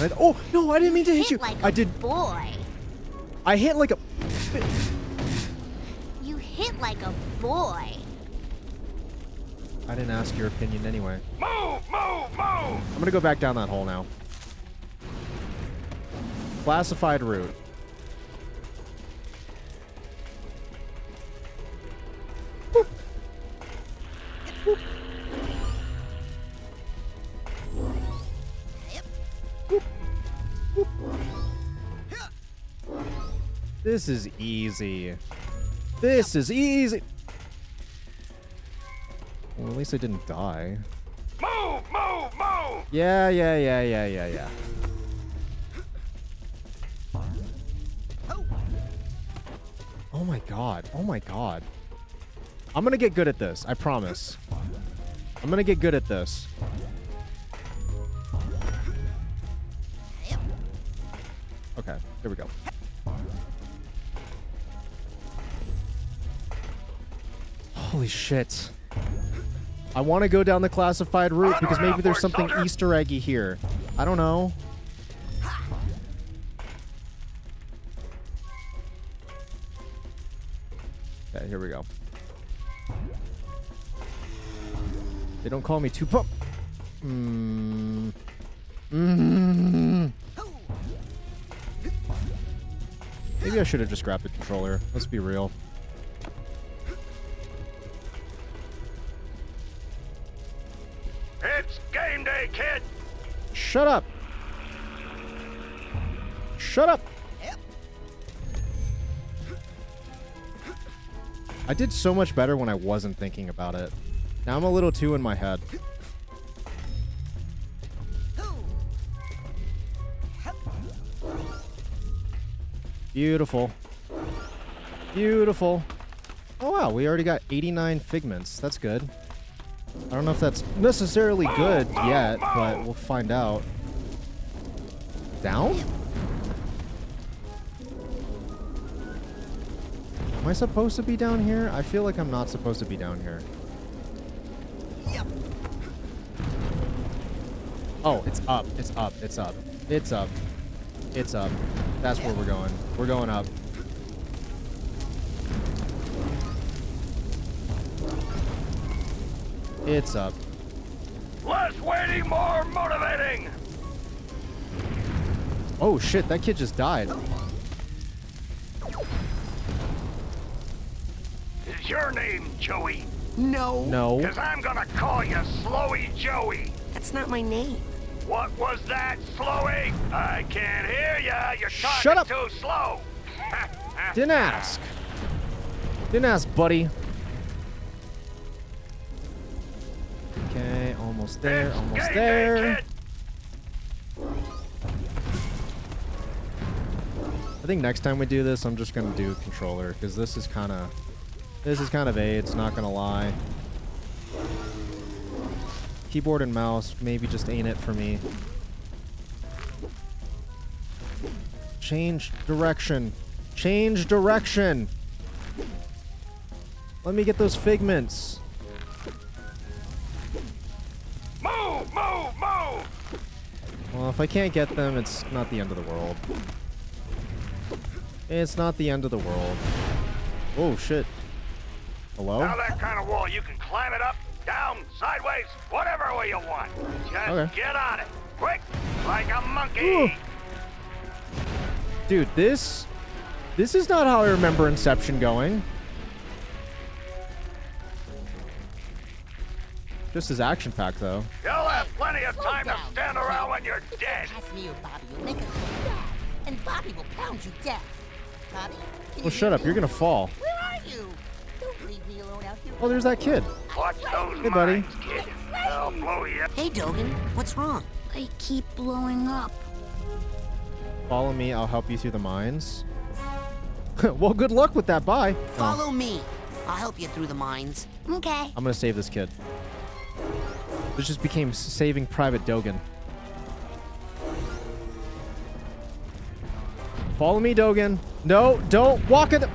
And oh, no, I didn't mean to hit you. Like I did. Boy. I hit like a... You hit like a boy. I didn't ask your opinion anyway. Move, move, move! I'm gonna go back down that hole now. Classified route. This is easy. This is easy. Well, at least I didn't die. Move, move, move! Yeah. Oh my god. Oh my god. I'm gonna get good at this. I promise. I'm gonna get good at this. Okay, here we go. Holy shit. I want to go down the classified route because maybe there's something Easter eggy here. I don't know. Okay, here we go. They don't call me two pump. Maybe I should have just grabbed the controller. Let's be real. It's game day, kid! Shut up! Shut up! I did so much better when I wasn't thinking about it. Now I'm a little too in my head. Beautiful. Beautiful. Oh wow, we already got 89 figments. That's good. I don't know if that's necessarily good yet, but we'll find out. Down? Am I supposed to be down here? I feel like I'm not supposed to be down here. Oh, it's up. It's up. It's up. It's up. It's up. That's where we're going. We're going up. It's up. Less waiting, more motivating. Oh shit, that kid just died. Is your name Joey? No. No. Because I'm gonna call you Slowy Joey. That's not my name. What was that, Slowy? I can't hear ya. You're talking Shut up. too slow. Didn't ask. Didn't ask, buddy. Okay, almost there, almost there. I think next time we do this, I'm just gonna do controller, because this is kind of AIDS, not gonna lie. Keyboard and mouse maybe just ain't it for me. Change direction. Change direction. Let me get those figments. Move, move, move. Well, if I can't get them, it's not the end of the world. It's not the end of the world. Oh, shit. Hello? Now that kind of wall, you can climb it up, down, sideways, whatever way you want. Just Okay. get on it. Quick, like a monkey. Ooh. Dude, this is not how I remember Inception going. Just as action-packed, though. You'll have plenty of time to stand around when you're dead. Pass me or Bobby. You'll make us look bad. And Bobby will pound you deaf. Bobby, can Well, you shut hear up. me? You're gonna fall. Where are you? Don't leave me alone out here. Oh, there's that kid. Watch those Hey, buddy. mines, kid. They'll blow you up. Hey, Dogen, what's wrong? I keep blowing up. Follow me. I'll help you through the mines. Well, good luck with that. Bye. Follow me. I'll help you through the mines. Okay. I'm gonna save this kid. This just became Saving Private Dogen. Follow me, Dogen. No, don't walk in the...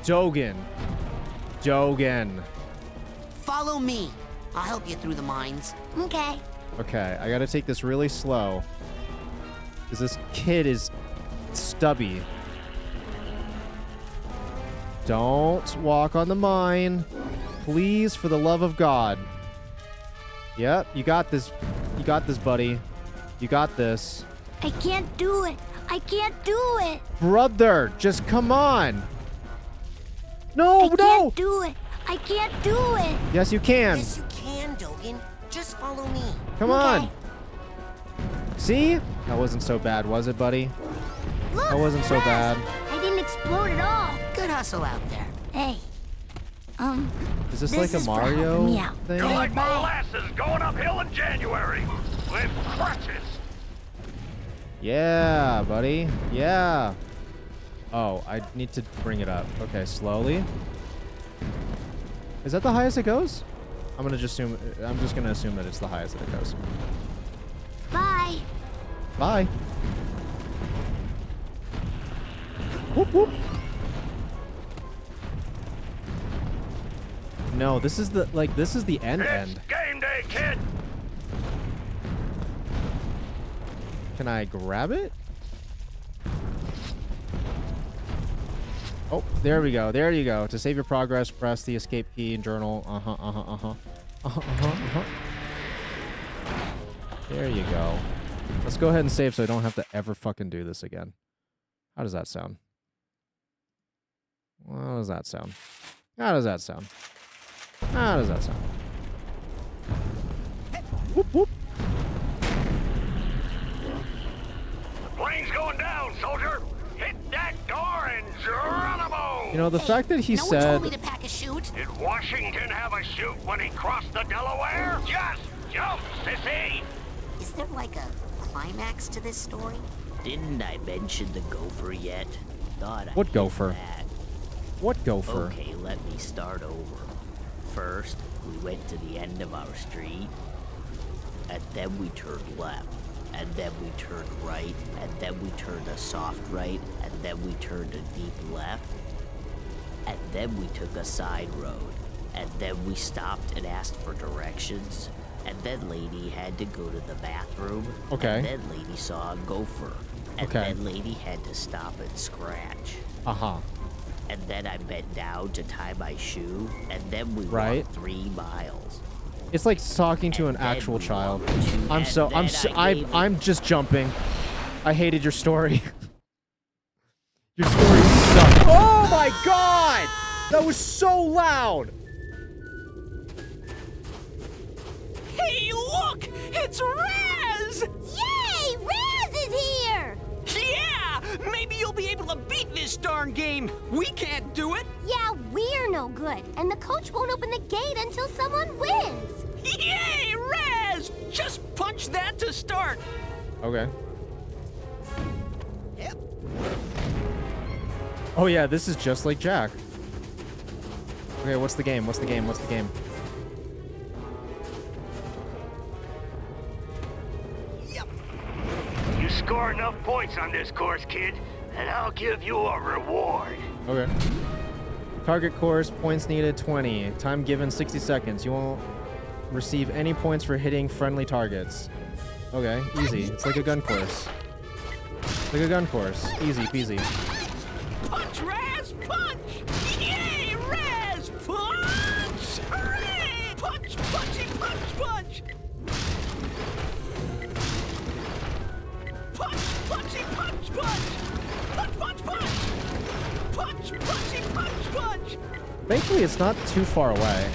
Dogen. Dogen. Follow me. I'll help you through the mines. Okay. Okay, I gotta take this really slow. Because this kid is stubby. Don't walk on the mine. Please, for the love of God. Yep, you got this. You got this, buddy. You got this. I can't do it. I can't do it. Brother, just come on. No, I no. can't do it. I can't do it. Yes, you can. Yes, you can, Dogen. Just follow me. Come on. See? That wasn't so bad, was it, buddy? Look, That wasn't so bad. I didn't explode at all. Good hustle out there. Hey. Is this This like a is for Mario helping me out. thing? You're like molasses going uphill in January with crutches. Yeah, buddy. Yeah. Oh, I need to bring it up. Okay, slowly. Is that the highest it goes? I'm just gonna assume that it's the highest that it goes. Bye. Bye. Whoop whoop. No, this is the end. It's game day, kid. Can I grab it? Oh, there we go. There you go. To save your progress, press the escape key and journal. There you go. Let's go ahead and save so I don't have to ever fucking do this again. How does that sound? How does that sound? How does that sound? How does that sound? Whoop, whoop. The plane's going down, soldier. Hit that door and Geronimo. You know, the fact that he no one said... told me to pack a chute. Did Washington have a chute when he crossed the Delaware? Just jump, sissy. Is there like a climax to this story? Didn't I mention the gopher yet? Thought I What did gopher? that. What gopher? Okay, let me start over. First, we went to the end of our street, and then we turned left, and then we turned right, and then we turned a soft right, and then we turned a deep left, and then we took a side road, and then we stopped and asked for directions, and then lady had to go to the bathroom, Okay. and then lady saw a gopher, and Okay. then lady had to stop and scratch. Uh-huh. and then I bent down to tie my shoe, and then we Right. walked 3 miles. It's like talking to an actual child. I'm just jumping. I hated your story. Your story sucked. Oh my god! That was so loud! Hey, look! It's Raz! Yay! Raz is here! Yeah! Maybe you'll be able to beat this darn game. We can't do it. Yeah, we're no good, and the coach won't open the gate until someone wins. Yay, Raz! Just punch that to start. Okay. Oh yeah, this is just like Jack. Okay, what's the game? What's the game? What's the game? You score enough points on this course, kid, and I'll give you a reward. Okay. Target course, points needed 20. Time given 60 seconds. You won't receive any points for hitting friendly targets. Okay, easy. It's like a gun course. Like a gun course. Easy peasy. Punch, Raz! Punch! Yay, Raz! Punch! Hooray! Punch, punchy, punch, punch! Punch, punchy, punch, punch! Punch, punch, punch! Punch, punchy, punch, punch! Thankfully, it's not too far away.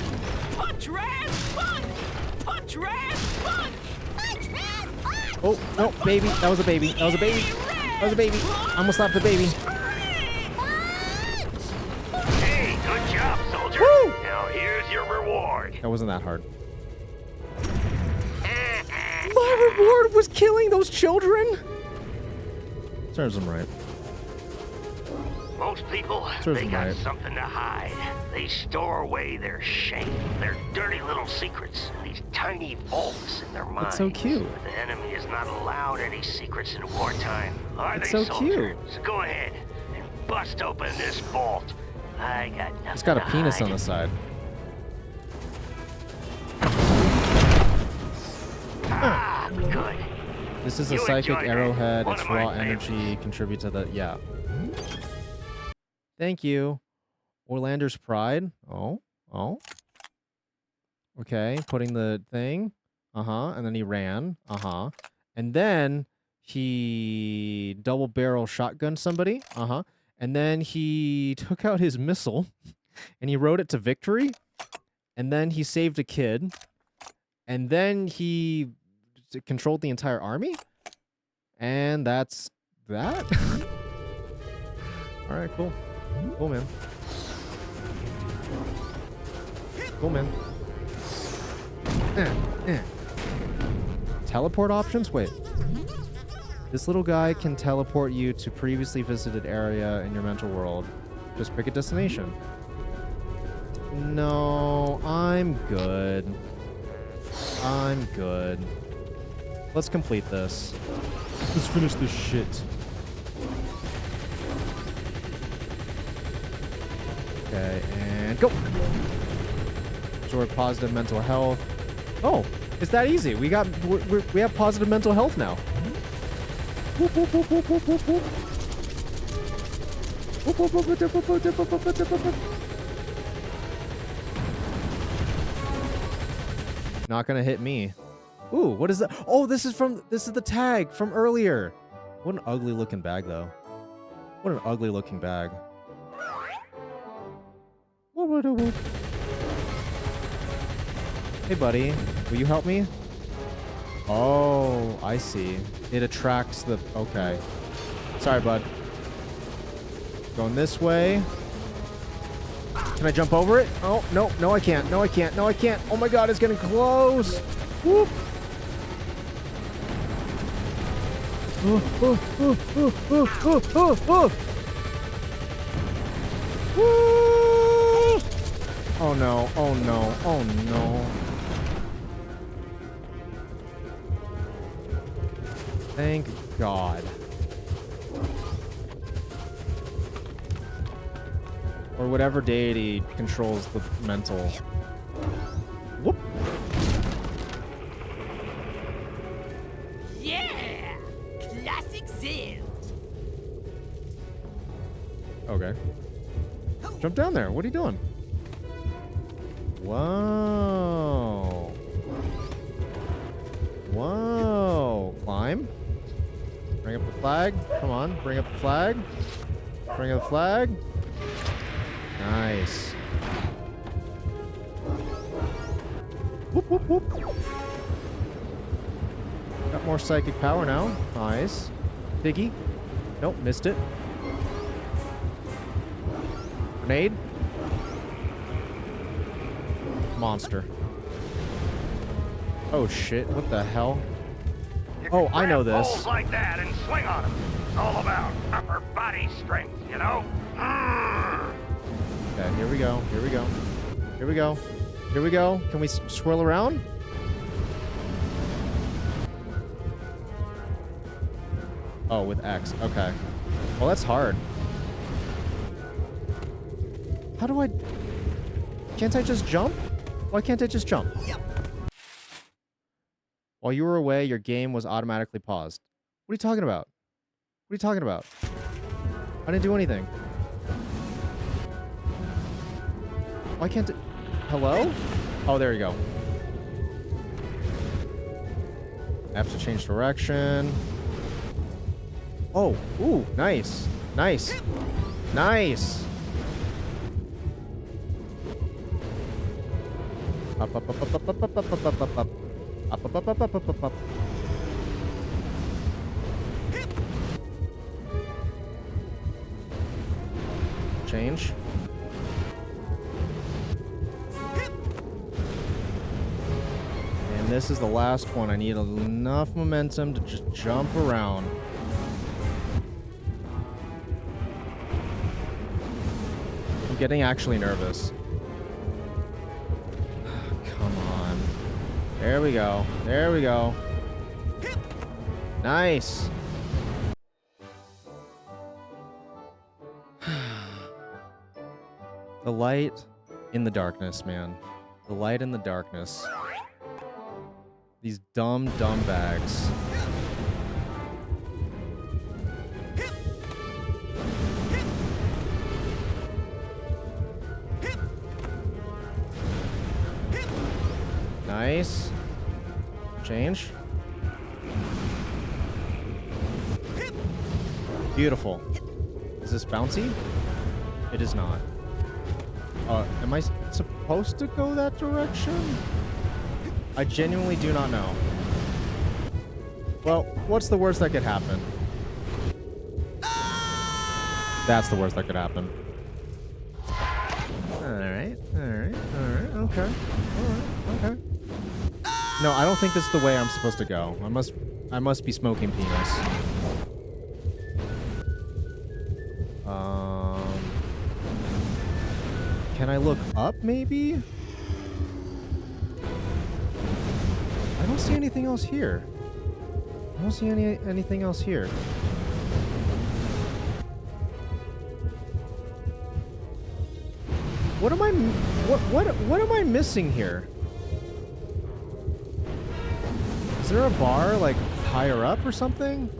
Punch, Raz! Punch! Punch, Raz! Punch! Punch, Raz! Punch! Oh, no, baby. That was a baby. That was a baby. That was a baby. I almost slapped the baby. Hey, good job, soldier. Woo! Now here's your reward. That wasn't that hard. My reward was killing those children? Serves them right. Most people, Serves they them got right. something to hide. They store away their shame, their dirty little secrets, in these tiny vaults in their minds. It's so cute. But the enemy is not allowed any secrets in wartime. Are It's they, so soldier? cute. So go ahead and bust open this vault. I got nothing. It's got a to penis hide. on the side. Ah, good. This is a You psychic enjoyed it. arrowhead. One Its of my raw favorites. energy contributes to the... Yeah. Thank you. Orlander's Pride. Oh. Oh. Okay. Putting the thing. Uh-huh. And then he ran. Uh-huh. And then he double barrel shotgunned somebody. Uh-huh. And then he took out his missile and he rode it to victory. And then he saved a kid. And then he controlled the entire army. And that's that. All right, cool. Cool, man. Cool, man. Teleport options? Wait. This little guy can teleport you to previously visited area in your mental world. Just pick a destination. No, I'm good. I'm good. Let's complete this. Let's finish this shit. Okay, and go! Absorb positive mental health. Oh, it's that easy. We have positive mental health now. Whoop, whoop, whoop, whoop, whoop, whoop, whoop. Whoop, whoop, whoop, whoop, whoop, whoop, whoop, whoop, whoop, whoop, whoop. Not gonna hit me. Ooh, what is that? Oh, this is the tag from earlier. What an ugly looking bag, though. What an ugly looking bag. Hey, buddy. Will you help me? Oh, I see. It attracts the... Okay. Sorry, bud. Going this way. Can I jump over it? Oh, no. No, I can't. No, I can't. No, I can't. Oh, my God. It's getting close. Whoop. Oh, oh, oh, oh, oh, oh, oh, oh. Woo! Oh, no. Oh, no. Oh, no. Thank God. Or whatever deity controls the mental. Whoop. Yeah! Classic Zen! Okay. Jump down there. What are you doing? Whoa. Whoa. Climb. Bring up the flag. Come on. Bring up the flag. Bring up the flag. Nice. Whoop, whoop, whoop. Got more psychic power now. Nice. Piggy. Nope, missed it. Grenade. Monster. Oh shit, what the hell? Oh, I know this. Poles like that and swing on them. It's all about upper body strength, you know? Okay, here we go. Here we go. Here we go. Here we go. Can we swirl around? Oh, with X. Okay. Well, that's hard. How do I... Can't I just jump? Why can't I just jump? While you were away, your game was automatically paused. What are you talking about? What are you talking about? I didn't do anything. Why can't it... Hello? Oh, there you go. I have to change direction. Oh, ooh, nice. Nice. Nice. Up, up, up, up, up, up, up, up, up, up, up, up. Up, up, up, up, up, up, up, up. Change. And this is the last one. I need enough momentum to just jump around. I'm getting actually nervous. Come on. There we go. There we go. Nice. The light in the darkness, man. The light in the darkness. These dumb bags. Nice. Change. Beautiful. Is this bouncy? It is not. Am I supposed to go that direction? I genuinely do not know. Well, what's the worst that could happen? That's the worst that could happen. Alright, alright, alright, okay. Alright, okay. No, I don't think this is the way I'm supposed to go. I must be smoking penis. Can I look up, maybe? I don't see anything else here. I don't see anything else here. What am I... What am I missing here? Is there a bar, like, higher up or something?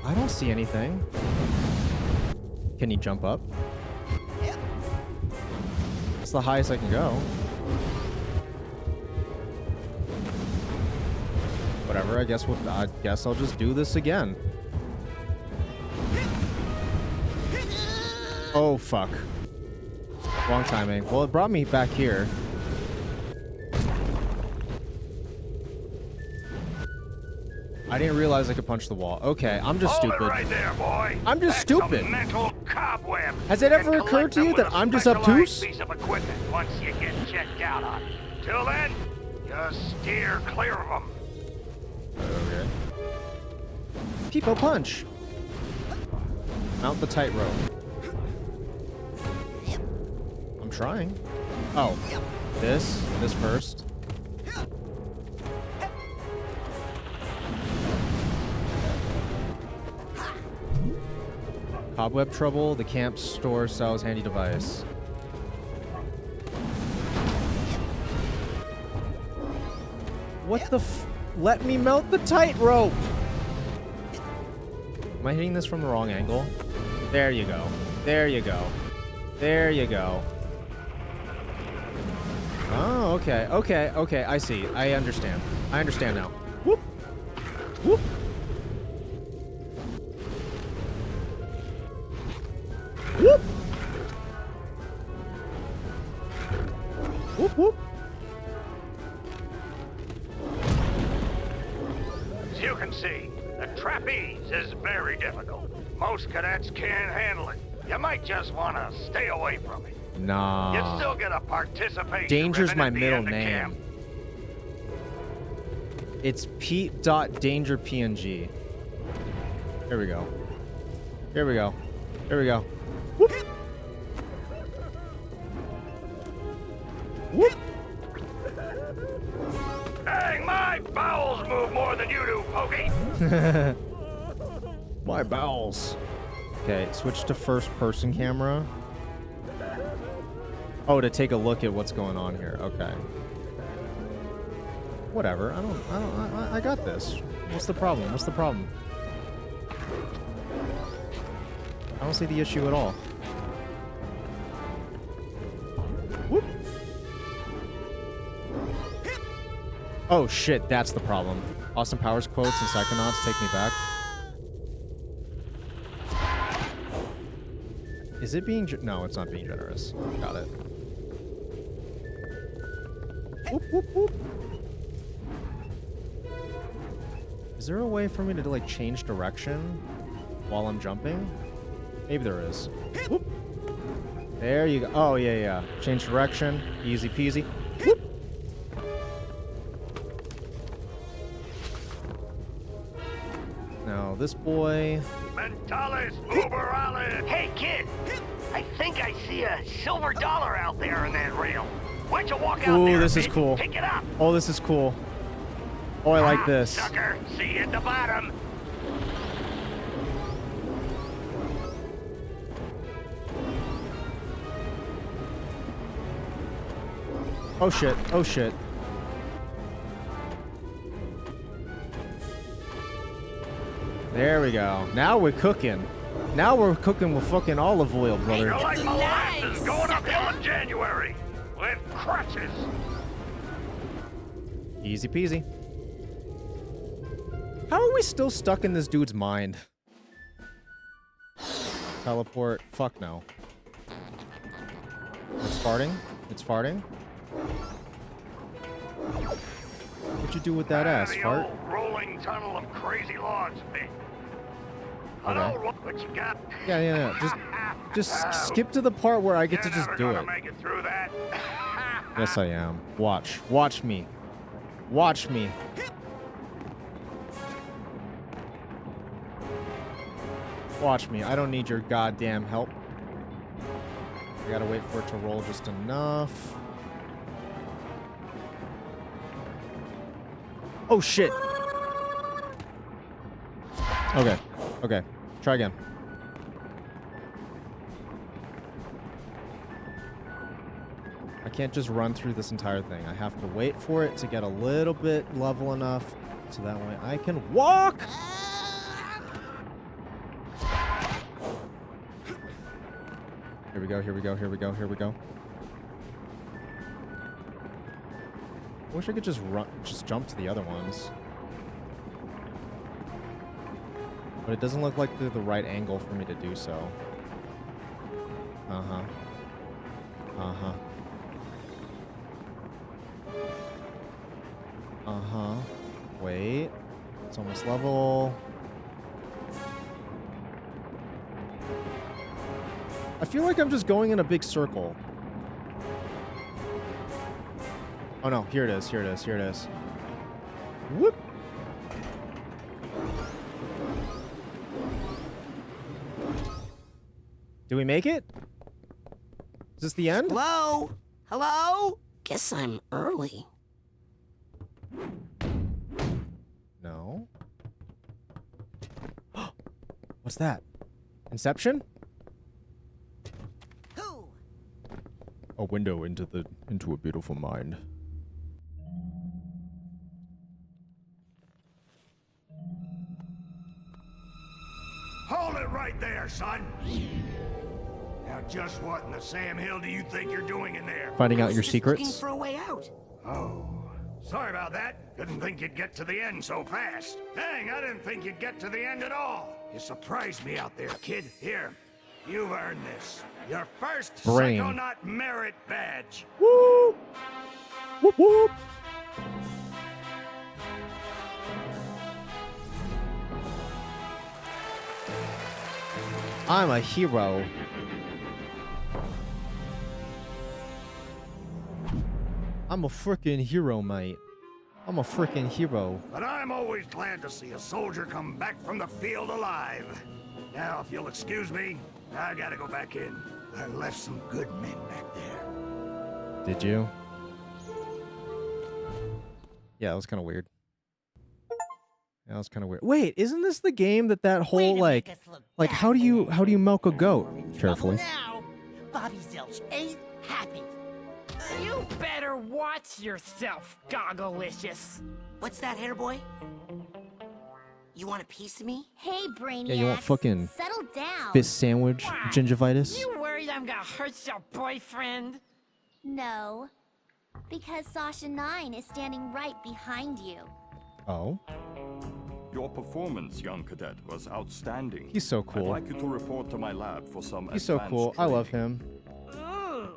I don't see anything. Can you jump up? That's the highest I can go. Whatever, I guess I'll just do this again. Oh, fuck. Wrong timing. Well, it brought me back here. I didn't realize I could punch the wall. Okay, I'm just stupid. Hold it right there, boy. I'm just stupid. A mental cobweb. Has it ever occurred to you that I'm just obtuse? Piece of equipment once you get checked out on. Till then, just steer clear of them. Okay. People punch. Mount the tightrope. I'm trying. Oh, this first. Cobweb trouble. The camp store sells handy device. What the f... Let me melt the tightrope! Am I hitting this from the wrong angle? There you go. There you go. There you go. Oh, okay, okay, okay. I see. I understand. I understand now. Whoop. Whoop. Whoop. Whoop, whoop. As you can see, the trapeze is very difficult. Most cadets can't handle it. You might just want to stay away from it. Nah. You still get a participation Danger's ribbon my at the middle end of name. camp. It's PETEdotPNG. Here we go. Here we go. Here we go. Whoop. Whoop. Dang, my bowels move more than you do, Pokey. My bowels. Okay, switch to first person camera. Oh, to take a look at what's going on here. Okay. Whatever. I got this. What's the problem? What's the problem? I don't see the issue at all. Whoop. Oh shit, that's the problem. Austin Powers quotes and Psychonauts take me back. Is it being... No, it's not being generous. Got it. Whoop, whoop, whoop. Is there a way for me to, like, change direction while I'm jumping? Maybe there is. Whoop. There you go. Oh, yeah, yeah. Change direction. Easy peasy. Whoop. Now, this boy... Mentalis uberalis. Hey, kid. I think I see a silver dollar out there in that rail. Why don't you walk out there? Ooh, this is cool. Pick it up. Oh, this is cool. Oh, I like this. Sucker. See you at the bottom. Oh, shit. Oh, shit. There we go. Now we're cooking. Now we're cooking with fucking olive oil, brother. You're like molasses going uphill in January with crutches. Easy peasy. How are we still stuck in this dude's mind? Teleport. Fuck no. It's farting. It's farting. What'd you do with that ass, The fart? old rolling tunnel of crazy logs, Vic. Okay. What you got? Yeah, yeah, yeah. Just skip to the part where I get to just do it. Make it through that. Yes, I am. Watch. Watch me. Watch me. Watch me. I don't need your goddamn help. I gotta wait for it to roll just enough. Oh, shit. Okay. Okay. Try again. I can't just run through this entire thing. I have to wait for it to get a little bit level enough so that way I can walk! Here we go, here we go, here we go, here we go. I wish I could just jump to the other ones. But it doesn't look like they're the right angle for me to do so. Uh-huh. Uh-huh. Uh-huh. Wait. It's almost level. I feel like I'm just going in a big circle. Oh no, here it is, here it is, here it is. Whoop! Do we make it? Is this the end? Hello? Hello? Guess I'm early. No. What's that? Inception? A window into a beautiful mind. Hold it right there, son. Now, just what in the Sam Hill do you think you're doing in there? Finding out your Looking secrets. for a way out. Oh, sorry about that. Didn't think you'd get to the end so fast. Dang, I didn't think you'd get to the end at all. You surprised me out there, kid. Here, you've earned this. Your first Brain. Psychonaut merit badge. Woo! Whoop whoop! I'm a hero. I'm a freaking hero, mate. I'm a freaking hero. But I'm always glad to see a soldier come back from the field alive. Now, if you'll excuse me, I gotta go back in. I left some good men back there. Did you? Yeah, that was kind of weird. Yeah, that was kind of weird. Wait, isn't this the game that whole like how do you milk a goat? Carefully. Now, Bobby Zilch ain't happy. You better watch yourself, Gogglelicious. What's that, hair boy? You want a piece of me? Hey, Brainiac. Yeah, you want fucking settle down. fist sandwich, gingivitis? You worried I'm gonna hurt your boyfriend? No, because Sasha 9 is standing right behind you. Oh. Your performance, young cadet, was outstanding. He's so cool. I'd like you to report to my lab for some He's so advanced cool. I love training. him. Ooh,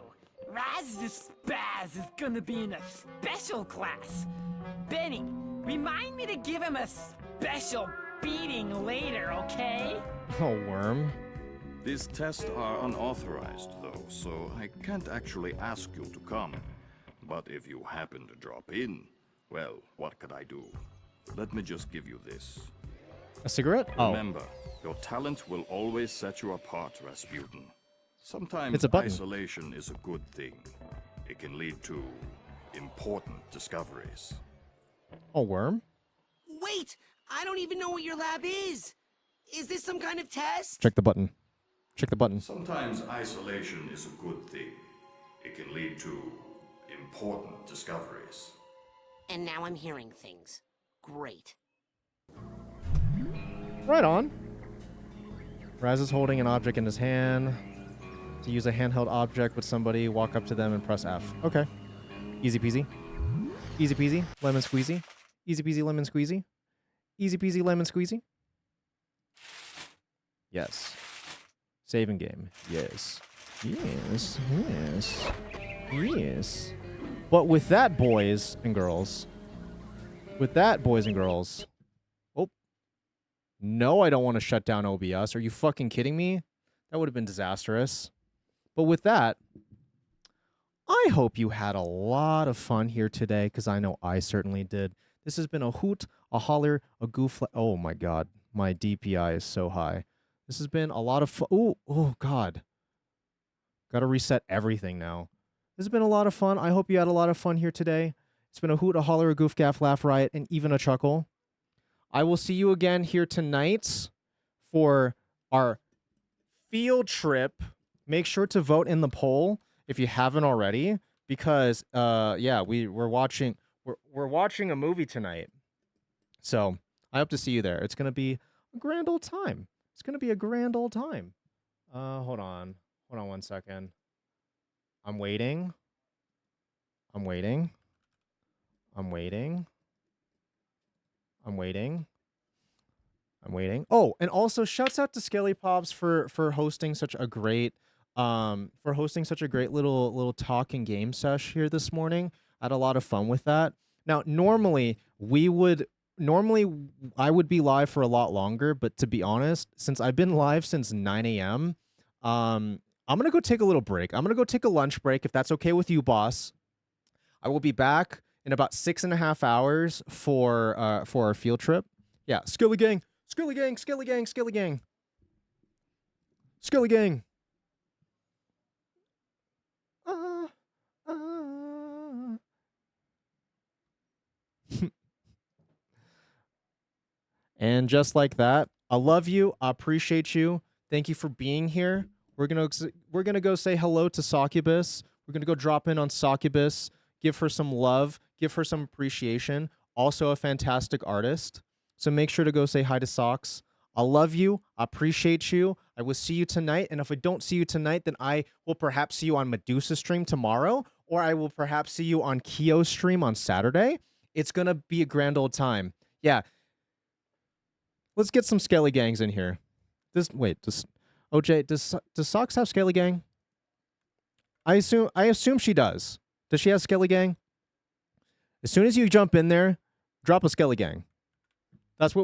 Raz the Spaz is gonna be in a special class. Benny, remind me to give him a special beating later, okay? Oh, worm. These tests are unauthorized, though, so I can't actually ask you to come. But if you happen to drop in, well, what could I do? Let me just give you this. A cigarette? Oh. Remember, your talent will always set you apart, Rasputin. Sometimes It's a button. isolation is a good thing. It can lead to important discoveries. Oh, worm? Wait! I don't even know what your lab is! Is this some kind of test? Check the button. Check the button. Sometimes isolation is a good thing. It can lead to important discoveries. And now I'm hearing things. Great. Right on. Raz is holding an object in his hand. To use a handheld object with somebody, walk up to them and press F. Okay. Easy peasy. Easy peasy. Lemon squeezy. Easy peasy lemon squeezy. Easy peasy lemon squeezy. Yes. Saving game. Yes. Yes. Yes. Yes. But with that, boys and girls. With that, boys and girls. Oh. No, I don't want to shut down OBS. Are you fucking kidding me? That would have been disastrous. But with that, I hope you had a lot of fun here today, because I know I certainly did. This has been a hoot, a holler, a goof. Oh my god, my DPI is so high. This has been a lot of fun. Oh god. Gotta reset everything now. This has been a lot of fun. I hope you had a lot of fun here today. It's been a hoot, a holler, a goof, gaff, laugh, riot, and even a chuckle. I will see you again here tonight for our field trip. Make sure to vote in the poll if you haven't already, because yeah, we're watching a movie tonight. So I hope to see you there. It's gonna be a grand old time. It's gonna be a grand old time. Hold on one second. I'm waiting. Oh, and also shouts out to Skelly Pops for hosting such a great little talk and game sesh here this morning. I had a lot of fun with that. Now, normally I would be live for a lot longer, but to be honest, since I've been live since 9 a.m., I'm gonna go take a little break. I'm gonna go take a lunch break if that's okay with you, boss. I will be back in about 6.5 hours for our field trip. Yeah, Skilly gang, Skilly gang, Skilly gang, Skilly gang, Skilly gang. And just like that, I love you. I appreciate you. Thank you for being here. We're gonna go say hello to Succubus. We're gonna go drop in on Succubus, give her some love, give her some appreciation. Also a fantastic artist. So make sure to go say hi to Socks. I love you. I appreciate you. I will see you tonight. And if I don't see you tonight, then I will perhaps see you on Medusa's stream tomorrow, or I will perhaps see you on Kyo's stream on Saturday. It's going to be a grand old time. Yeah. Let's get some Skelly Gangs in here. Does OJ, does Socks have Skelly Gang? I assume she does. Does she have Skelly Gang? As soon as you jump in there, drop a Skelly Gang. That's what